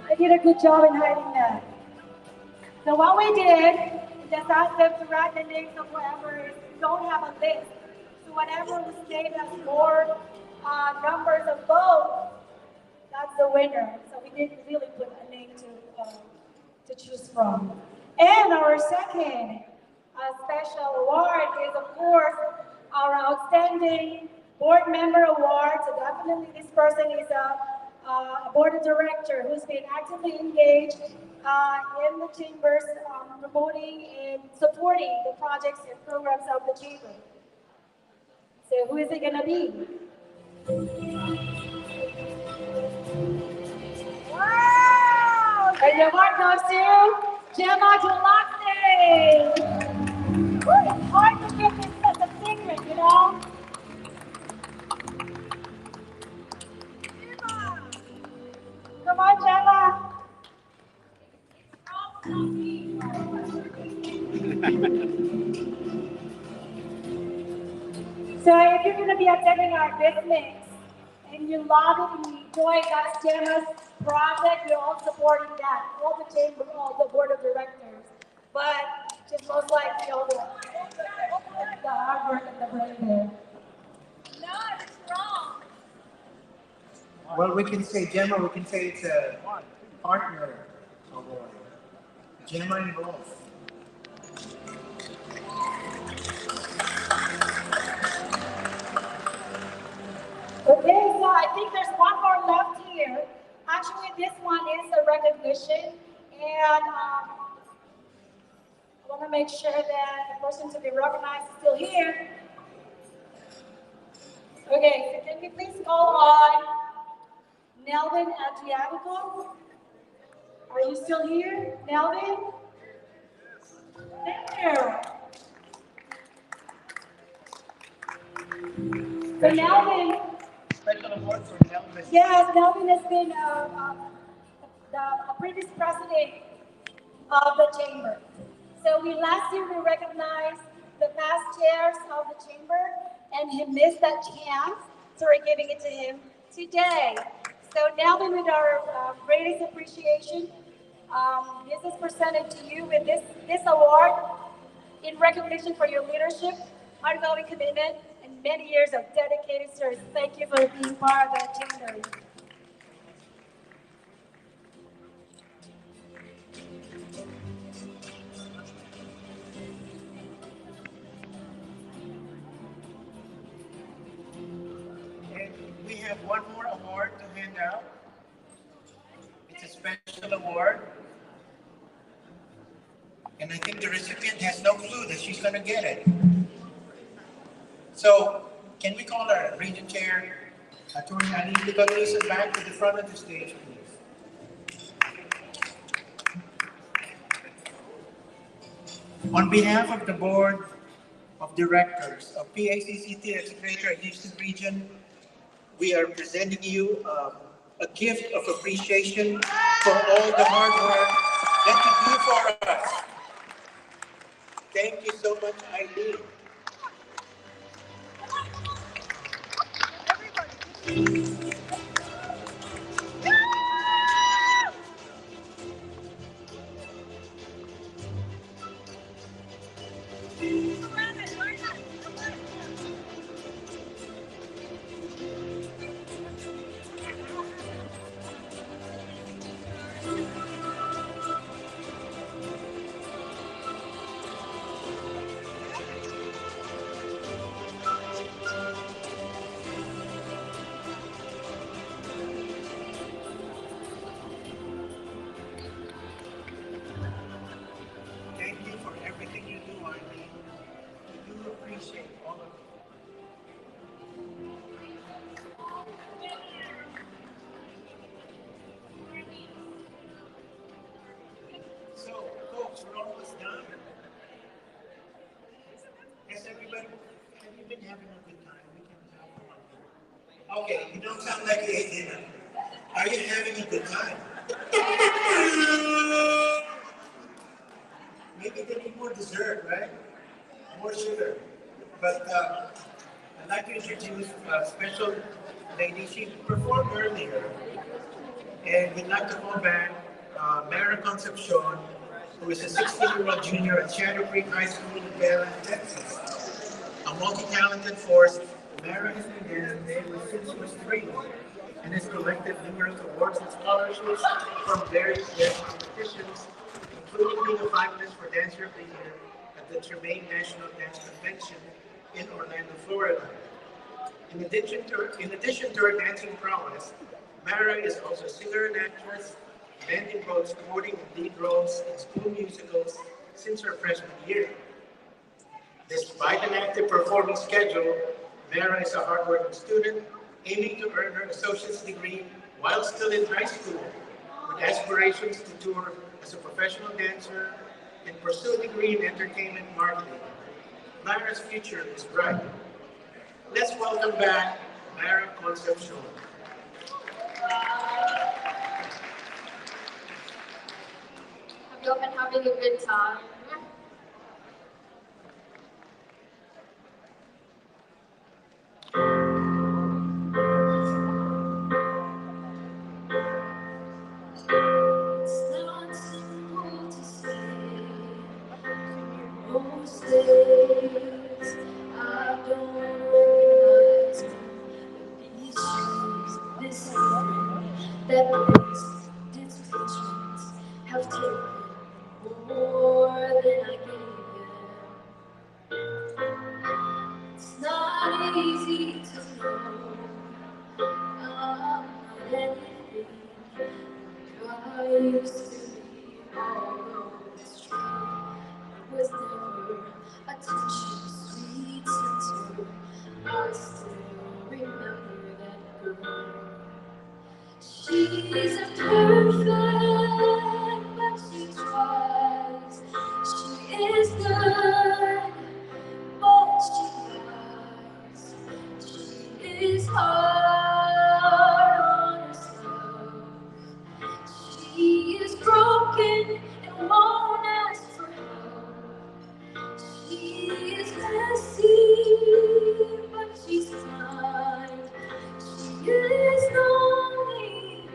Speaker 22: I did a good job in hiding that. So what we did is just ask them to write the names of whoever is, we don't have a list. So whatever was named has more numbers of votes, that's the winner. So we didn't really put a name to choose from. And our second special award is, of course, our Outstanding Board Member Award. So definitely this person is a board director who's been actively engaged in the chambers, promoting and supporting the projects and programs of the chamber. So who is it going to be? Wow! And the award goes to Gemma Gelati. It's hard to get this as a secret, you know? Come on, Gemma. So if you're going to be attending our business and you love it and you enjoy God's Gemma's project, you're all supporting that, all the chamber, all the board of directors. But just most likely all the hard work and the brain there.
Speaker 13: No, it's wrong.
Speaker 5: Well, we can say, Gemma, we can say it's a partner award. Gemma and Rolf.
Speaker 22: Okay, so I think there's one more left here. Actually, this one is a recognition, and I want to make sure that the person to be recognized is still here. Okay, so can we please call on Nelvin Adriatico? Are you still here, Nelvin? There. So Nelvin.
Speaker 5: Special award for Nelvin.
Speaker 22: Yes, Nelvin has been the previous president of the chamber. So last year we recognized the past chairs of the chamber, and he missed that chance, so we're giving it to him today. So Nelvin, with our greatest appreciation, this is presented to you with this award in recognition for your leadership, ongoing commitment, and many years of dedicated service. Thank you for being part of the chamber.
Speaker 5: And we have one more award to hand out. It's a special award. And I think the recipient has no clue that she's going to get it. So, can we call our region chair, Attorney Annie Ligalusan, back to the front of the stage, please? On behalf of the Board of Directors of PACCTX Greater Houston Region, we are presenting you a gift of appreciation for all the hard work that you do for us. Thank you so much, Eileen. folks. We're almost done. Has everybody, have you been having a good time? We can have fun. Okay, you don't sound like you ate dinner. Are you having a good time? Maybe they need more dessert, right? More sugar. But I'd like to introduce a special lady. She performed earlier. And we'd like to call back Mara Concepcion, who is a 16-year-old junior at Shadow Creek High School in Belen, Texas. A multi-talented force, Mara has been dancing there since she was 3 and has collected numerous awards and scholarships from various dance competitions, including being a finalist for Dancer of the Year at the Tremaine National Dance Convention in Orlando, Florida. In addition to her dancing prowess, Mara is also a singer and actress, landing both supporting and lead roles in school musicals since her freshman year. Despite an active performing schedule, Mara is a hardworking student aiming to earn her associate's degree while still in high school, with aspirations to tour as a professional dancer and pursue a degree in entertainment marketing. Mara's future is bright. Let's welcome back Mara Concepcion.
Speaker 4: Have you all been having a good time?
Speaker 19: It's not simple to say. Most days I don't recognize these shoes, this feeling, that place, these patrons have taken more than I gave them. It's not easy to know I'm not anything I used to be, although it's true. I was never attention, sweet center. I still remember that girl. She's imperfect, but she tries. She is good, but she lies. She is hard on herself. She is broken and won't ask for help. She is messy, but she's kind. She is lonely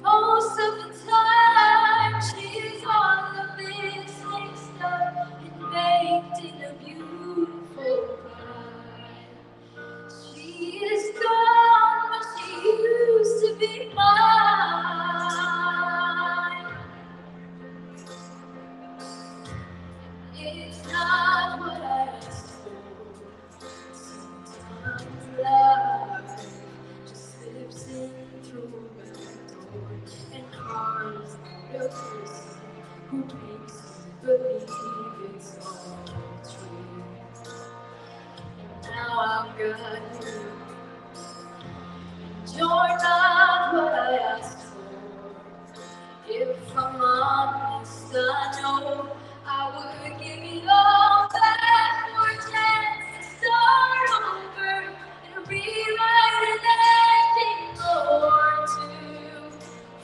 Speaker 19: most of the time. She is all of this mixed up and baked in a beautiful pie. She is gone, but she used to be mine. It's not what I asked for. Sometimes life just slips in through my door and carves out a person who makes me believe it's all true. And now I've got you. You're not what I asked for. If I'm honest, I know I would give it all back for a chance to start over and rewrite an ending or two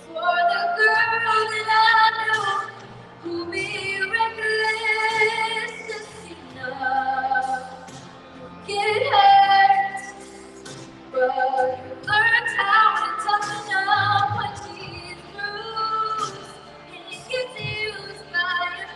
Speaker 19: for the girl that I knew who be reckless just enough to get hurt. But you learned how to toughen up when she's bruised, and it gets used by your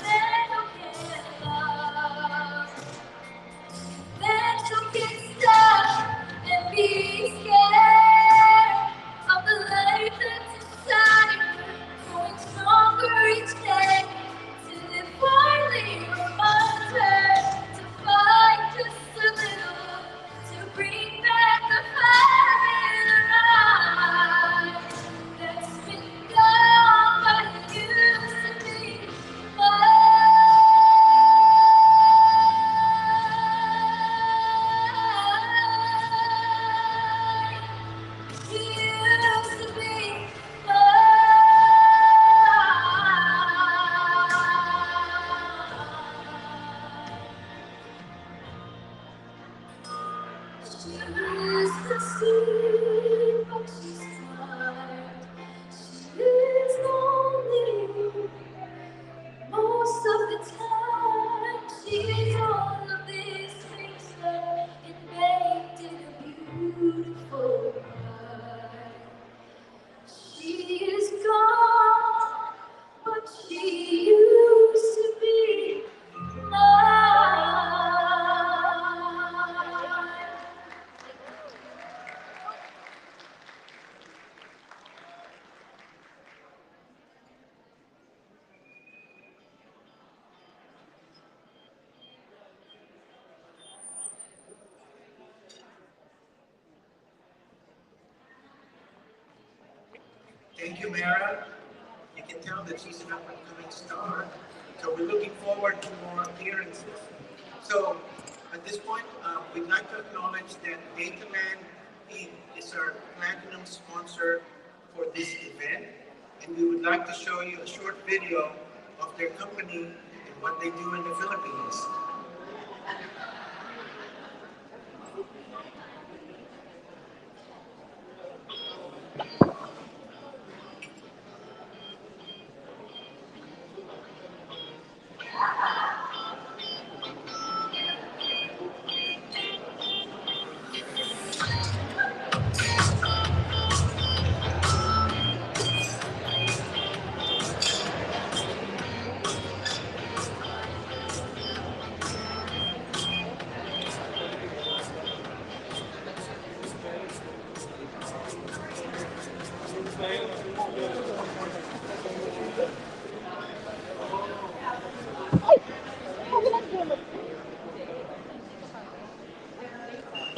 Speaker 5: Thank you, Mara. You can tell that she's an up-and-coming star. So we're looking forward to more appearances. So at this point, we'd like to acknowledge that Dataland Inc. is our platinum sponsor for this event. And we would like to show you a short video of their company and what they do in the Philippines.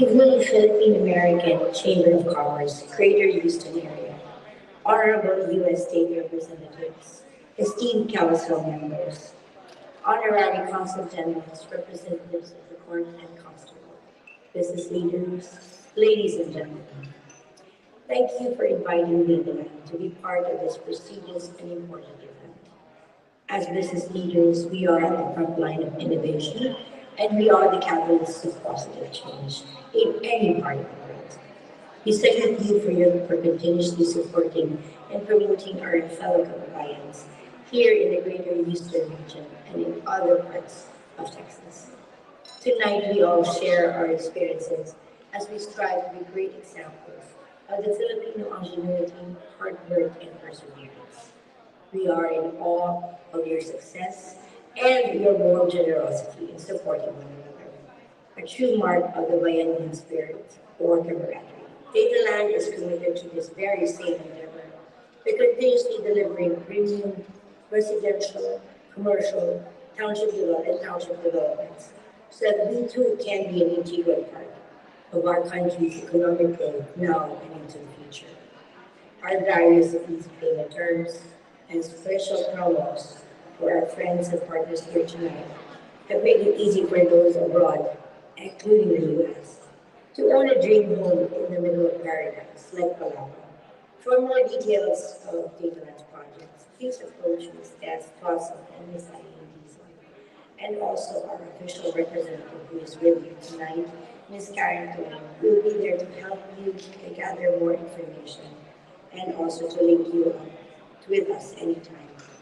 Speaker 6: Including Philippine-American Chamber of Commerce, Greater Houston area, honorable U.S. State Representatives, esteemed council members, honorary consul generals, representatives of the court and constable, business leaders, ladies and gentlemen. Thank you for inviting me to be part of this prestigious and important event. As business leaders, we are at the front line of innovation, and we are the catalysts of positive change in any part of the world. We salute you for continuously supporting and promoting our fellow Kababayans here in the greater Houston region and in other parts of Texas. Tonight, we all share our experiences as we strive to be great examples of the Filipino ingenuity, hard work, and perseverance. We are in awe of your success and your warm generosity in supporting one another, a true mark of the Bayanihan spirit or camaraderie. Dataland is committed to this very same endeavor by continuously delivering premium residential, commercial, township developments so that we too can be an integral part of our country's economic growth now and into the future. Our various easy payment terms and special promos for our friends and partners here tonight have made it easy for those abroad, including the U.S., to own a dream home in the middle of paradise like Palawan. For more details of Dataland's projects, please approach Ms. Des Tossum and Ms. Eileen Diesel, and also our official representative who is with you tonight, Ms. Karen Tony, will be there to help you gather more information and also to link you up with us anytime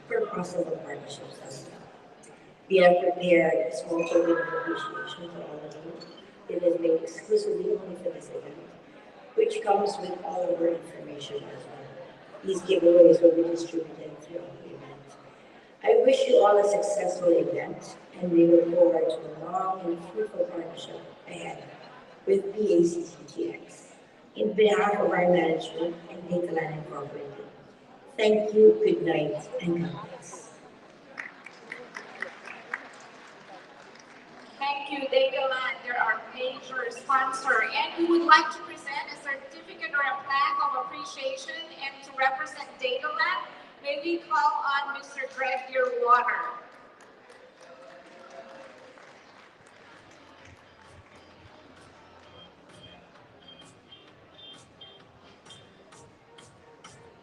Speaker 6: for possible partnerships as well. We have prepared a small token of appreciation for all of you. It is made exclusively only for this event, which comes with all of our information as well. These giveaways will be distributed throughout the event. I wish you all a successful event, and we look forward to a long and fruitful partnership ahead with PACCTX. In behalf of our management and Dataland Incorporated, thank you, good night, and God bless.
Speaker 4: Thank you, Dataland. They're our major sponsor, and we would like to present a certificate or a plaque of appreciation, and to represent Dataland, may we call on Mr. Greg Dearwater.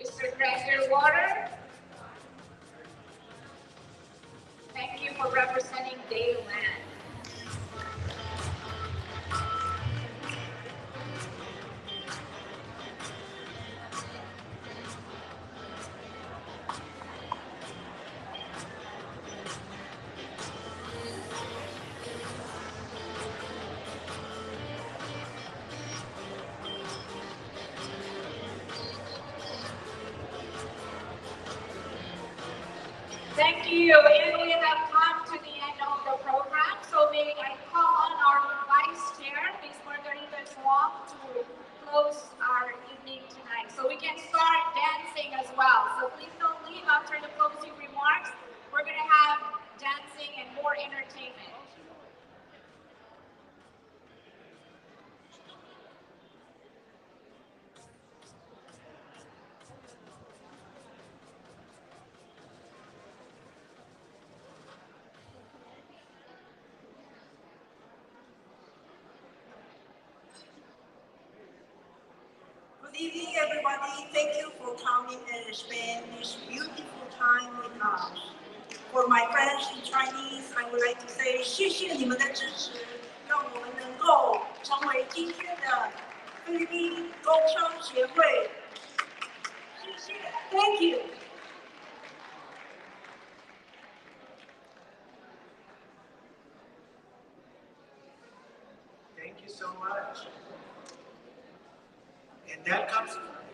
Speaker 4: Mr. Greg Dearwater, thank you for representing Dataland. Thank you, and we have come to the end of the program, so may I call on our Vice Chair, Ms. Margarita Chuang, to close our evening tonight. So we can start dancing as well, so please don't leave after the closing remarks. We're going to have dancing and more entertainment.
Speaker 10: Good evening, everybody. Thank you for coming and spend this beautiful time with us. For my friends in Chinese, I would like to say 谢谢你们的支持，让我们能够成为今天的菲律宾工商协会。谢谢 ，Thank you。Thank
Speaker 5: you so much. And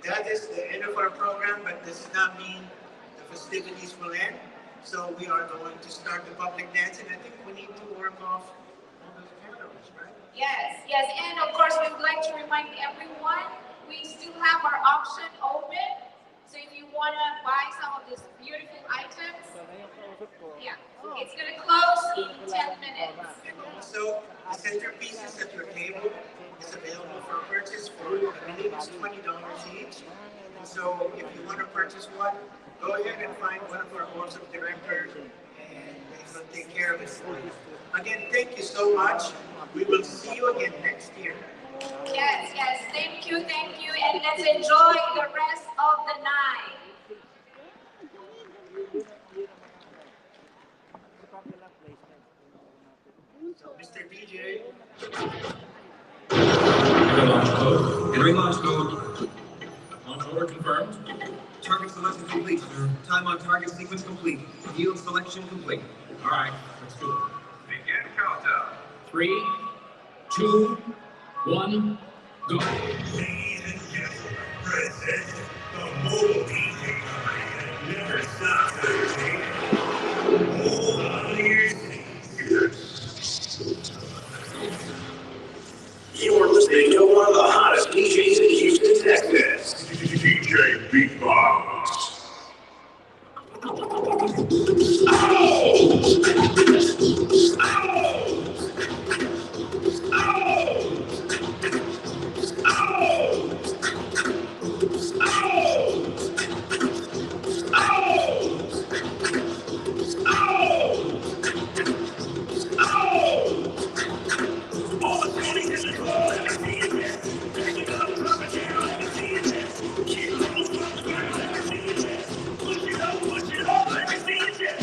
Speaker 5: that is the end of our program, but this does not mean the festivities will end. So we are going to start the public dance, and I think we need to work off all those candles, right?
Speaker 4: Yes, yes, and of course we would like to remind everyone, we still have our auction open. So if you want to buy some of these beautiful items, yeah, it's going to close in 10 minutes.
Speaker 5: And also, the centerpieces at your table is available for purchase for, I believe it's $20 each. And so if you want to purchase one, go ahead and find one of our boards of directors and they will take care of it for you. Again, thank you so much. We will see you again next year.
Speaker 4: Yes, yes, thank you, and let's enjoy the rest of the night.
Speaker 5: So, Mr. DJ.
Speaker 12: Launch code. Entering launch code. Launch order confirmed. Target selection complete, sir. Time on target sequence complete. Yield selection complete. All right, let's do it. Begin countdown. 3, 2, 1, go.
Speaker 19: Ladies and gentlemen, present the mobile DJ that never stops entertaining. Hold on to your seats. You're listening to one of the hottest DJs in Houston, Texas. DJ Beatbox. Push it up, let me see it.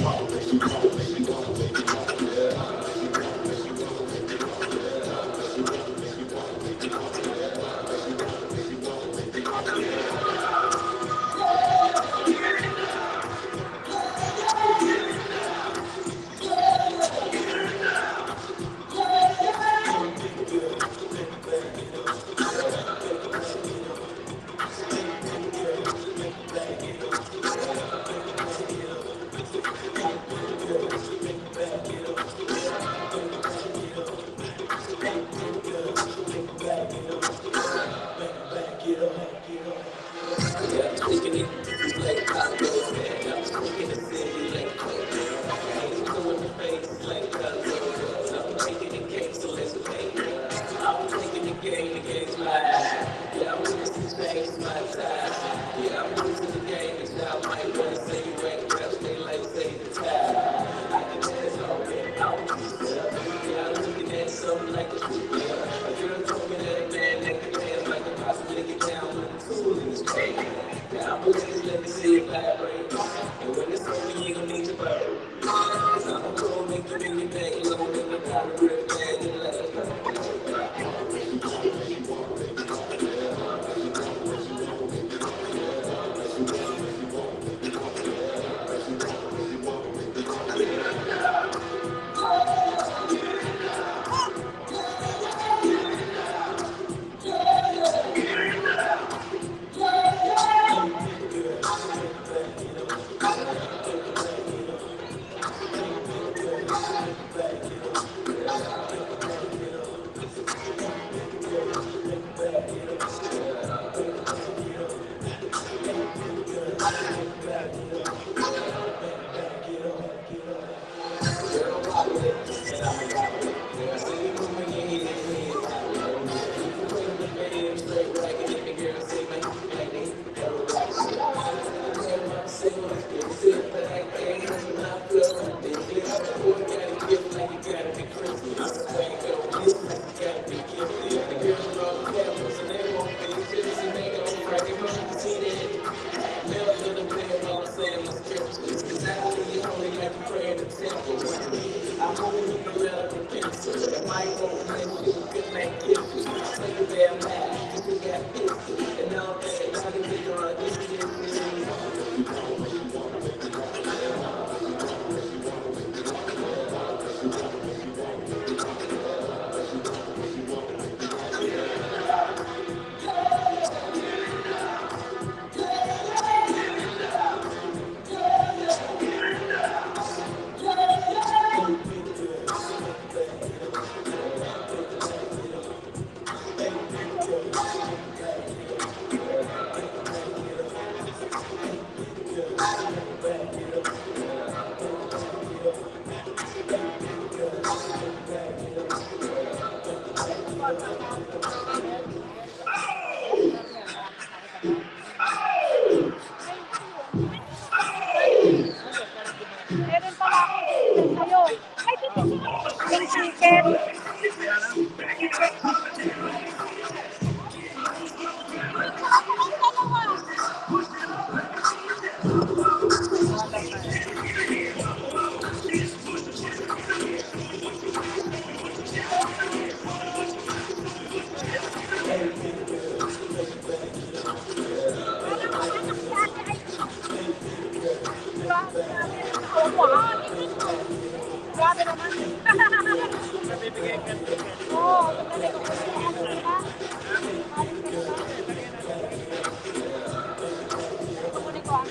Speaker 19: I'm moving with the relative pencil. The mic won't let you connect kisses. Take a damn mad, just to get pissed. And all day, trying to figure out this
Speaker 22: Meron pala ako dito sa'yo. Ay, dito yung chicken. Grabe naman.
Speaker 8: Nabibigay ka ticket.
Speaker 22: Oo, madali ko. Ano sila? Kukunin ko ah.